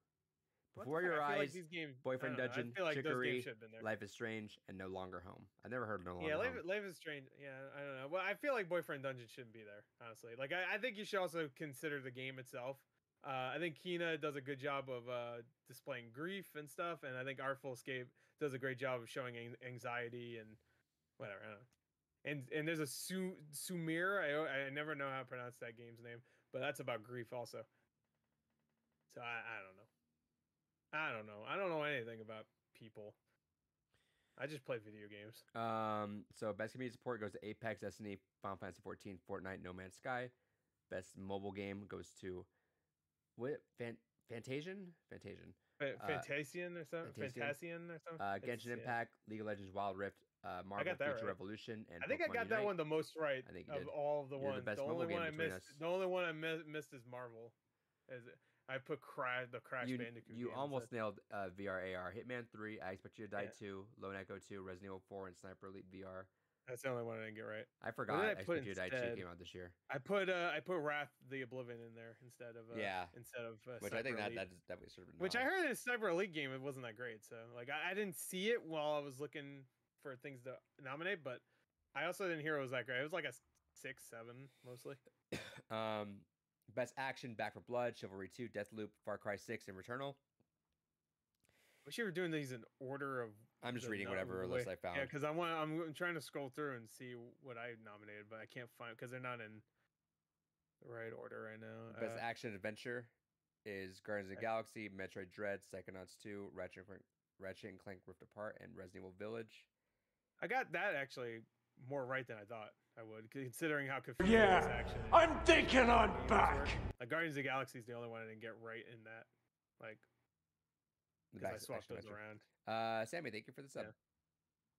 Speaker 1: What
Speaker 2: Before
Speaker 1: the fuck?
Speaker 2: Your
Speaker 1: I feel
Speaker 2: Eyes,
Speaker 1: like these games,
Speaker 2: Boyfriend Dungeon,
Speaker 1: I feel like those
Speaker 2: Chicory,
Speaker 1: games should have been there.
Speaker 2: Life is Strange, and No Longer Home. I never heard of No Longer
Speaker 1: Yeah,
Speaker 2: Home.
Speaker 1: Life is Strange. Yeah, I don't know. Well, I feel like Boyfriend Dungeon shouldn't be there, honestly. Like, I think you should also consider the game itself. I think Kina does a good job of displaying grief and stuff, and I think Artful Escape does a great job of showing anxiety and whatever. I don't know. And there's a Sumir. I never know how to pronounce that game's name, but that's about grief also. So I don't know. I don't know anything about people. I just play video games.
Speaker 2: So best community support goes to Apex, Destiny, Final Fantasy 14, Fortnite, No Man's Sky. Best mobile game goes to Fantasian?
Speaker 1: Fantasian or something? Fantasian or something?
Speaker 2: Genshin Impact, League of Legends Wild Rift, Marvel Future
Speaker 1: right.
Speaker 2: Revolution, and
Speaker 1: I think
Speaker 2: Pokemon
Speaker 1: I got
Speaker 2: Unite.
Speaker 1: that one the most right
Speaker 2: I think you
Speaker 1: of
Speaker 2: did.
Speaker 1: all of the
Speaker 2: You're
Speaker 1: ones.
Speaker 2: the best
Speaker 1: The only
Speaker 2: mobile
Speaker 1: one
Speaker 2: game
Speaker 1: I
Speaker 2: between
Speaker 1: missed.
Speaker 2: us.
Speaker 1: The only one I missed is Marvel. I put the Crash Bandicoot.
Speaker 2: You
Speaker 1: game
Speaker 2: almost
Speaker 1: instead.
Speaker 2: nailed VR AR. Hitman 3, I Expect You to Die
Speaker 1: Yeah.
Speaker 2: 2, Lone Echo 2, Resident Evil 4, and Sniper Elite VR.
Speaker 1: That's the only one I didn't get right.
Speaker 2: I forgot
Speaker 1: did I
Speaker 2: I
Speaker 1: put
Speaker 2: Expect You to Die 2
Speaker 1: instead?
Speaker 2: came out this year.
Speaker 1: I put Wrath the Oblivion in there instead of
Speaker 2: Which I think
Speaker 1: Sniper Elite.
Speaker 2: that definitely should have been.
Speaker 1: Which I heard in a Sniper Elite game it wasn't that great. So like I didn't see it while I was looking for things to nominate, but I also didn't hear it was that great. It was like a 6, 7 mostly.
Speaker 2: Best action: Back for Blood, Chivalry 2, Deathloop, Far Cry 6, and Returnal.
Speaker 1: Wish you were doing these in order of.
Speaker 2: I'm just reading whatever list I found.
Speaker 1: Yeah, because I'm trying to scroll through and see what I nominated, but I can't find because they're not in the right order right now.
Speaker 2: Best action adventure is Guardians of the Galaxy, Metroid Dread, Psychonauts 2, Ratchet and Clank Rift Apart, and Resident Evil Village.
Speaker 1: I got that actually more right than I thought I would, considering how confusing this action is.
Speaker 4: I'm thinking I'm back.
Speaker 1: Like Guardians of the Galaxy is the only one I didn't get right in that. Like, because I swapped those around.
Speaker 2: Sammy, thank you for the sub.
Speaker 1: Yeah.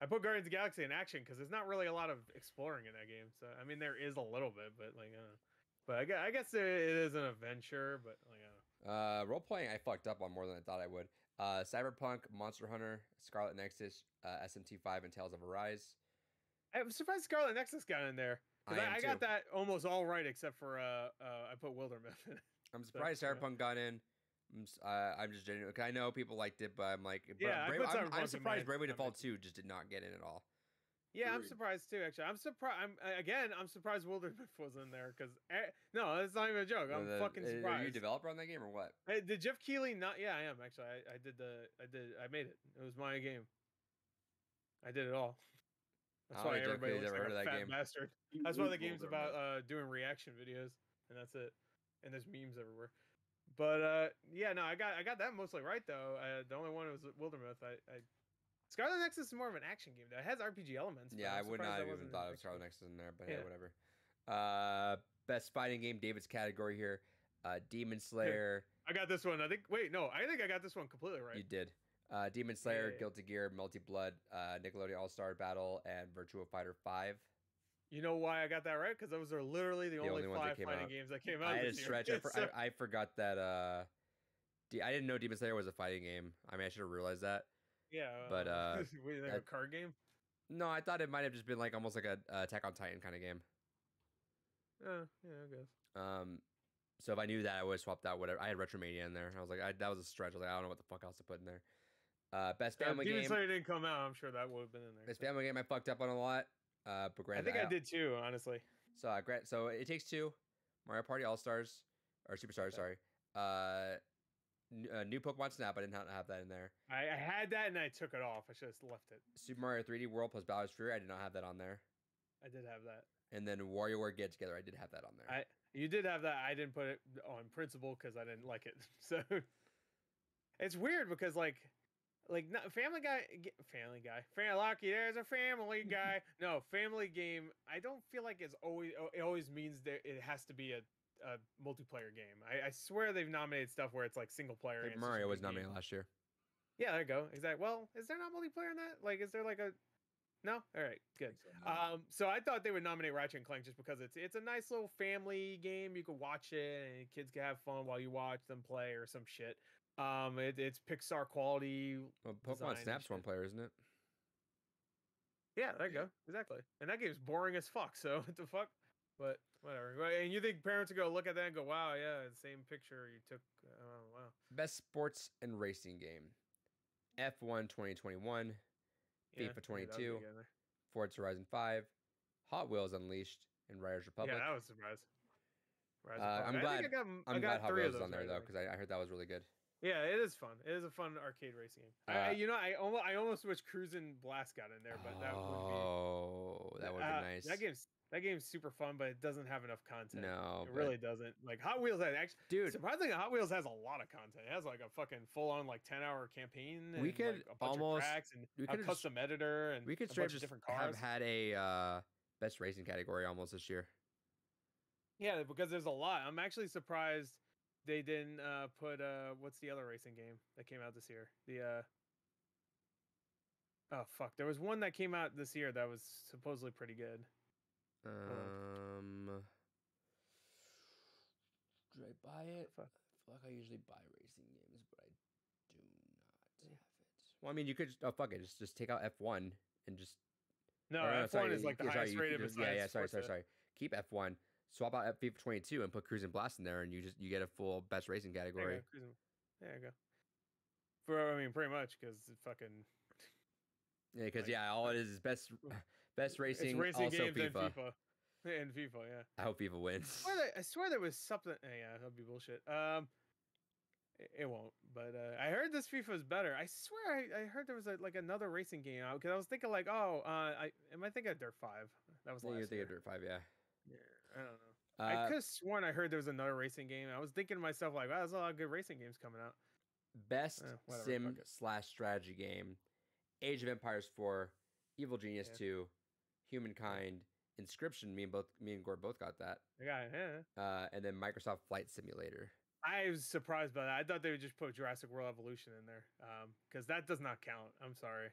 Speaker 1: I put Guardians of the Galaxy in action because there's not really a lot of exploring in that game. So I mean, there is a little bit, but like, but I guess it is an adventure. But like,
Speaker 2: role playing, I fucked up on more than I thought I would. Cyberpunk, Monster Hunter, Scarlet Nexus, SMT5, and Tales of Arise.
Speaker 1: I'm surprised Scarlet Nexus got in there. I got that almost all right except for I put Wildermyth in it.
Speaker 2: I'm surprised Cyberpunk got in. I'm just genuine. I know people liked it, but I'm like, I'm surprised Bravely Default 2 just did not get in at all.
Speaker 1: Yeah, I'm surprised too. Actually, I'm surprised. I'm surprised Wildermyth was in there because no, it's not even a joke. I'm fucking surprised.
Speaker 2: Are you a developer on that game or what?
Speaker 1: Did Jeff Keighley not? Yeah, I am actually. I made it. It was my game. I did it all. That's why everybody looks like a fat bastard. That's why the game's about doing reaction videos, and that's it. And there's memes everywhere. But yeah, no, I got that mostly right though. The only one was Wildermyth. Scarlet Nexus is more of an action game though. It has RPG elements.
Speaker 2: Yeah, I would not have even thought of Scarlet Nexus in there, but yeah, whatever. Best fighting game, David's category here. Demon Slayer.
Speaker 1: I got this one. I think I got this one completely right.
Speaker 2: You did. Demon Slayer, Guilty Gear, Multi Blood, Nickelodeon All-Star Battle, and Virtua Fighter 5.
Speaker 1: You know why I got that right? Because those are literally the only 5 fighting games that came out.
Speaker 2: I had a stretch. I forgot that. I didn't know Demon Slayer was a fighting game. I mean, I should have realized that.
Speaker 1: Yeah,
Speaker 2: but
Speaker 1: a card game?
Speaker 2: No, I thought it might have just been like almost like a Attack on Titan kind of game.
Speaker 1: Yeah, I guess.
Speaker 2: So if I knew that, I would have swapped out whatever. I had Retromania in there. I was like, that was a stretch. I was like, I don't know what the fuck else to put in there. Best family game.
Speaker 1: Demon Slayer didn't come out. I'm sure that would have been in there.
Speaker 2: Best family game I fucked up on a lot. But
Speaker 1: I think I did too, honestly.
Speaker 2: So It Takes Two, Mario Party All Stars or Superstars. Sorry. New Pokemon Snap. I did not have that in there.
Speaker 1: I had that and I took it off. I should have left it.
Speaker 2: Super Mario 3D World plus Bowser's Fury. I did not have that on there.
Speaker 1: I did have that.
Speaker 2: And then WarioWare Get Together. I did have that on there.
Speaker 1: You did have that. I didn't put it on principle because I didn't like it. So it's weird because like like not Family Guy. Lucky, there's a Family Guy. No, Family Game. I don't feel like it always means that it has to be a multiplayer game. I swear they've nominated stuff where it's like single player.
Speaker 2: Like Mario was nominated last year.
Speaker 1: Yeah, there you go. Exactly. Well, is there not multiplayer in that? Like, is there like a no? All right, good. So I thought they would nominate Ratchet and Clank just because it's a nice little family game. You can watch it and kids can have fun while you watch them play or some shit. It's Pixar quality.
Speaker 2: Well, Pokemon Snap's one player, isn't it?
Speaker 1: Yeah, there you go. Exactly. And that game's boring as fuck. So what the fuck? But whatever. And you think parents would go look at that and go, "Wow, yeah, the same picture you took." Oh, wow.
Speaker 2: Best sports and racing game: F1 2021, FIFA 22, Forza Horizon 5, Hot Wheels Unleashed, and Riders Republic.
Speaker 1: Yeah, that was a surprise.
Speaker 2: I'm glad. I'm glad Hot Wheels is on there though, because I heard that was really good.
Speaker 1: Yeah, it is fun. It is a fun arcade racing game. I almost wish Cruisin' Blast got in there, but that would be nice. That game's super fun, but it doesn't have enough content.
Speaker 2: No,
Speaker 1: it really doesn't. Like Hot Wheels has actually,
Speaker 2: dude.
Speaker 1: Surprisingly, Hot Wheels has a lot of content. It has like a fucking full-on like 10-hour campaign. And
Speaker 2: we could
Speaker 1: like a bunch of tracks and a custom editor and
Speaker 2: we could
Speaker 1: a bunch
Speaker 2: just
Speaker 1: of different cars.
Speaker 2: Have had a best racing category almost this year.
Speaker 1: Yeah, because there's a lot. I'm actually surprised they didn't put what's the other racing game that came out this year? Oh fuck, there was one that came out this year that was supposedly pretty good.
Speaker 2: Did I buy it? I feel like I usually buy racing games, but I do not have it. Well, I mean, you could just fuck it, just take out F1 and just
Speaker 1: F1 is like the highest rated.
Speaker 2: Sorry. Keep F1. Swap out FIFA 22 and put Cruisin' Blast in there, and you get a full best racing category.
Speaker 1: There you go. Pretty much because it fucking.
Speaker 2: Yeah, because all it is best racing.
Speaker 1: It's racing
Speaker 2: also
Speaker 1: games
Speaker 2: FIFA.
Speaker 1: And FIFA, yeah.
Speaker 2: I hope FIFA wins.
Speaker 1: I swear there was something. Yeah, that'd be bullshit. It won't. But I heard this FIFA is better. I swear I heard there was another racing game out because I was thinking like, I think of Dirt 5. That was last year.
Speaker 2: You think of Dirt 5, yeah.
Speaker 1: Yeah, I don't know. I could have sworn I heard there was another racing game. I was thinking to myself like, wow, there's a lot of good racing games coming out.
Speaker 2: Best sim/strategy game: Age of Empires 4, Evil Genius 2, Humankind, Inscription. Me and Gord both got that.
Speaker 1: Yeah.
Speaker 2: And then Microsoft Flight Simulator.
Speaker 1: I was surprised by that. I thought they would just put Jurassic World Evolution in there, because that does not count. I'm sorry,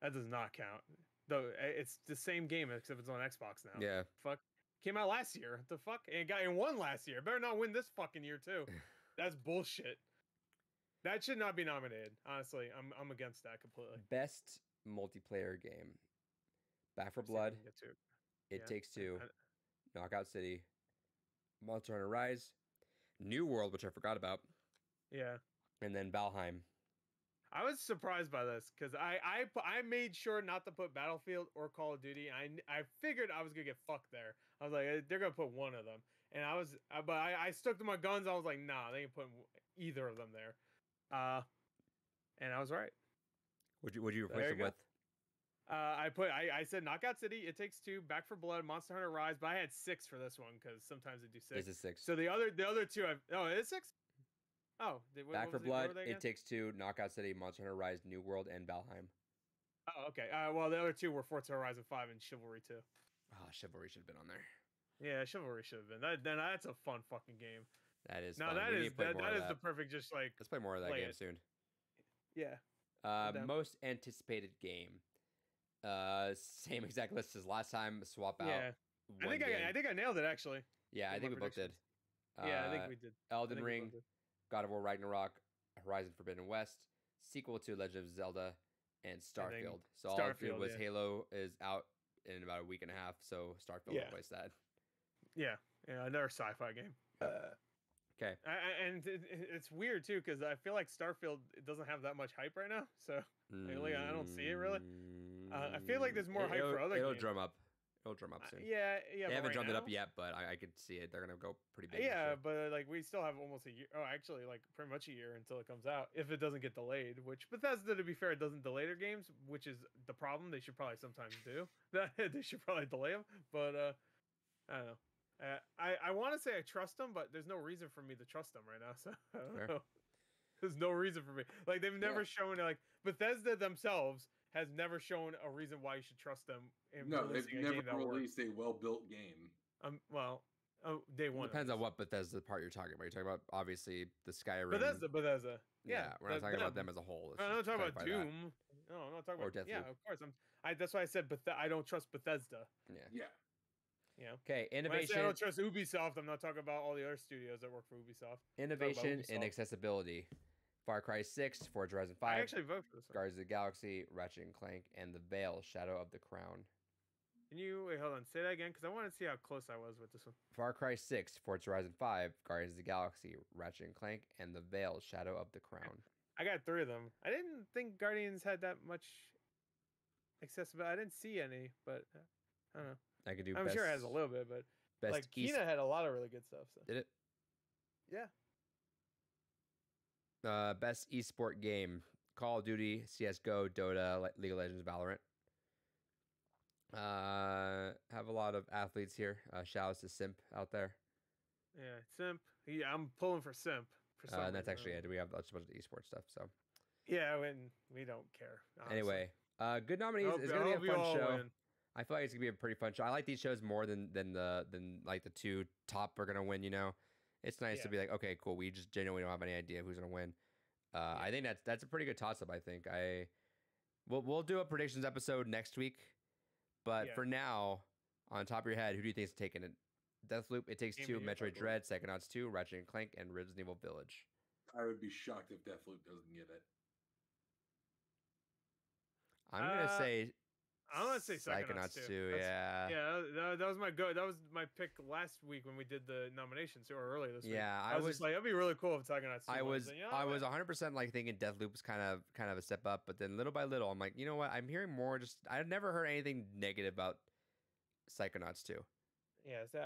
Speaker 1: that does not count. Though it's the same game except it's on Xbox now.
Speaker 2: Yeah.
Speaker 1: Fuck. Came out last year. What the fuck? And won last year. Better not win this fucking year too. That's bullshit. That should not be nominated. Honestly, I'm against that completely.
Speaker 2: Best multiplayer game: Back 4 Blood, It Takes Two, Knockout City, Monster Hunter Rise, New World, which I forgot about.
Speaker 1: Yeah.
Speaker 2: And then Valheim.
Speaker 1: I was surprised by this because I made sure not to put Battlefield or Call of Duty. I figured I was gonna get fucked there. I was like, they're gonna put one of them, and I stuck to my guns. I was like, nah, they ain't putting either of them there. And I was right.
Speaker 2: Would you replace it with?
Speaker 1: I said Knockout City, It Takes Two, Back 4 Blood, Monster Hunter Rise, but I had 6 for this one because sometimes they do 6.
Speaker 2: This is 6.
Speaker 1: So the other two it is 6. Oh,
Speaker 2: Back 4 Blood, It Takes Two, Knockout City, Monster Hunter Rise, New World, and Valheim.
Speaker 1: Oh, okay. Well, the other 2 were Forza Horizon 5 and Chivalry 2.
Speaker 2: Oh, Chivalry should have been on there.
Speaker 1: Yeah, Chivalry should have been. That's a fun fucking game.
Speaker 2: That is.
Speaker 1: No,
Speaker 2: fun.
Speaker 1: that is the perfect. Just like
Speaker 2: let's play more of that game soon.
Speaker 1: Yeah.
Speaker 2: Most anticipated game. Same exact list as last time. Swap out.
Speaker 1: Yeah. I think I nailed it actually.
Speaker 2: Yeah, I think we both did.
Speaker 1: Yeah, I think we did.
Speaker 2: Elden Ring, God of War Ragnarok, Horizon Forbidden West, sequel to Legend of Zelda, and Starfield. So all I did was Halo is out in about a week and a half, so Starfield replaced that.
Speaker 1: Yeah, another sci-fi game.
Speaker 2: Okay.
Speaker 1: And it's weird too because I feel like Starfield doesn't have that much hype right now, so I don't see it really. I feel like there's more hype for other games.
Speaker 2: It'll drum up soon.
Speaker 1: Yeah.
Speaker 2: They haven't drummed it up yet, but I could see it. They're gonna go pretty big.
Speaker 1: Yeah, but like we still have almost a year. Oh, actually, like pretty much a year until it comes out, if it doesn't get delayed. Which Bethesda, to be fair, doesn't delay their games, which is the problem. They should probably sometimes do. They should probably delay them, but I don't know. I want to say I trust them, but there's no reason for me to trust them right now. So I don't know. There's no reason for me. Like they've never shown like Bethesda themselves has never shown a reason why you should trust them in
Speaker 3: No, they've
Speaker 1: releasing a
Speaker 3: never
Speaker 1: game that works.
Speaker 3: released a well-built game.
Speaker 1: Well, day one.
Speaker 2: Depends on what Bethesda part you're talking about. You're talking about obviously the Skyrim.
Speaker 1: Bethesda.
Speaker 2: Yeah, we're not talking about them as a whole.
Speaker 1: I'm not talking about Doom. No, I'm not talking
Speaker 2: Or
Speaker 1: about.
Speaker 2: Deathloop.
Speaker 1: Yeah, of course. That's why I said I don't trust Bethesda.
Speaker 3: Yeah.
Speaker 1: You know?
Speaker 2: Okay,
Speaker 1: When I
Speaker 2: innovation.
Speaker 1: say I don't trust Ubisoft, I'm not talking about all the other studios that work for Ubisoft.
Speaker 2: Innovation and
Speaker 1: Ubisoft.
Speaker 2: accessibility. Far Cry 6, Forza Horizon 5,
Speaker 1: I actually vote for this one.
Speaker 2: Guardians of the Galaxy, Ratchet and Clank, and The Veil: Shadow of the Crown.
Speaker 1: Can you wait? Hold on. Say that again, because I want to see how close I was with this one.
Speaker 2: Far Cry 6, Forza Horizon 5, Guardians of the Galaxy, Ratchet and Clank, and The Veil: Shadow of the Crown.
Speaker 1: I got 3 of them. I didn't think Guardians had that much accessibility. I didn't see any, but I don't know.
Speaker 2: I could do.
Speaker 1: I'm sure it has a little bit, but
Speaker 2: best
Speaker 1: like Kina had a lot of really good stuff. So.
Speaker 2: Did it?
Speaker 1: Yeah.
Speaker 2: Best esport game: Call of Duty, CS:GO, Dota, League of Legends, Valorant. Have a lot of athletes here. Shout out to Simp out there.
Speaker 1: Yeah, Simp. Yeah, I'm pulling for Simp. For some
Speaker 2: And that's
Speaker 1: reason.
Speaker 2: actually it. We have a bunch of esports stuff. So
Speaker 1: Yeah, we don't care. Honestly.
Speaker 2: anyway, good nominees. It's gonna be a fun show. I feel like it's gonna be a pretty fun show. I like these shows more than like the 2 top are gonna win. You know, it's nice to be like, okay, cool. We just genuinely don't have any idea who's gonna win. I think that's a pretty good toss up. I think we'll do a predictions episode next week, but for now, on top of your head, who do you think is taking it? Deathloop, It Takes Two, Metroid Dread, Psychonauts 2, Ratchet and Clank, and Resident Evil Village.
Speaker 3: I would be shocked if Deathloop doesn't get it.
Speaker 2: I'm gonna say
Speaker 1: Psychonauts
Speaker 2: 2. Yeah.
Speaker 1: Yeah, that was my go. That was my pick last week when we did the nominations or earlier this week.
Speaker 2: Yeah,
Speaker 1: I was just like, that'd be really cool if Psychonauts 2.
Speaker 2: I was
Speaker 1: won.
Speaker 2: I was 100% like thinking Deathloop was kind of a step up, but then little by little, I'm like, you know what? I'm hearing more. Just I've never heard anything negative about Psychonauts 2.
Speaker 1: Yeah, so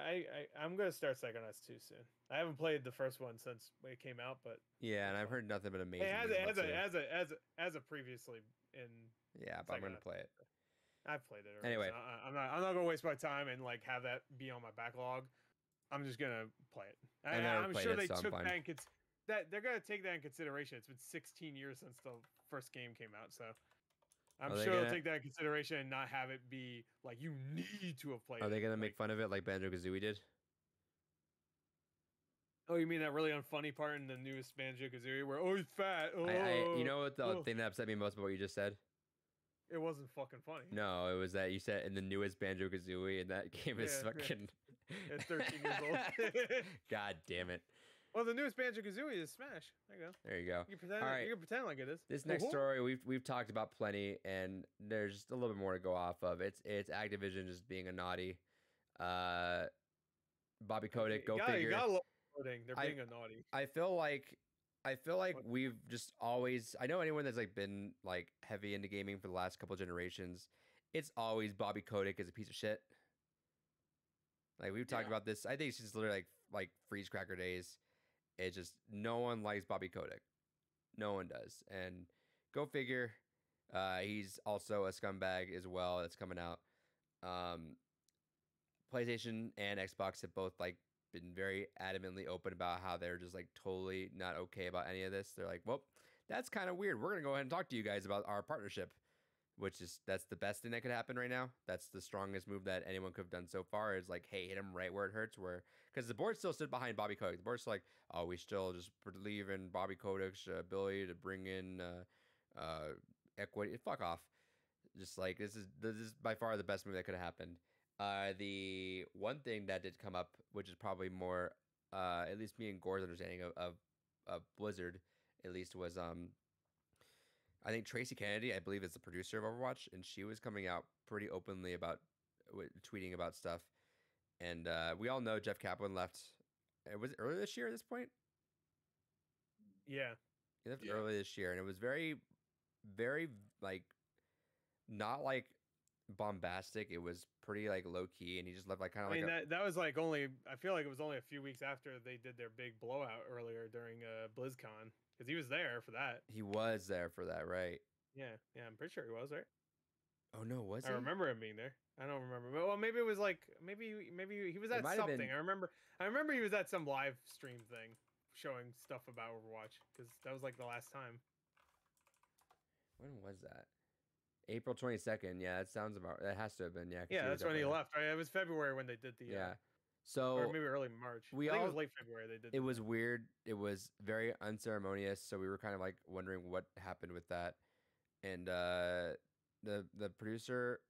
Speaker 1: I'm gonna start Psychonauts 2 soon. I haven't played the first one since it came out, but
Speaker 2: Yeah, and I've heard nothing but amazing.
Speaker 1: as a previously in.
Speaker 2: Yeah, but I'm gonna play it.
Speaker 1: I've played it already.
Speaker 2: Anyway.
Speaker 1: So I'm not gonna waste my time and like have that be on my backlog. I'm just gonna play it. I'm sure they took that they're gonna take that in consideration. It's been 16 years since the first game came out, so I'm sure they'll take that in consideration and not have it be like you need to have played.
Speaker 2: Are they gonna make fun of it like Banjo-Kazooie did?
Speaker 1: Oh, you mean that really unfunny part in the newest Banjo-Kazooie where he's fat?
Speaker 2: You know what the thing that upset me most about what you just said?
Speaker 1: It wasn't fucking funny.
Speaker 2: No, it was that you said in the newest Banjo-Kazooie, and that game is fucking.
Speaker 1: It's 13 years old.
Speaker 2: God damn it.
Speaker 1: Well, the newest Banjo-Kazooie is Smash. There you go.
Speaker 2: There you go.
Speaker 1: You can pretend,
Speaker 2: All right.
Speaker 1: you can pretend like it is.
Speaker 2: This next story we've talked about plenty, and there's just a little bit more to go off of. It's Activision just being a naughty. Bobby Kotick, go figure.
Speaker 1: You gotta love coding. They're being a naughty.
Speaker 2: I feel like we've just always. I know anyone that's like been like heavy into gaming for the last couple of generations. It's always Bobby Kotick is a piece of shit. Like we've talked about this. I think it's just literally like freeze cracker days. It's just no one likes Bobby Kotick. No one does. And go figure. He's also a scumbag as well. That's coming out. PlayStation and Xbox have both like been very adamantly open about how they're just like totally not okay about any of this. They're like, well, that's kind of weird. We're gonna go ahead and talk to you guys about our partnership, which is that's the best thing that could happen right now. That's the strongest move that anyone could have done so far. Is like, hey, hit him right where it hurts. Where because the board still stood behind Bobby Kotick. The board's still like, oh, we still just believe in Bobby Kotick's ability to bring in equity. Fuck off. Just like this is by far the best move that could have happened. The one thing that did come up, which is probably more, at least me and Gore's understanding of Blizzard, at least was I think Tracy Kennedy, I believe, is the producer of Overwatch, and she was coming out pretty openly about tweeting about stuff. And we all know Jeff Kaplan left. Was it earlier this year at this point?
Speaker 1: Yeah,
Speaker 2: he left early this year, and it was very, very like not like bombastic. It was pretty like low key, and he just left like kind of
Speaker 1: that was like only. I feel like it was only a few weeks after they did their big blowout earlier during BlizzCon. Because he was there for that.
Speaker 2: He was there for that, right?
Speaker 1: Yeah, I'm pretty sure he was, right?
Speaker 2: Oh no, was he?
Speaker 1: I remember him being there. I don't remember. Well, maybe it was like maybe he was at something. I remember he was at some live stream thing showing stuff about Overwatch because that was like the last time.
Speaker 2: When was that? April 22nd. Yeah, that sounds about. That has to have been. Yeah. 'cause
Speaker 1: Yeah,
Speaker 2: he was
Speaker 1: that's when he
Speaker 2: definitely-
Speaker 1: left. Right? It was February when they did the.
Speaker 2: Yeah.
Speaker 1: Or
Speaker 2: So
Speaker 1: maybe early March.
Speaker 2: we
Speaker 1: I think it
Speaker 2: all-
Speaker 1: was late February. They did.
Speaker 2: it was weird. It was very unceremonious. So we were kind of like wondering what happened with that. And the producer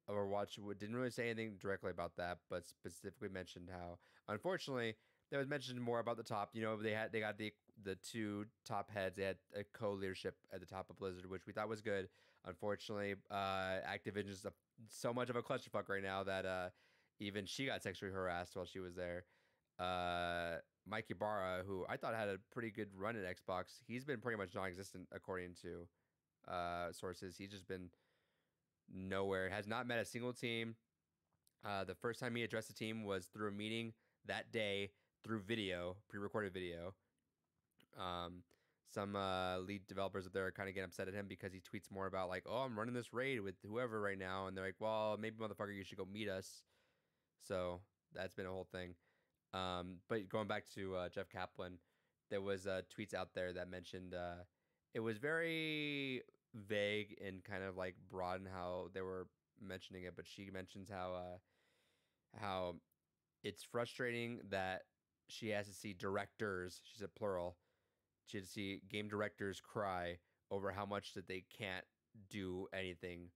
Speaker 2: of Overwatch didn't really say anything directly about that, but specifically mentioned how, unfortunately, there was mentioned more about the top. You know, they got the two top heads. They had a co-leadership at the top of Blizzard, which we thought was good. Unfortunately, Activision is so much of a clusterfuck right now that even she got sexually harassed while she was there. Mike Ibarra, who I thought had a pretty good run at Xbox, he's been pretty much non-existent according to sources. He's just been nowhere. Has not met a single team. The first time he addressed the team was through a meeting that day through video, pre-recorded video. Some lead developers up there are kind of getting upset at him because he tweets more about like, oh, I'm running this raid with whoever right now, and they're like, well, maybe motherfucker, you should go meet us. So that's been a whole thing. But going back to Jeff Kaplan, there was tweets out there that mentioned it was very vague and kind of like broad in how they were mentioning it, but she mentions how it's frustrating that she has to see directors, she said plural, she had to see game directors cry over how much that they can't do anything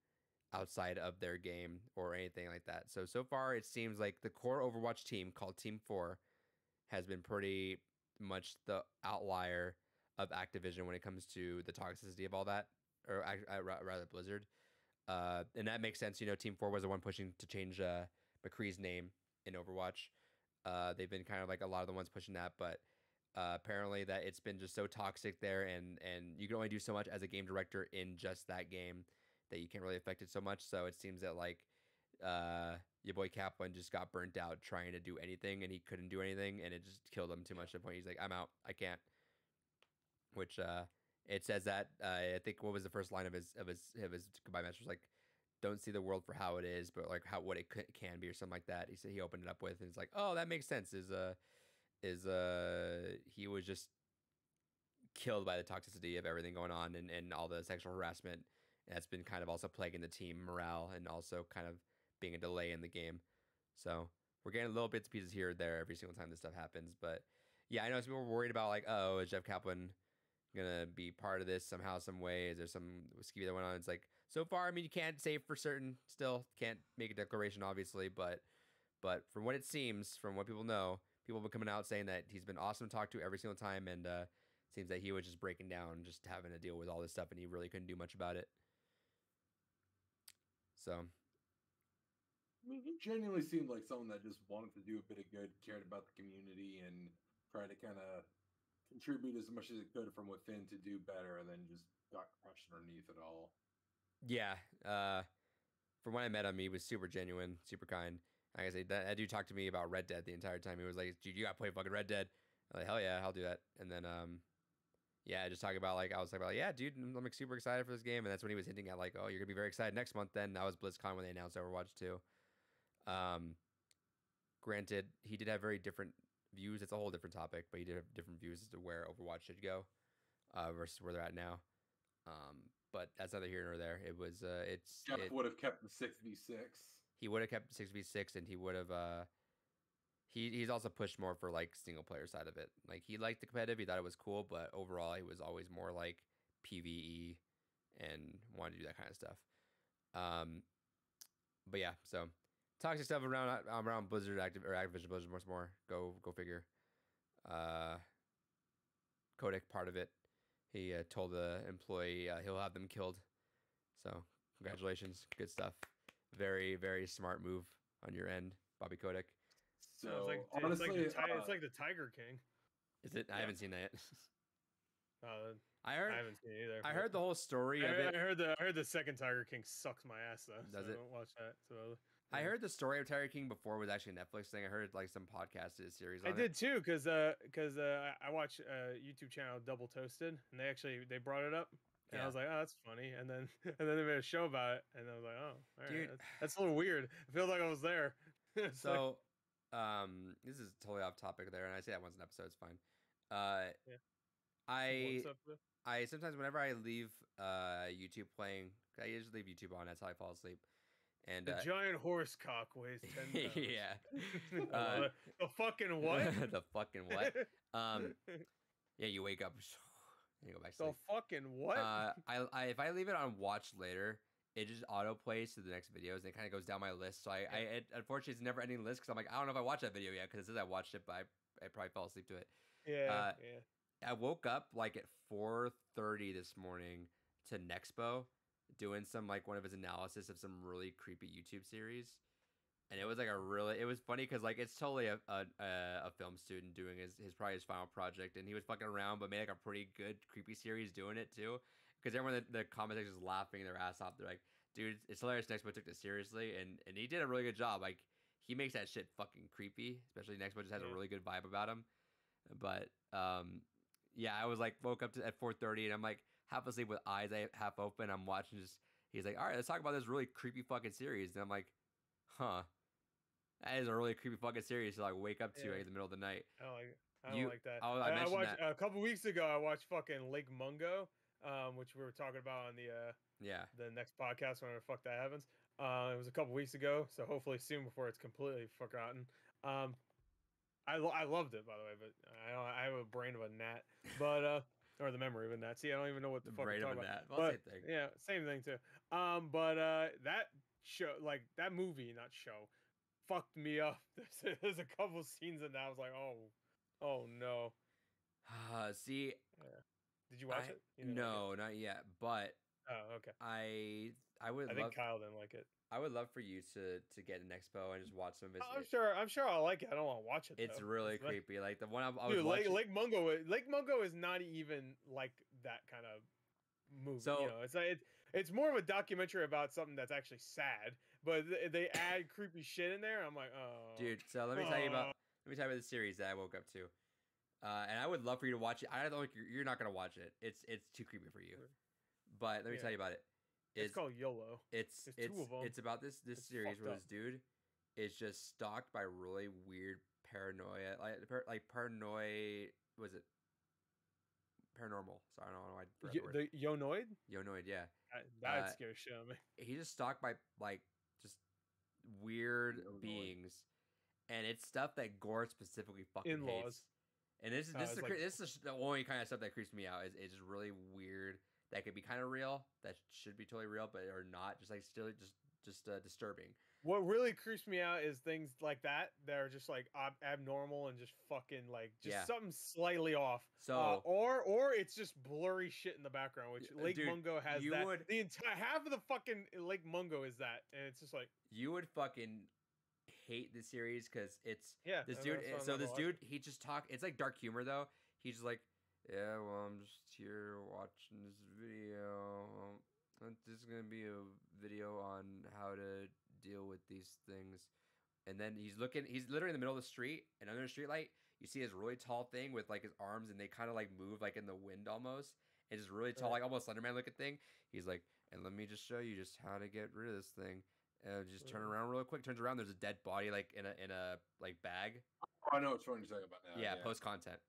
Speaker 2: outside of their game or anything like that. So far it seems like the core Overwatch team called Team 4 has been pretty much the outlier of Activision when it comes to the toxicity of all that, or rather Blizzard. And that makes sense. You know, Team 4 was the one pushing to change McCree's name in Overwatch. They've been kind of like a lot of the ones pushing that, but apparently that it's been just so toxic there, and you can only do so much as a game director in just that game that you can't really affect it so much. So it seems that like your boy Kaplan just got burnt out trying to do anything, and he couldn't do anything, and it just killed him too much to the point he's like, I'm out, I can't. Which it says that I think what was the first line of his goodbye message was like, don't see the world for how it is, but like what it can be, or something like that. He said he opened it up with, and it's like, oh, that makes sense. He was just killed by the toxicity of everything going on, and all the sexual harassment that's been kind of also plaguing the team morale, and also kind of being a delay in the game. So we're getting little bits and pieces here or there every single time this stuff happens. But yeah, I know some people were worried about like, oh, is Jeff Kaplan gonna be part of this somehow, some way? Is there some skeevy that went on? It's like, so far, I mean, you can't say for certain, still can't make a declaration, obviously, but from what it seems, from what people know, people have been coming out saying that he's been awesome to talk to every single time, and seems that he was just breaking down, just having to deal with all this stuff, and he really couldn't do much about it. So
Speaker 3: I mean, he genuinely seemed like someone that just wanted to do a bit of good, cared about the community, and tried to kind of contribute as much as it could from within to do better, and then just got crushed underneath it all.
Speaker 2: yeah, from when I met him, he was super genuine, super kind. Like I said, that dude talked to me about Red Dead the entire time. He was like, dude, you gotta play fucking Red Dead. I'm like, hell yeah, I'll do that. And then yeah, just talking about like, I was like, yeah, dude, I'm like super excited for this game. And that's when he was hinting at like, oh, you're gonna be very excited next month. Then that was BlizzCon when they announced Overwatch 2. Granted, he did have very different views. It's a whole different topic, but he did have different views as to where Overwatch should go versus where they're at now. But that's neither here nor there. It was
Speaker 3: Jeff would have kept the 6v6.
Speaker 2: He would have kept 6v6, and he would have he's also pushed more for like single player side of it. Like he liked the competitive, he thought it was cool, but overall he was always more like PvE and wanted to do that kind of stuff. But yeah, so toxic stuff around Blizzard, Activision Blizzard, much more. Go figure. Kodak part of it. He told the employee he'll have them killed. So congratulations, good stuff. Very, very smart move on your end, Bobby Kotick.
Speaker 3: So
Speaker 1: honestly,
Speaker 3: honestly,
Speaker 1: it's like the Tiger King.
Speaker 2: Is it? I haven't seen that yet.
Speaker 1: I haven't seen it either.
Speaker 2: I heard the whole story of it.
Speaker 1: I heard the second Tiger King sucks my ass though.
Speaker 2: Does
Speaker 1: so
Speaker 2: it?
Speaker 1: Don't watch that. So
Speaker 2: I heard the story of Tiger King before was actually a Netflix thing. I heard like some podcast series on
Speaker 1: I did too, because I watch a YouTube channel Double Toasted, and they brought it up, and I was like, oh, that's funny, and then they made a show about it, and I was like, oh, all right,
Speaker 2: Dude,
Speaker 1: that's a little weird. I feel like I was there.
Speaker 2: So, this is totally off topic there, and I say that once an episode, it's fine.
Speaker 1: Yeah.
Speaker 2: I
Speaker 1: What's up, bro?
Speaker 2: I sometimes whenever I leave YouTube playing, I usually leave YouTube on. That's how I fall asleep. And
Speaker 1: The giant horse cock weighs 10 pounds.
Speaker 2: yeah,
Speaker 1: I love it. The fucking what?
Speaker 2: the fucking what? Yeah, you wake up and you go back to
Speaker 1: The
Speaker 2: sleep.
Speaker 1: fucking what?
Speaker 2: I if I leave it on watch later, it just auto plays to the next videos and it kind of goes down my list. So unfortunately it's a never ending list because I'm like I don't know if I watched that video yet because it says I watched it, but I probably fell asleep to it.
Speaker 1: Yeah,
Speaker 2: Uh, I woke up like at 4:30 this morning to Nexpo doing some like one of his analysis of some really creepy YouTube series. And it was like it was funny because like it's totally a film student doing his probably his final project, and he was fucking around but made like a pretty good creepy series doing it too. Because everyone in the comment section is laughing their ass off. They're like, dude, it's hilarious. Nexpo took this seriously, and he did a really good job. Like he makes that shit fucking creepy, especially Nexpo just has a really good vibe about him. But yeah, I was like woke up at 4:30 and I'm like half asleep with eyes half open. I'm watching just. He's like, all right, let's talk about this really creepy fucking series, and I'm like, huh. That is a really creepy fucking series to like wake up to in the middle of the night.
Speaker 1: I don't like that.
Speaker 2: I
Speaker 1: watched
Speaker 2: that.
Speaker 1: a couple weeks ago. I watched fucking Lake Mungo, which we were talking about on the next podcast whenever the fuck that happens. It was a couple weeks ago, so hopefully soon before it's completely forgotten. I loved it by the way, but I have a brain of a gnat, but or the memory of a gnat. See, I don't even know what the fuck I'm talking about.
Speaker 2: Well,
Speaker 1: but,
Speaker 2: same thing.
Speaker 1: Yeah, same thing too. But that show, like that movie, not show, fucked me up. There's a couple scenes in that I was like, oh no.
Speaker 2: See,
Speaker 1: did you watch it?
Speaker 2: No, not yet. But
Speaker 1: oh, okay.
Speaker 2: I
Speaker 1: think Kyle didn't like it.
Speaker 2: I would love for you to get an expo and just watch some of his.
Speaker 1: I'm sure I'll like it. I don't want to watch it.
Speaker 2: It's
Speaker 1: though.
Speaker 2: really creepy. Like the one I
Speaker 1: Dude,
Speaker 2: was watching.
Speaker 1: Lake Mungo is not even like that kind of movie.
Speaker 2: So
Speaker 1: it's more of a documentary about something that's actually sad, but they add creepy shit in there. I'm like, oh,
Speaker 2: dude. So let me tell you about the series that I woke up to, and I would love for you to watch it. I don't think you're not gonna watch it. It's too creepy for you. But let me tell you about it.
Speaker 1: It's called YOLO.
Speaker 2: It's two of them. It's about this series where this dude is just stalked by really weird paranoia, like paranoid. Was it paranormal? Sorry, I don't know why.
Speaker 1: The Yonoid.
Speaker 2: Yonoid, yeah.
Speaker 1: That scares shit out of me.
Speaker 2: He's just stalked by like just weird beings, and it's stuff that Gore specifically fucking hates. And this is the only kind of stuff that creeps me out. Is just really weird. That could be kind of real. That should be totally real, but or not. Just like still just disturbing.
Speaker 1: What really creeps me out is things like that are just like abnormal and just fucking like something slightly off.
Speaker 2: So
Speaker 1: or it's just blurry shit in the background, which Lake Mungo has. The entire half of the fucking Lake Mungo is that, and it's just like
Speaker 2: you would fucking hate the series because it's this dude.
Speaker 1: So
Speaker 2: this dude, he just talk. It's like dark humor though. He's just like. Yeah, well, I'm just here watching this video. This is gonna be a video on how to deal with these things. And then he's literally in the middle of the street, and under the street light, you see his really tall thing with like his arms, and they kind of like move like in the wind almost. It's just really tall, like almost Slenderman looking thing. He's like, and let me just show you just how to get rid of this thing. And just turn around real quick. Turns around, there's a dead body like in a like bag.
Speaker 3: Oh, I know what you're talking about now.
Speaker 2: Yeah, post content.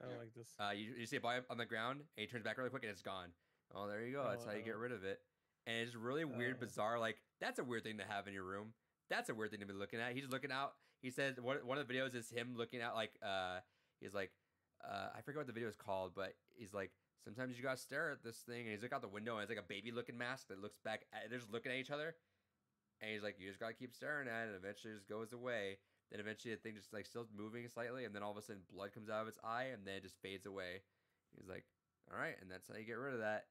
Speaker 1: I don't like this.
Speaker 2: You see a body on the ground, and he turns back really quick, and it's gone. Oh, there you go. That's how you get rid of it. And it's really weird, bizarre. Like that's a weird thing to have in your room. That's a weird thing to be looking at. He's looking out. He says one of the videos is him looking out. Like he's like, I forget what the video is called, but he's like, sometimes you gotta stare at this thing, and he's looking out the window, and it's like a baby looking mask that looks back. They're just looking at each other, and he's like, you just gotta keep staring at it. And eventually, it just goes away. Then eventually the thing just like still moving slightly, and then all of a sudden blood comes out of its eye, and then it just fades away. He's like, all right, and that's how you get rid of that.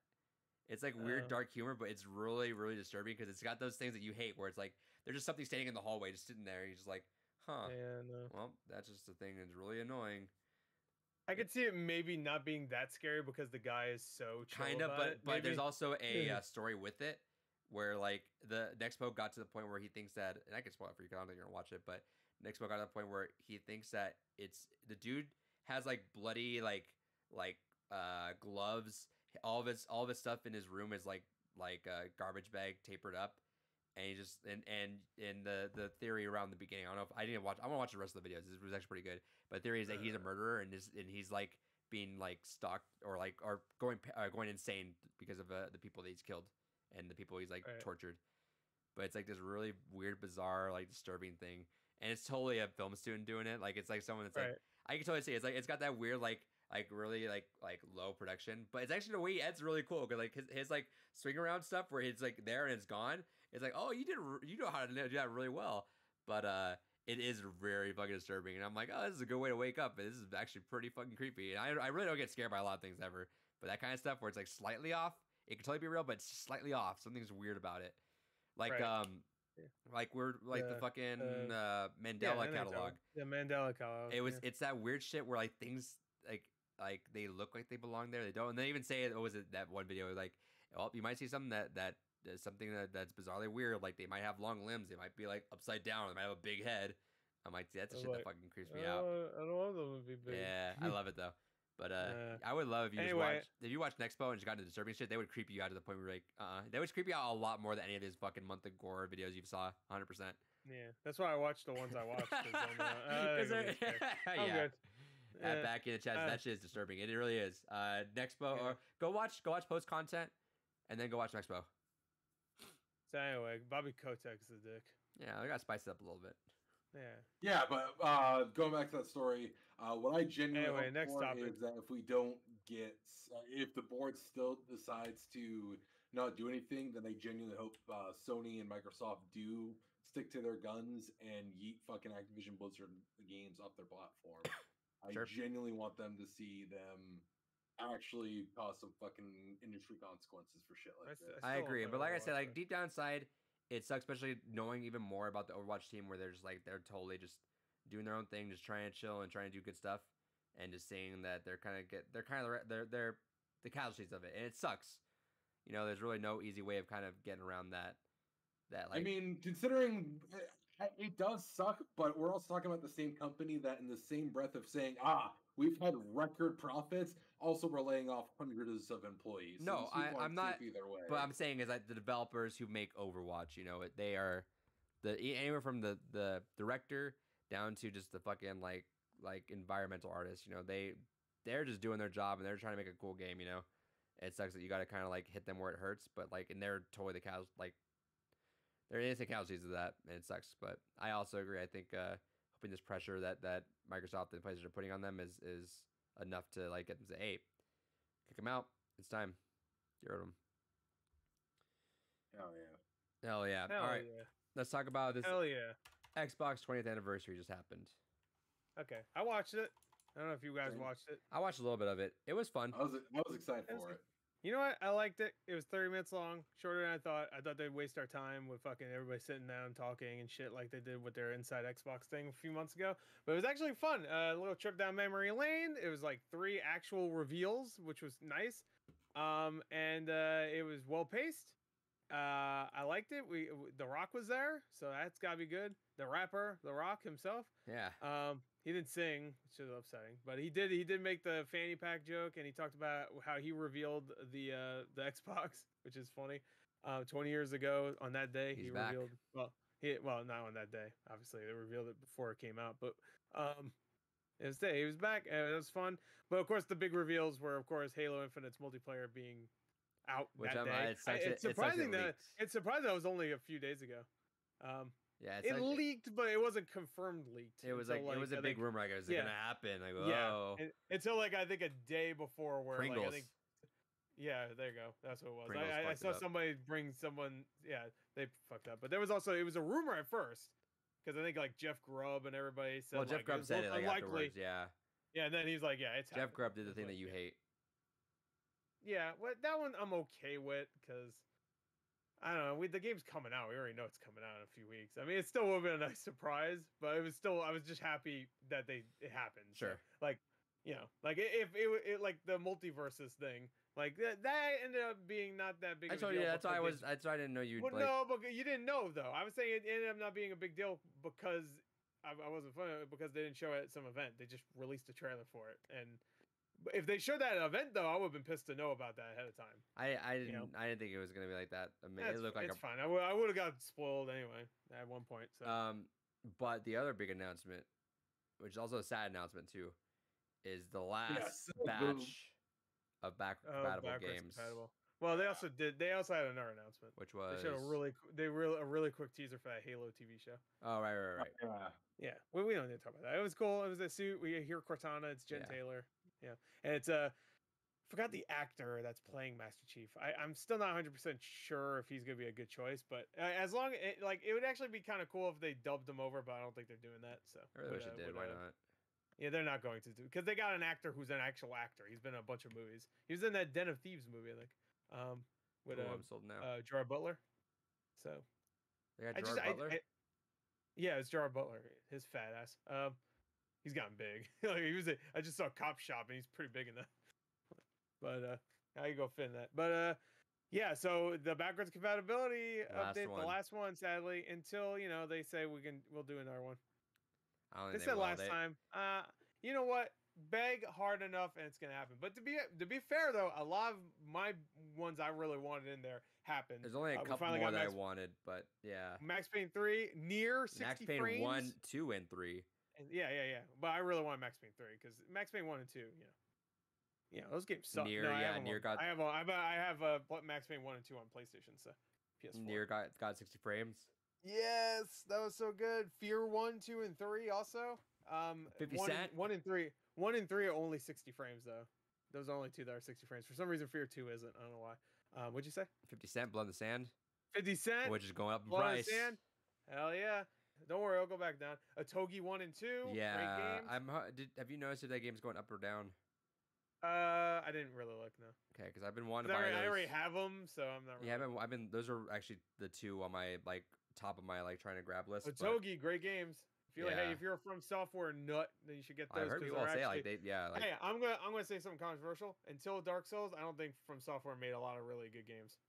Speaker 2: It's like weird dark humor, but it's really, really disturbing because it's got those things that you hate where it's like there's just something standing in the hallway just sitting there. And you're just like, huh.
Speaker 1: Yeah, no.
Speaker 2: Well, that's just a thing that's really annoying.
Speaker 1: I could see it maybe not being that scary because the guy is so chill
Speaker 2: kind of,
Speaker 1: about
Speaker 2: but there's also a story with it where like the Nexpo got to the point where he thinks that, and I can spoil it for you because I don't think you're gonna watch it, but Nexpo got to the point where he thinks that it's the dude has like bloody like gloves. All of his stuff in his room is like a garbage bag tapered up, and he just and the theory around the beginning. I don't know if I didn't watch. I want to watch the rest of the videos. This was actually pretty good. But the theory is that he's a murderer and he's like being like stalked or going insane because of the people that he's killed and the people he's like tortured. But it's like this really weird, bizarre, like disturbing thing, and it's totally a film student doing it. Like it's like someone that's like I can totally see it's like it's got that weird like really like low production, but it's actually the way he edits really cool because like his like swing around stuff where he's like there and it's gone. It's like, oh, you know how to do that really well, but it is very fucking disturbing, and I'm like, oh, this is a good way to wake up, but this is actually pretty fucking creepy. And I really don't get scared by a lot of things ever, but that kind of stuff where it's like slightly off, it can totally be real, but it's slightly off. Something's weird about it, like like we're like the fucking Mandela catalog.
Speaker 1: The Mandela catalog.
Speaker 2: It's that weird shit where like things like they look like they belong there, they don't, and they even say what was it that one video like, oh, you might see something that something that's bizarrely weird, like they might have long limbs, they might be like upside down, they might have a big head. I'm like, that's the shit that fucking creeps me out.
Speaker 1: I don't want them to be big.
Speaker 2: Yeah, I love it though. But I would love if you if you watch Nexpo and just got into disturbing shit, they would creep you out to the point where you're like, they would creep you out a lot more than any of these fucking month of gore videos you saw, 100%.
Speaker 1: Yeah, that's why I watched the ones I watched. I'm good.
Speaker 2: Back in the chat, that shit is disturbing. It really is. Nexpo, or go watch post content, and then go watch Nexpo.
Speaker 1: So anyway, Bobby Kotick's the dick.
Speaker 2: Yeah, I got to spice it up a little bit.
Speaker 3: Yeah, but going back to that story, what I genuinely hope for is that if we don't get, if the board still decides to not do anything, then I genuinely hope Sony and Microsoft do stick to their guns and yeet fucking Activision Blizzard games off their platform. I genuinely want them to see them actually cause some fucking industry consequences for shit like this.
Speaker 2: I agree, but like I said, like deep down inside, it sucks, especially knowing even more about the Overwatch team, where they're just like they're totally just doing their own thing, just trying to chill and trying to do good stuff, and just seeing that they're the casualties of it, and it sucks. You know, there's really no easy way of kind of getting around that. Like,
Speaker 3: I mean, considering it does suck, but we're also talking about the same company that, in the same breath of saying, we've had record profits, also we're laying off hundreds of employees.
Speaker 2: No,
Speaker 3: so
Speaker 2: I'm not.
Speaker 3: Either way.
Speaker 2: But I'm saying is that the developers who make Overwatch, you know, they are anywhere from the director down to just the fucking like environmental artists. You know, they're just doing their job and they're trying to make a cool game. You know, it sucks that you got to kind of like hit them where it hurts, but like, and they're totally they're innocent casualties of that, and it sucks. But I also agree. I think hoping this pressure that Microsoft and PlayStation are putting on them is enough to like get them to say, hey, kick them out. It's time. Get rid of them. Hell yeah. All right.
Speaker 1: Yeah.
Speaker 2: Let's talk about this.
Speaker 1: Hell yeah.
Speaker 2: Xbox 20th anniversary just happened.
Speaker 1: Okay. I watched it. I don't know if you guys watched it.
Speaker 2: I watched a little bit of it. It was fun.
Speaker 3: I was excited for it.
Speaker 1: You know what? I liked it. It was 30 minutes long, shorter than I thought. I thought they'd waste our time with fucking everybody sitting down talking and shit like they did with their Inside Xbox thing a few months ago. But it was actually fun. A little trip down memory lane. It was like 3 actual reveals, which was nice. And it was well paced. I liked it. The Rock was there, so that's gotta be good. The rapper, The Rock himself.
Speaker 2: Yeah.
Speaker 1: He didn't sing, which is upsetting, but he did make the fanny pack joke, and he talked about how he revealed the Xbox, which is funny. 20 years ago on that day,
Speaker 2: He's
Speaker 1: he
Speaker 2: back.
Speaker 1: revealed. Well, not on that day. Obviously, they revealed it before it came out, but it was day. He was back, and it was fun. But of course, the big reveals were, of course, Halo Infinite's multiplayer being out that day. It's surprising that it was only a few days ago.
Speaker 2: Yeah,
Speaker 1: it leaked, but it wasn't confirmed leaked.
Speaker 2: It was like it was a big rumor. Like, is it gonna happen? Like, whoa.
Speaker 1: Yeah, until like I think a day before, where
Speaker 2: Pringles.
Speaker 1: like I think, yeah, there you go. That's what it was.
Speaker 2: Pringles
Speaker 1: I saw somebody bring someone. Yeah, they fucked up. But there was also it was a rumor at first, because I think like Jeff Grubb and everybody said.
Speaker 2: Well, Jeff Grubb said it like afterwards. Yeah.
Speaker 1: Yeah, and then he's like, yeah, it's
Speaker 2: Jeff Grubb did the thing that you hate.
Speaker 1: Yeah, well, that one I'm okay with because. I don't know. The game's coming out. We already know it's coming out in a few weeks. I mean, it still would have been a nice surprise, but it was still. I was just happy that it happened.
Speaker 2: Sure.
Speaker 1: So, like, you know, like if it like the multiverses thing, like that ended up being not that big.
Speaker 2: I told you that's why That's why I didn't know you.
Speaker 1: Well, no, but you didn't know though. I was saying it ended up not being a big deal because I wasn't fun because they didn't show it at some event. They just released a trailer for it, If they showed that event though, I would have been pissed to know about that ahead of time.
Speaker 2: I didn't think it was gonna be like that. I mean, it looked like
Speaker 1: it's fine. I would have got spoiled anyway at one point. So
Speaker 2: but the other big announcement, which is also a sad announcement too, is the last batch of compatible games. Compatible.
Speaker 1: Well, they also had another announcement,
Speaker 2: which was
Speaker 1: they showed a really quick teaser for that Halo TV show.
Speaker 2: Oh right.
Speaker 1: Yeah, we don't need to talk about that. It was cool. It was a suit. We hear Cortana. It's Jen Taylor. Yeah, and it's forgot the actor that's playing Master Chief. I'm still not 100% sure if he's gonna be a good choice, but as long it would actually be kind of cool if they dubbed him over, but I don't think they're doing that. So
Speaker 2: I really wish they did. Why not?
Speaker 1: Yeah, they're not going to do because they got an actor who's an actual actor. He's been in a bunch of movies. He was in that Den of Thieves movie, I think. With
Speaker 2: I'm sold now.
Speaker 1: Gerard Butler. So
Speaker 2: they got Gerard Butler.
Speaker 1: Yeah, it's Gerard Butler. His fat ass. He's gotten big. Like I just saw Cop Shop and he's pretty big in that. But how you go fit in that? But yeah. So the backwards compatibility update, the last one, sadly, until they say we'll do another one. They said last time. You know what? Beg hard enough, and it's gonna happen. But to be fair though, a lot of my ones I really wanted in there happened.
Speaker 2: There's only a couple more that I wanted, but yeah.
Speaker 1: Max Payne 3 near 60
Speaker 2: Max Payne
Speaker 1: frames.
Speaker 2: 1, 2, and 3.
Speaker 1: And yeah. But I really want Max Payne 3 because Max Payne 1 and 2, those games suck.
Speaker 2: Near got.
Speaker 1: I have Max Payne 1 and 2 on PlayStation, so PS4.
Speaker 2: Near got 60 frames.
Speaker 1: Yes, that was so good. Fear 1, 2, and 3 also.
Speaker 2: 50 Cent.
Speaker 1: 1 and 3. 1 and 3 are only 60 frames though. Those are only two that are 60 frames. For some reason, Fear 2 isn't. I don't know why. What'd you say?
Speaker 2: 50 Cent, Blood in the Sand.
Speaker 1: 50 Cent,
Speaker 2: which is going up in
Speaker 1: Blood
Speaker 2: price.
Speaker 1: In the Sand. Hell yeah! Don't worry, I'll go back down. Atogi 1 and 2.
Speaker 2: Yeah,
Speaker 1: great games.
Speaker 2: Have you noticed if that game's going up or down?
Speaker 1: I didn't really look, no.
Speaker 2: Okay, because I've been wanting to buy those.
Speaker 1: I already have them, so I'm not. Really
Speaker 2: I've been. Those are actually the two on my top of my trying to grab list.
Speaker 1: Atogi, great games. If you're a From Software nut, then you should get those.
Speaker 2: I heard people say
Speaker 1: hey, I'm gonna say something controversial. Until Dark Souls, I don't think From Software made a lot of really good games.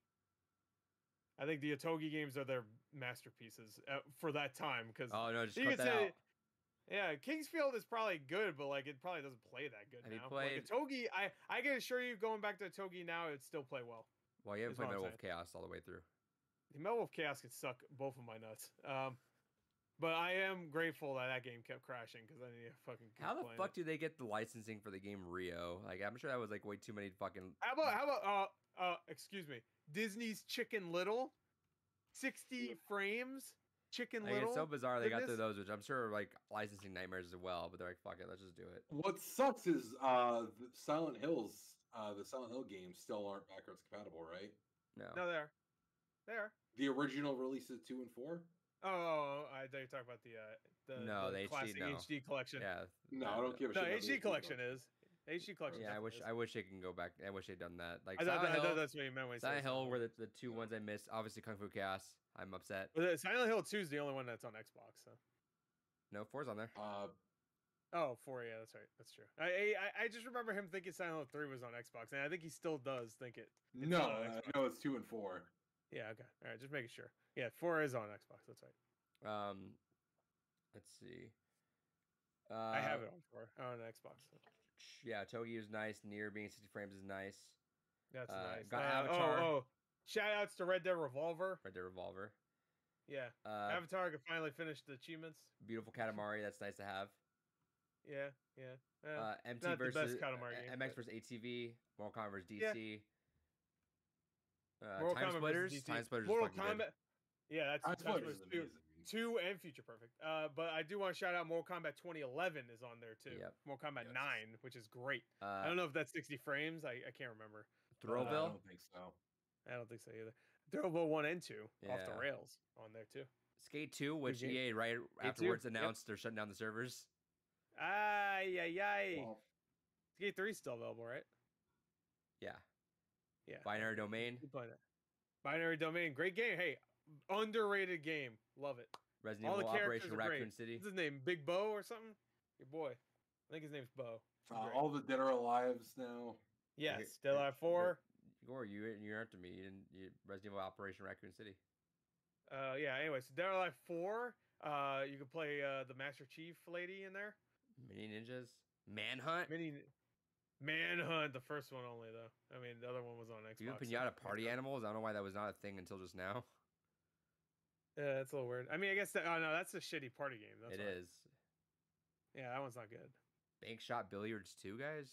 Speaker 1: I think the Atogi games are their masterpieces for that time. Because
Speaker 2: just cut that out.
Speaker 1: Yeah, Kingsfield is probably good, but it probably doesn't play that good now. Atogi, I can assure you, going back to Atogi now, it'd still play well.
Speaker 2: Well, you haven't played Metal Wolf Chaos all the way through.
Speaker 1: Metal Wolf Chaos could suck both of my nuts. But I am grateful that game kept crashing because I need to fucking.
Speaker 2: How the fuck do they get the licensing for the game Rio? I'm sure that was way too many fucking.
Speaker 1: How about excuse me, Disney's Chicken Little, 60 frames. Chicken Little.
Speaker 2: It's so bizarre they got through those, which I'm sure are licensing nightmares as well. But they're like, fuck it, let's just do it.
Speaker 3: What sucks is the Silent Hill games still aren't backwards compatible, right?
Speaker 1: No, they are. They are.
Speaker 3: The original releases 2 and 4.
Speaker 1: Oh, I thought you talking about the classic HD collection.
Speaker 2: Yeah.
Speaker 3: No, I don't give a shit.
Speaker 1: No, HD collection is. HD collection.
Speaker 2: Yeah, I wish they can go back. I wish they'd done that.
Speaker 1: I thought that's what you meant when you said
Speaker 2: Silent Hill were the two ones I missed. Obviously, Kung Fu Chaos. I'm upset.
Speaker 1: Well, Silent Hill 2 is the only one that's on Xbox. So.
Speaker 2: No, 4's on there.
Speaker 1: 4. Yeah, that's right. That's true. I just remember him thinking Silent Hill 3 was on Xbox, and I think he still does think it.
Speaker 3: No, it's 2 and 4.
Speaker 1: Yeah. Okay. All right. Just making sure. Yeah, 4 is on Xbox. That's right.
Speaker 2: Let's see.
Speaker 1: I have it on 4 on Xbox. So.
Speaker 2: Yeah, Togi is nice. Near being 60 frames is nice.
Speaker 1: That's nice.
Speaker 2: Got Avatar.
Speaker 1: Shout outs to Red Dead Revolver. Yeah. Avatar can finally finish the achievements.
Speaker 2: Beautiful Katamari. That's nice to have.
Speaker 1: Yeah.
Speaker 2: MT
Speaker 1: not
Speaker 2: versus
Speaker 1: the best Katamari game,
Speaker 2: MX versus ATV. Mortal Kombat versus DC.
Speaker 1: Mortal
Speaker 2: Time
Speaker 1: Kombat
Speaker 2: Splitters.
Speaker 1: versus DC.
Speaker 2: Time Splitters.
Speaker 1: Mortal
Speaker 2: is
Speaker 1: Kombat.
Speaker 2: Good.
Speaker 1: Yeah, that's
Speaker 3: Time Splitters is amazing.
Speaker 1: 2 and Future Perfect. But I do want to shout out Mortal Kombat 2011 is on there too.
Speaker 2: Yep.
Speaker 1: Mortal Kombat 9, which is great. I don't know if that's 60 frames. I can't remember.
Speaker 2: Thrillville?
Speaker 3: I don't think so.
Speaker 1: I don't think so either. Thrillville 1 and 2 off the rails on there too.
Speaker 2: Skate 2, which EA right afterwards announced they're shutting down the servers.
Speaker 1: Well, Skate 3 is still available, right?
Speaker 2: Yeah.
Speaker 1: Binary
Speaker 2: Domain.
Speaker 1: Binary Domain, great game. Hey, underrated game. Love it.
Speaker 2: Resident Evil Operation Raccoon City.
Speaker 1: What's his name? Big Bo or something? Your boy. I think his name's Bo.
Speaker 3: All the Dead or Alives now.
Speaker 1: Yes, Dead or Alive 4.
Speaker 2: Gore, you're after me. You Resident Evil Operation Raccoon City.
Speaker 1: Anyways, Dead or Alive 4. You can play the Master Chief lady in there.
Speaker 2: Mini Ninjas. Manhunt.
Speaker 1: Manhunt, the first one only though. I mean, the other one was on Xbox.
Speaker 2: You and
Speaker 1: so
Speaker 2: Pinata party
Speaker 1: Manhunt.
Speaker 2: animals? I don't know why that was not a thing until just now.
Speaker 1: Yeah, that's a little weird. I mean, I guess that. Oh no, that's a shitty party game. That's
Speaker 2: It
Speaker 1: why.
Speaker 2: is.
Speaker 1: Yeah, that one's not good.
Speaker 2: Bank Shot Billiards 2, guys?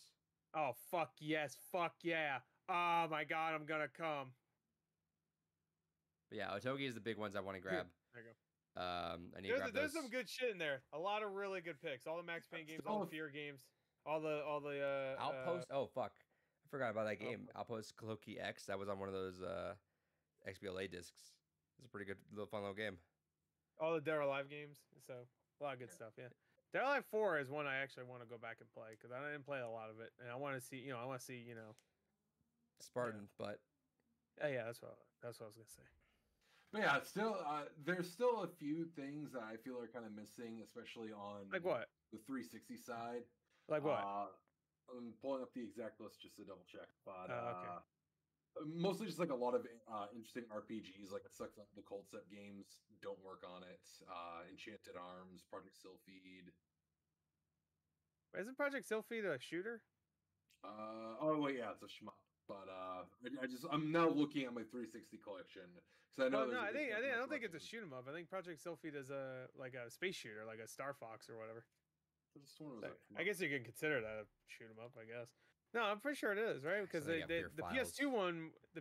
Speaker 1: Oh fuck yes, fuck yeah. Oh my god, I'm gonna come.
Speaker 2: But yeah, Otogi is the big ones I want to grab.
Speaker 1: There you go.
Speaker 2: I need to grab
Speaker 1: There's
Speaker 2: those.
Speaker 1: some good shit in there. A lot of really good picks. All the Max Payne games, all the Fear games, all the
Speaker 2: Outpost. Oh fuck, I forgot about that game.
Speaker 1: Oh.
Speaker 2: Outpost Cloaky X. That was on one of those XBLA discs. It's a pretty good, fun little game.
Speaker 1: all the Dead or Alive games. So a lot of good stuff. Yeah. Dead or Alive 4 is one I actually want to go back and play because I didn't play a lot of it, and I want to see. I want to see.
Speaker 2: Spartan, but
Speaker 1: Yeah, that's what I was gonna say.
Speaker 3: But yeah, still, there's still a few things that I feel are kind of missing, especially on
Speaker 1: Like what?
Speaker 3: the 360 side.
Speaker 1: Like what?
Speaker 3: I'm pulling up the exact list just to double check, but
Speaker 1: Okay.
Speaker 3: mostly just like a lot of interesting RPGs. Like it sucks that the Cold Step games don't work on it. Enchanted Arms, Project Sylphied.
Speaker 1: Isn't Project Sylphied a shooter?
Speaker 3: Oh wait, yeah, it's a shmup. But I'm now looking at my 360 collection because I know.
Speaker 1: No,
Speaker 3: there's a
Speaker 1: I
Speaker 3: big
Speaker 1: don't
Speaker 3: chunk
Speaker 1: think it's a
Speaker 3: collection.
Speaker 1: shoot 'em up. I think Project Sylphied is a space shooter, like a Star Fox or whatever.
Speaker 3: This one was a
Speaker 1: I guess you can consider that a shoot 'em up. I guess. No, I'm pretty sure it is, right? Because
Speaker 2: So they got
Speaker 1: the
Speaker 2: Fear Files.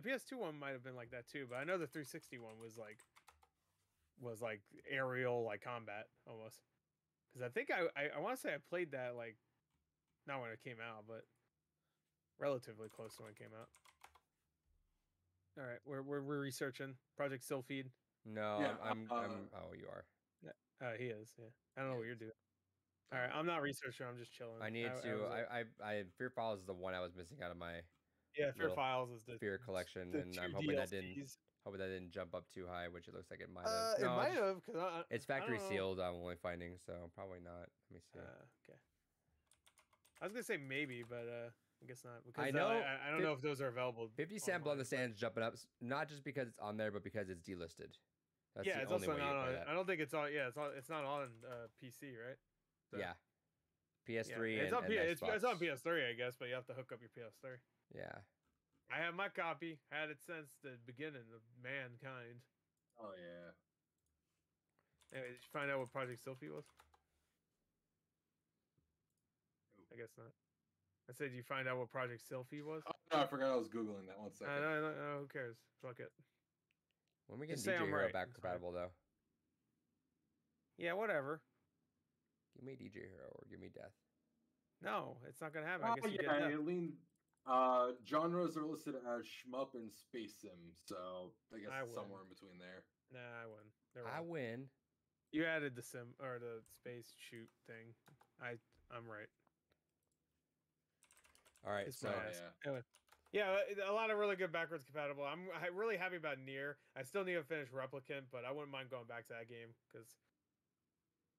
Speaker 1: PS2 one might have been like that too, but I know the 360 one was like aerial like combat almost. Because I think I want to say I played that like not when it came out, but relatively close to when it came out. All right, we're researching Project Sylphied.
Speaker 2: no,
Speaker 3: Yeah,
Speaker 2: I'm. Oh, you are.
Speaker 1: He is. Yeah, I don't know what you're doing. All right, I'm not researching. I'm just chilling.
Speaker 2: I need to.
Speaker 1: was like-
Speaker 2: I Fear Files is the one I was missing out of my
Speaker 1: yeah, Fear
Speaker 2: little
Speaker 1: Files is the
Speaker 2: Fear collection,
Speaker 1: the
Speaker 2: and
Speaker 1: two
Speaker 2: I'm hoping that didn't
Speaker 1: DLCs.
Speaker 2: jump up too high, which it looks like it might have.
Speaker 1: It
Speaker 2: No,
Speaker 1: might
Speaker 2: it's-
Speaker 1: have because
Speaker 2: It's factory
Speaker 1: don't know.
Speaker 2: sealed. I'm only finding, so probably not. Let me see.
Speaker 1: Okay. I was gonna say maybe, but I guess not. Because
Speaker 2: I know
Speaker 1: I don't know if those are available.
Speaker 2: 50 Cent Blood on the
Speaker 1: online, but-
Speaker 2: Sand's jumping up, not just because it's on there, but because it's delisted. That's
Speaker 1: Yeah,
Speaker 2: the
Speaker 1: it's
Speaker 2: only
Speaker 1: also
Speaker 2: way you
Speaker 1: not
Speaker 2: play
Speaker 1: on.
Speaker 2: that.
Speaker 1: I don't think it's on. Yeah, it's not on PC, right? So-
Speaker 2: Yeah. PS3
Speaker 1: yeah,
Speaker 2: and, and
Speaker 1: it's on
Speaker 2: Xbox.
Speaker 1: PS3, I guess, but you have to hook up your PS3.
Speaker 2: Yeah.
Speaker 1: I have my copy. Had it since the beginning of mankind.
Speaker 3: Oh yeah.
Speaker 1: Anyway, did you find out what Project Sylphie was? I guess not. I said, you find out what Project Sylphie was?
Speaker 3: Oh, no, I forgot I was googling that. 1 second.
Speaker 1: No, who cares? Fuck it.
Speaker 2: When we get
Speaker 1: Just say
Speaker 2: DJ
Speaker 1: I'm
Speaker 2: Hero
Speaker 1: right,
Speaker 2: back
Speaker 1: it's fine.
Speaker 2: compatible, though,
Speaker 1: Yeah, whatever.
Speaker 2: give me DJ Hero or give me Death.
Speaker 1: No, it's not gonna happen. I
Speaker 3: Oh
Speaker 1: guess you
Speaker 3: yeah,
Speaker 1: get that.
Speaker 3: Eileen. Genres are listed as shmup and space sim, so I guess
Speaker 1: I
Speaker 3: it's
Speaker 1: win.
Speaker 3: somewhere in between there.
Speaker 1: Nah, I win. Never
Speaker 2: I
Speaker 1: mind.
Speaker 2: win.
Speaker 1: You added the sim or the space shoot thing. I'm right.
Speaker 2: All right,
Speaker 1: It's
Speaker 2: so
Speaker 1: my ass. Anyway. Yeah, a lot of really good backwards compatible. I'm really happy about Nier. I still need to finish Replicant, but I wouldn't mind going back to that game because,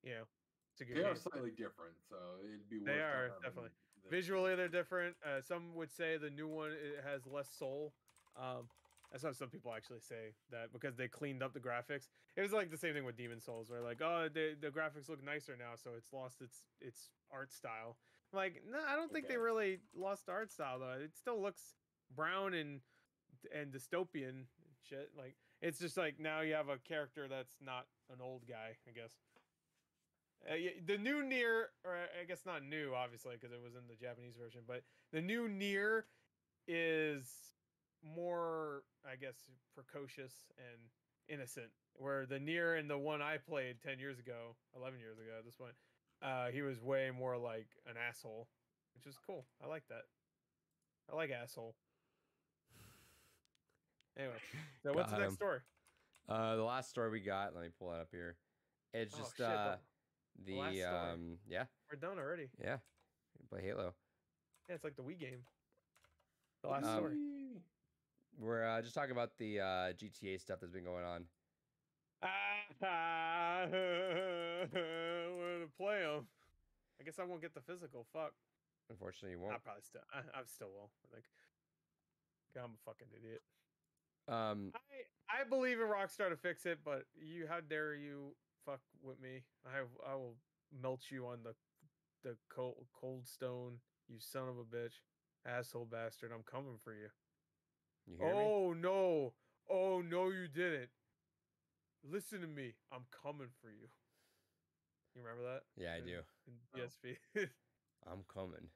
Speaker 1: it's a good
Speaker 3: They are
Speaker 1: game.
Speaker 3: slightly different, so it'd be worth.
Speaker 1: They are,
Speaker 3: having
Speaker 1: definitely.
Speaker 3: the-
Speaker 1: Visually, they're different. Some would say the new one it has less soul. That's what some people actually say that because they cleaned up the graphics. It was like the same thing with Demon Souls, where like, oh, the graphics look nicer now, so it's lost its art style. Like, no, I don't think they
Speaker 3: Okay.
Speaker 1: really lost the art style though. It still looks brown and dystopian shit. Like, it's just like now you have a character that's not an old guy, I guess. The new Nier, or I guess not new, obviously, because it was in the Japanese version, but the new Nier is more, I guess, precocious and innocent. Where the Nier and the one I played 10 years ago, 11 years ago at this point, he was way more like an asshole, which is cool. I like that. I like asshole. Anyway, so what's the
Speaker 2: Got
Speaker 1: next
Speaker 2: him.
Speaker 1: story?
Speaker 2: the last story we got, let me pull it up here. It's
Speaker 1: Oh,
Speaker 2: just
Speaker 1: shit, the last story.
Speaker 2: yeah,
Speaker 1: We're done already.
Speaker 2: yeah. You play Halo.
Speaker 1: Yeah, it's like the Wii game. The last
Speaker 2: Um,
Speaker 1: story.
Speaker 2: We're just talking about the GTA stuff that's been going on.
Speaker 1: Where to play them? I guess I won't get the physical. Fuck.
Speaker 2: Unfortunately, you
Speaker 1: I
Speaker 2: won't.
Speaker 1: probably still. I still will. I think. God, I'm a fucking idiot. I believe in Rockstar to fix it, but you, how dare you fuck with me? I will melt you on the cold stone. You son of a bitch. Asshole bastard, I'm coming for you.
Speaker 2: You hear me?
Speaker 1: Oh no. Oh no, you didn't. Listen to me. I'm coming for you. You remember that?
Speaker 2: Yeah, I do.
Speaker 1: In PSP.
Speaker 2: I'm coming.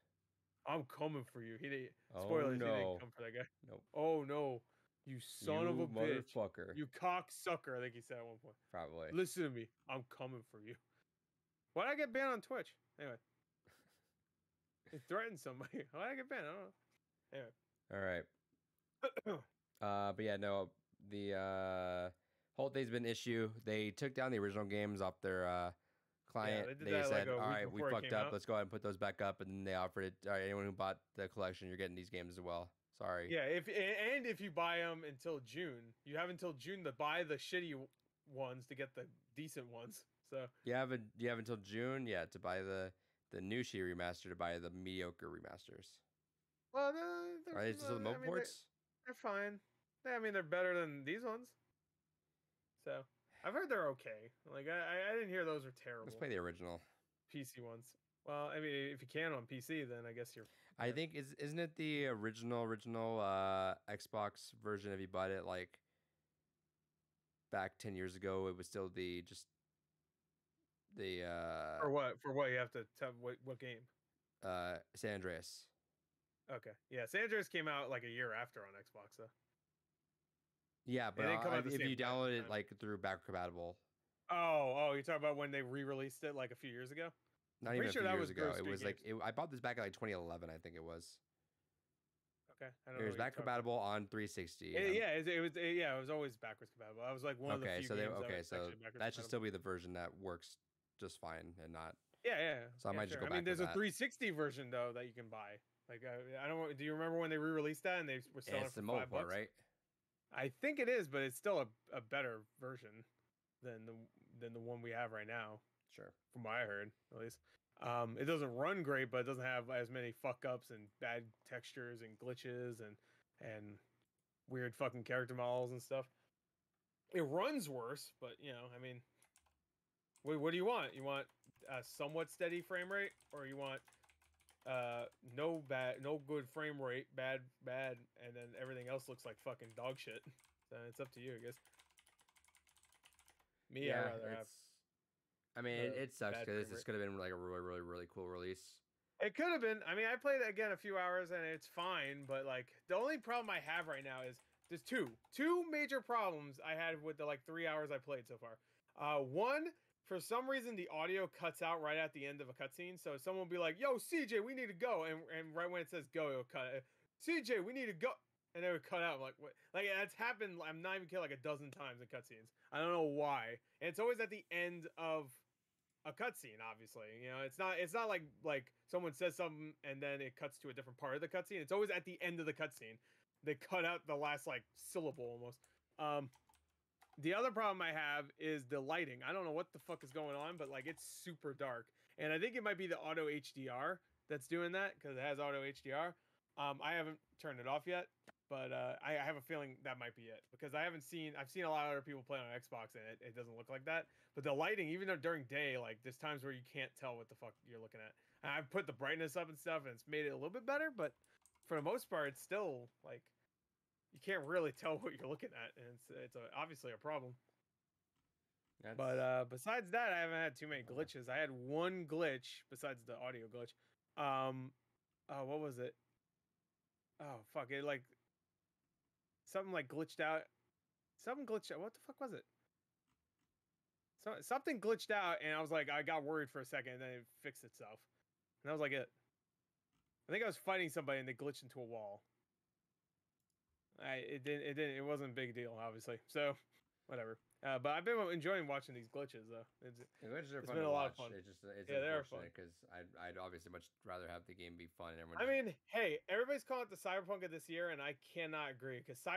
Speaker 1: I'm coming for you. He didn't.
Speaker 2: Oh,
Speaker 1: Spoilers. He
Speaker 2: no.
Speaker 1: didn't come for that guy.
Speaker 2: Nope.
Speaker 1: Oh no, you son of a bitch.
Speaker 2: Motherfucker.
Speaker 1: You cocksucker. I think he said at one point.
Speaker 2: Probably.
Speaker 1: Listen to me. I'm coming for you. Why'd I get banned on Twitch? Anyway. It threatened somebody. Why'd I get banned? I don't know. Anyway.
Speaker 2: All right. But yeah, no. The whole thing's been an issue. They took down the original games off their client.
Speaker 1: they did
Speaker 2: They
Speaker 1: that,
Speaker 2: said,
Speaker 1: like, a
Speaker 2: all
Speaker 1: week
Speaker 2: right, we
Speaker 1: before it
Speaker 2: fucked
Speaker 1: came
Speaker 2: up.
Speaker 1: out.
Speaker 2: Let's go ahead and put those back up. And then they offered it. All right, anyone who bought the collection, you're getting these games as well. Sorry.
Speaker 1: Yeah, if you buy them until June, you have until June to buy the shitty ones to get the decent ones. So
Speaker 2: You have until June, yeah, to buy the new Shi remaster, to buy the mediocre remasters.
Speaker 1: well,
Speaker 2: Are they still the mobile ports?
Speaker 1: They're fine. I mean, they're better than these ones. So I've heard they're okay. Like I didn't hear those are terrible.
Speaker 2: Let's play the original.
Speaker 1: PC ones. Well, I mean, if you can on PC, then I guess you're.
Speaker 2: I think isn't it the original Xbox version? If you bought it like back 10 years ago, it was still the
Speaker 1: For what you have to tell what game?
Speaker 2: San Andreas.
Speaker 1: Okay, yeah, San Andreas came out like a year after on Xbox, though.
Speaker 2: Yeah, but
Speaker 1: didn't come out the
Speaker 2: if
Speaker 1: same
Speaker 2: you
Speaker 1: time.
Speaker 2: download it like through backward compatible,
Speaker 1: Oh, you're talking about when they re-released it like a few years ago?
Speaker 2: not
Speaker 1: I'm
Speaker 2: even
Speaker 1: pretty
Speaker 2: a
Speaker 1: sure
Speaker 2: few
Speaker 1: that
Speaker 2: years
Speaker 1: was
Speaker 2: ago.
Speaker 1: Ghost
Speaker 2: It was
Speaker 1: Street
Speaker 2: like I bought this back in like 2011, I think it was.
Speaker 1: Okay, I
Speaker 2: It
Speaker 1: don't know.
Speaker 2: was back compatible on 360.
Speaker 1: It was always backwards compatible. I was like one of the few
Speaker 2: so
Speaker 1: games
Speaker 2: that should still be the version that works just fine and not.
Speaker 1: Yeah.
Speaker 2: So I might just go
Speaker 1: I
Speaker 2: back
Speaker 1: mean, there's
Speaker 2: to
Speaker 1: a
Speaker 2: that.
Speaker 1: 360 version though that you can buy. Like I don't. Do you remember when they re-released that and they were selling
Speaker 2: It's
Speaker 1: it
Speaker 2: the
Speaker 1: for
Speaker 2: mobile
Speaker 1: $5?
Speaker 2: port, right?
Speaker 1: I think it is, but it's still a better version than the one we have right now.
Speaker 2: Sure.
Speaker 1: From what I heard, at least. It doesn't run great, but it doesn't have as many fuck ups and bad textures and glitches and weird fucking character models and stuff. It runs worse, but I mean, what do you want? You want a somewhat steady frame rate, or you want no good frame rate, bad, and then everything else looks like fucking dog shit. So it's up to you, I guess. Me,
Speaker 2: Yeah,
Speaker 1: I'd rather have.
Speaker 2: I mean, it sucks
Speaker 1: bad
Speaker 2: because
Speaker 1: frame
Speaker 2: this could have been like a really, really, really cool release.
Speaker 1: It could have been. I mean, I played it again a few hours and it's fine, but like the only problem I have right now is there's two major problems I had with the like 3 hours I played so far. One, for some reason the audio cuts out right at the end of a cutscene, so someone will be like, "Yo, CJ, we need to go," and right when it says go, it'll cut. CJ, we need to go, and it would cut out. I'm like, what? Like that's happened. I'm not even kidding. Like a dozen times in cutscenes. I don't know why. And it's always at the end of a cutscene, obviously. It's not like someone says something and then it cuts to a different part of the cutscene. It's always at the end of the cutscene. They cut out the last like syllable almost. The other problem I have is the lighting. I don't know what the fuck is going on, but like it's super dark. And I think it might be the auto HDR that's doing that because it has auto HDR. I haven't turned it off yet, but I have a feeling that might be it because I've seen a lot of other people play on Xbox and it doesn't look like that. But the lighting, even though during day, like there's times where you can't tell what the fuck you're looking at. And I've put the brightness up and stuff, and it's made it a little bit better. But for the most part, it's still like you can't really tell what you're looking at, and it's obviously a problem. But besides that, I haven't had too many glitches. I had one glitch besides the audio glitch. What was it? Oh fuck! It like something like glitched out. Something glitched out. What the fuck was it? Something glitched out, and I was like, I got worried for a second, and then it fixed itself, and that was like it. I think I was fighting somebody, and they glitched into a wall. It wasn't a big deal, obviously. So, whatever. But I've been enjoying watching these glitches, though.
Speaker 2: Glitches are
Speaker 1: it's
Speaker 2: fun
Speaker 1: been
Speaker 2: to
Speaker 1: a lot
Speaker 2: watch.
Speaker 1: of fun.
Speaker 2: It's
Speaker 1: they're fun
Speaker 2: because I'd obviously much rather have the game be fun and everyone.
Speaker 1: I mean, hey, everybody's calling it the Cyberpunk of this year, and I cannot agree because a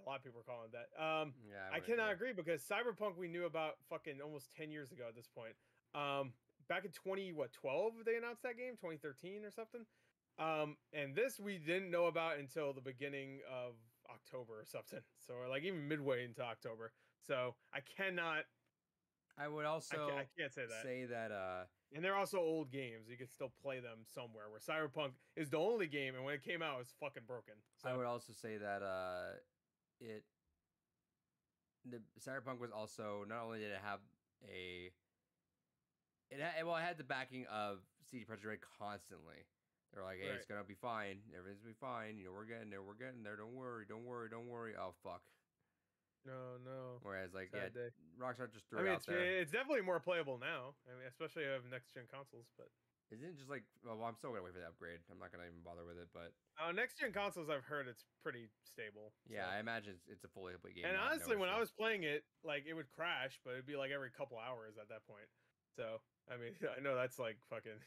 Speaker 1: lot of people are calling it that. I cannot agree because Cyberpunk we knew about fucking almost 10 years ago at this point. Back in 2012 they announced that game, 2013 or something. And this we didn't know about until the beginning of October or something. So like even midway into October. So I cannot.
Speaker 2: I would also
Speaker 1: I can't say that. And they're also old games. You could still play them somewhere. Where Cyberpunk is the only game, and when it came out, it was fucking broken. So
Speaker 2: I would also say that the Cyberpunk was also, not only did it have it had the backing of CD Projekt Red constantly. They're like, hey, it's gonna be fine. Everything's gonna be fine. You know, we're getting there. We're getting there. Don't worry. Don't worry. Don't worry. Oh fuck.
Speaker 1: No.
Speaker 2: Whereas like
Speaker 1: Sad day.
Speaker 2: Rockstar just threw it out there.
Speaker 1: It's definitely more playable now. I mean, especially if next gen consoles. But
Speaker 2: isn't it just like, well, I'm still gonna wait for the upgrade. I'm not gonna even bother with it. But
Speaker 1: next gen consoles, I've heard it's pretty stable.
Speaker 2: Yeah,
Speaker 1: so.
Speaker 2: I imagine it's a fully complete game.
Speaker 1: And honestly, when I was playing it, like it would crash, but it'd be like every couple hours at that point. So I mean, I know that's like fucking.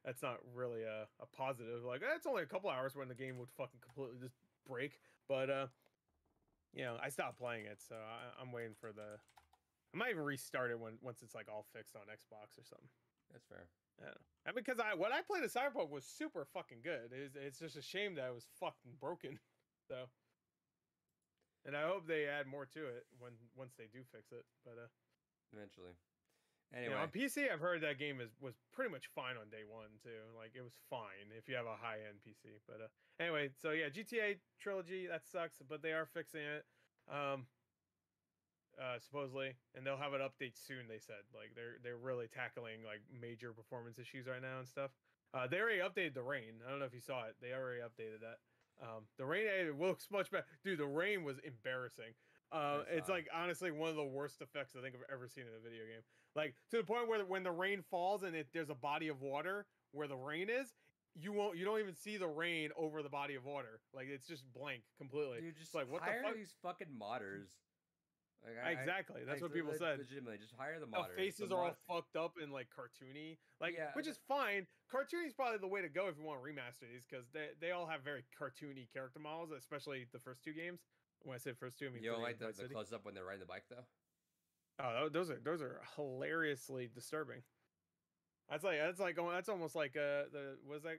Speaker 1: That's not really a positive. Like it's only a couple hours when the game would fucking completely just break. But you know, I stopped playing it, so I'm waiting for the. I might even restart it once it's like all fixed on Xbox or something.
Speaker 2: That's fair.
Speaker 1: Yeah, and because what I played at Cyberpunk was super fucking good. It's just a shame that it was fucking broken. So, and I hope they add more to it once they do fix it. But
Speaker 2: eventually.
Speaker 1: Anyway,
Speaker 2: Anyway,
Speaker 1: on PC, I've heard that game was pretty much fine on day one too. Like it was fine if you have a high end PC. But anyway, so yeah, GTA trilogy that sucks, but they are fixing it, supposedly, and they'll have an update soon. They said like they're really tackling like major performance issues right now and stuff. They already updated the rain. I don't know if you saw it. They already updated that. The rain looks much better. Dude, the rain was embarrassing. It's like honestly one of the worst effects I think I've ever seen in a video game. Like to the point where when the rain falls and there's a body of water where the rain is, you don't even see the rain over the body of water. Like it's just blank completely.
Speaker 2: Dude, just
Speaker 1: like what
Speaker 2: hire
Speaker 1: the fuck?
Speaker 2: These fucking modders. Like,
Speaker 1: exactly. That's what people said.
Speaker 2: Legitimately, just hire the modders.
Speaker 1: The faces are all fucked up and like cartoony, like
Speaker 2: Yeah,
Speaker 1: which is fine. Cartoony is probably the way to go if you want to remaster these because they all have very cartoony character models, especially the first two games. When I say first two, I mean
Speaker 2: you don't like the close up when they're riding the bike though.
Speaker 1: Oh, those are hilariously disturbing. That's almost like was that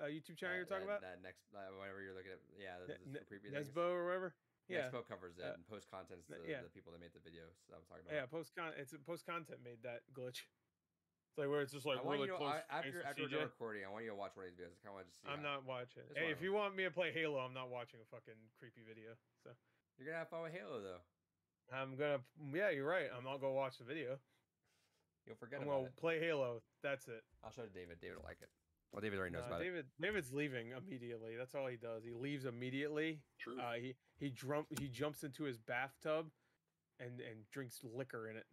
Speaker 1: YouTube channel you're talking about?
Speaker 2: That next whatever you're looking at, yeah, the creepy
Speaker 1: things. Nesbo or whatever. Yeah,
Speaker 2: Nesbo covers it, and post content's the people that made the videos I'm talking about.
Speaker 1: Yeah, post content made that glitch. It's like where it's just like really close.
Speaker 2: After we're done recording, I want you to watch one of these videos. I kind of want to see.
Speaker 1: I'm not watching. Hey, if you want me to play Halo, I'm not watching a fucking creepy video. So
Speaker 2: you're gonna have fun with Halo though.
Speaker 1: Yeah, you're right. I'm not gonna watch the video.
Speaker 2: You'll forget
Speaker 1: I'm
Speaker 2: about it.
Speaker 1: Play Halo. That's it.
Speaker 2: I'll show it to David. David will like it. Well, David already knows about it.
Speaker 1: David's leaving immediately. That's all he does. He leaves immediately.
Speaker 3: True.
Speaker 1: He jumps into his bathtub and drinks liquor in it.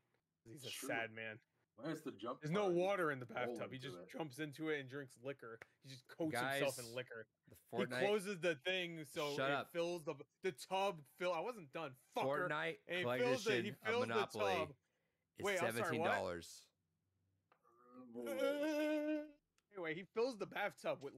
Speaker 1: He's a sad man.
Speaker 3: Where's the jump?
Speaker 1: There's no water in the bathtub. He just jumps into it and drinks liquor. He just coats himself in liquor. He closes the thing so it fills the tub. I wasn't done. Fucker.
Speaker 2: Fortnite
Speaker 1: and he
Speaker 2: collection
Speaker 1: fills
Speaker 2: of Monopoly
Speaker 1: the tub.
Speaker 2: is $17.
Speaker 1: Anyway, he fills the bathtub with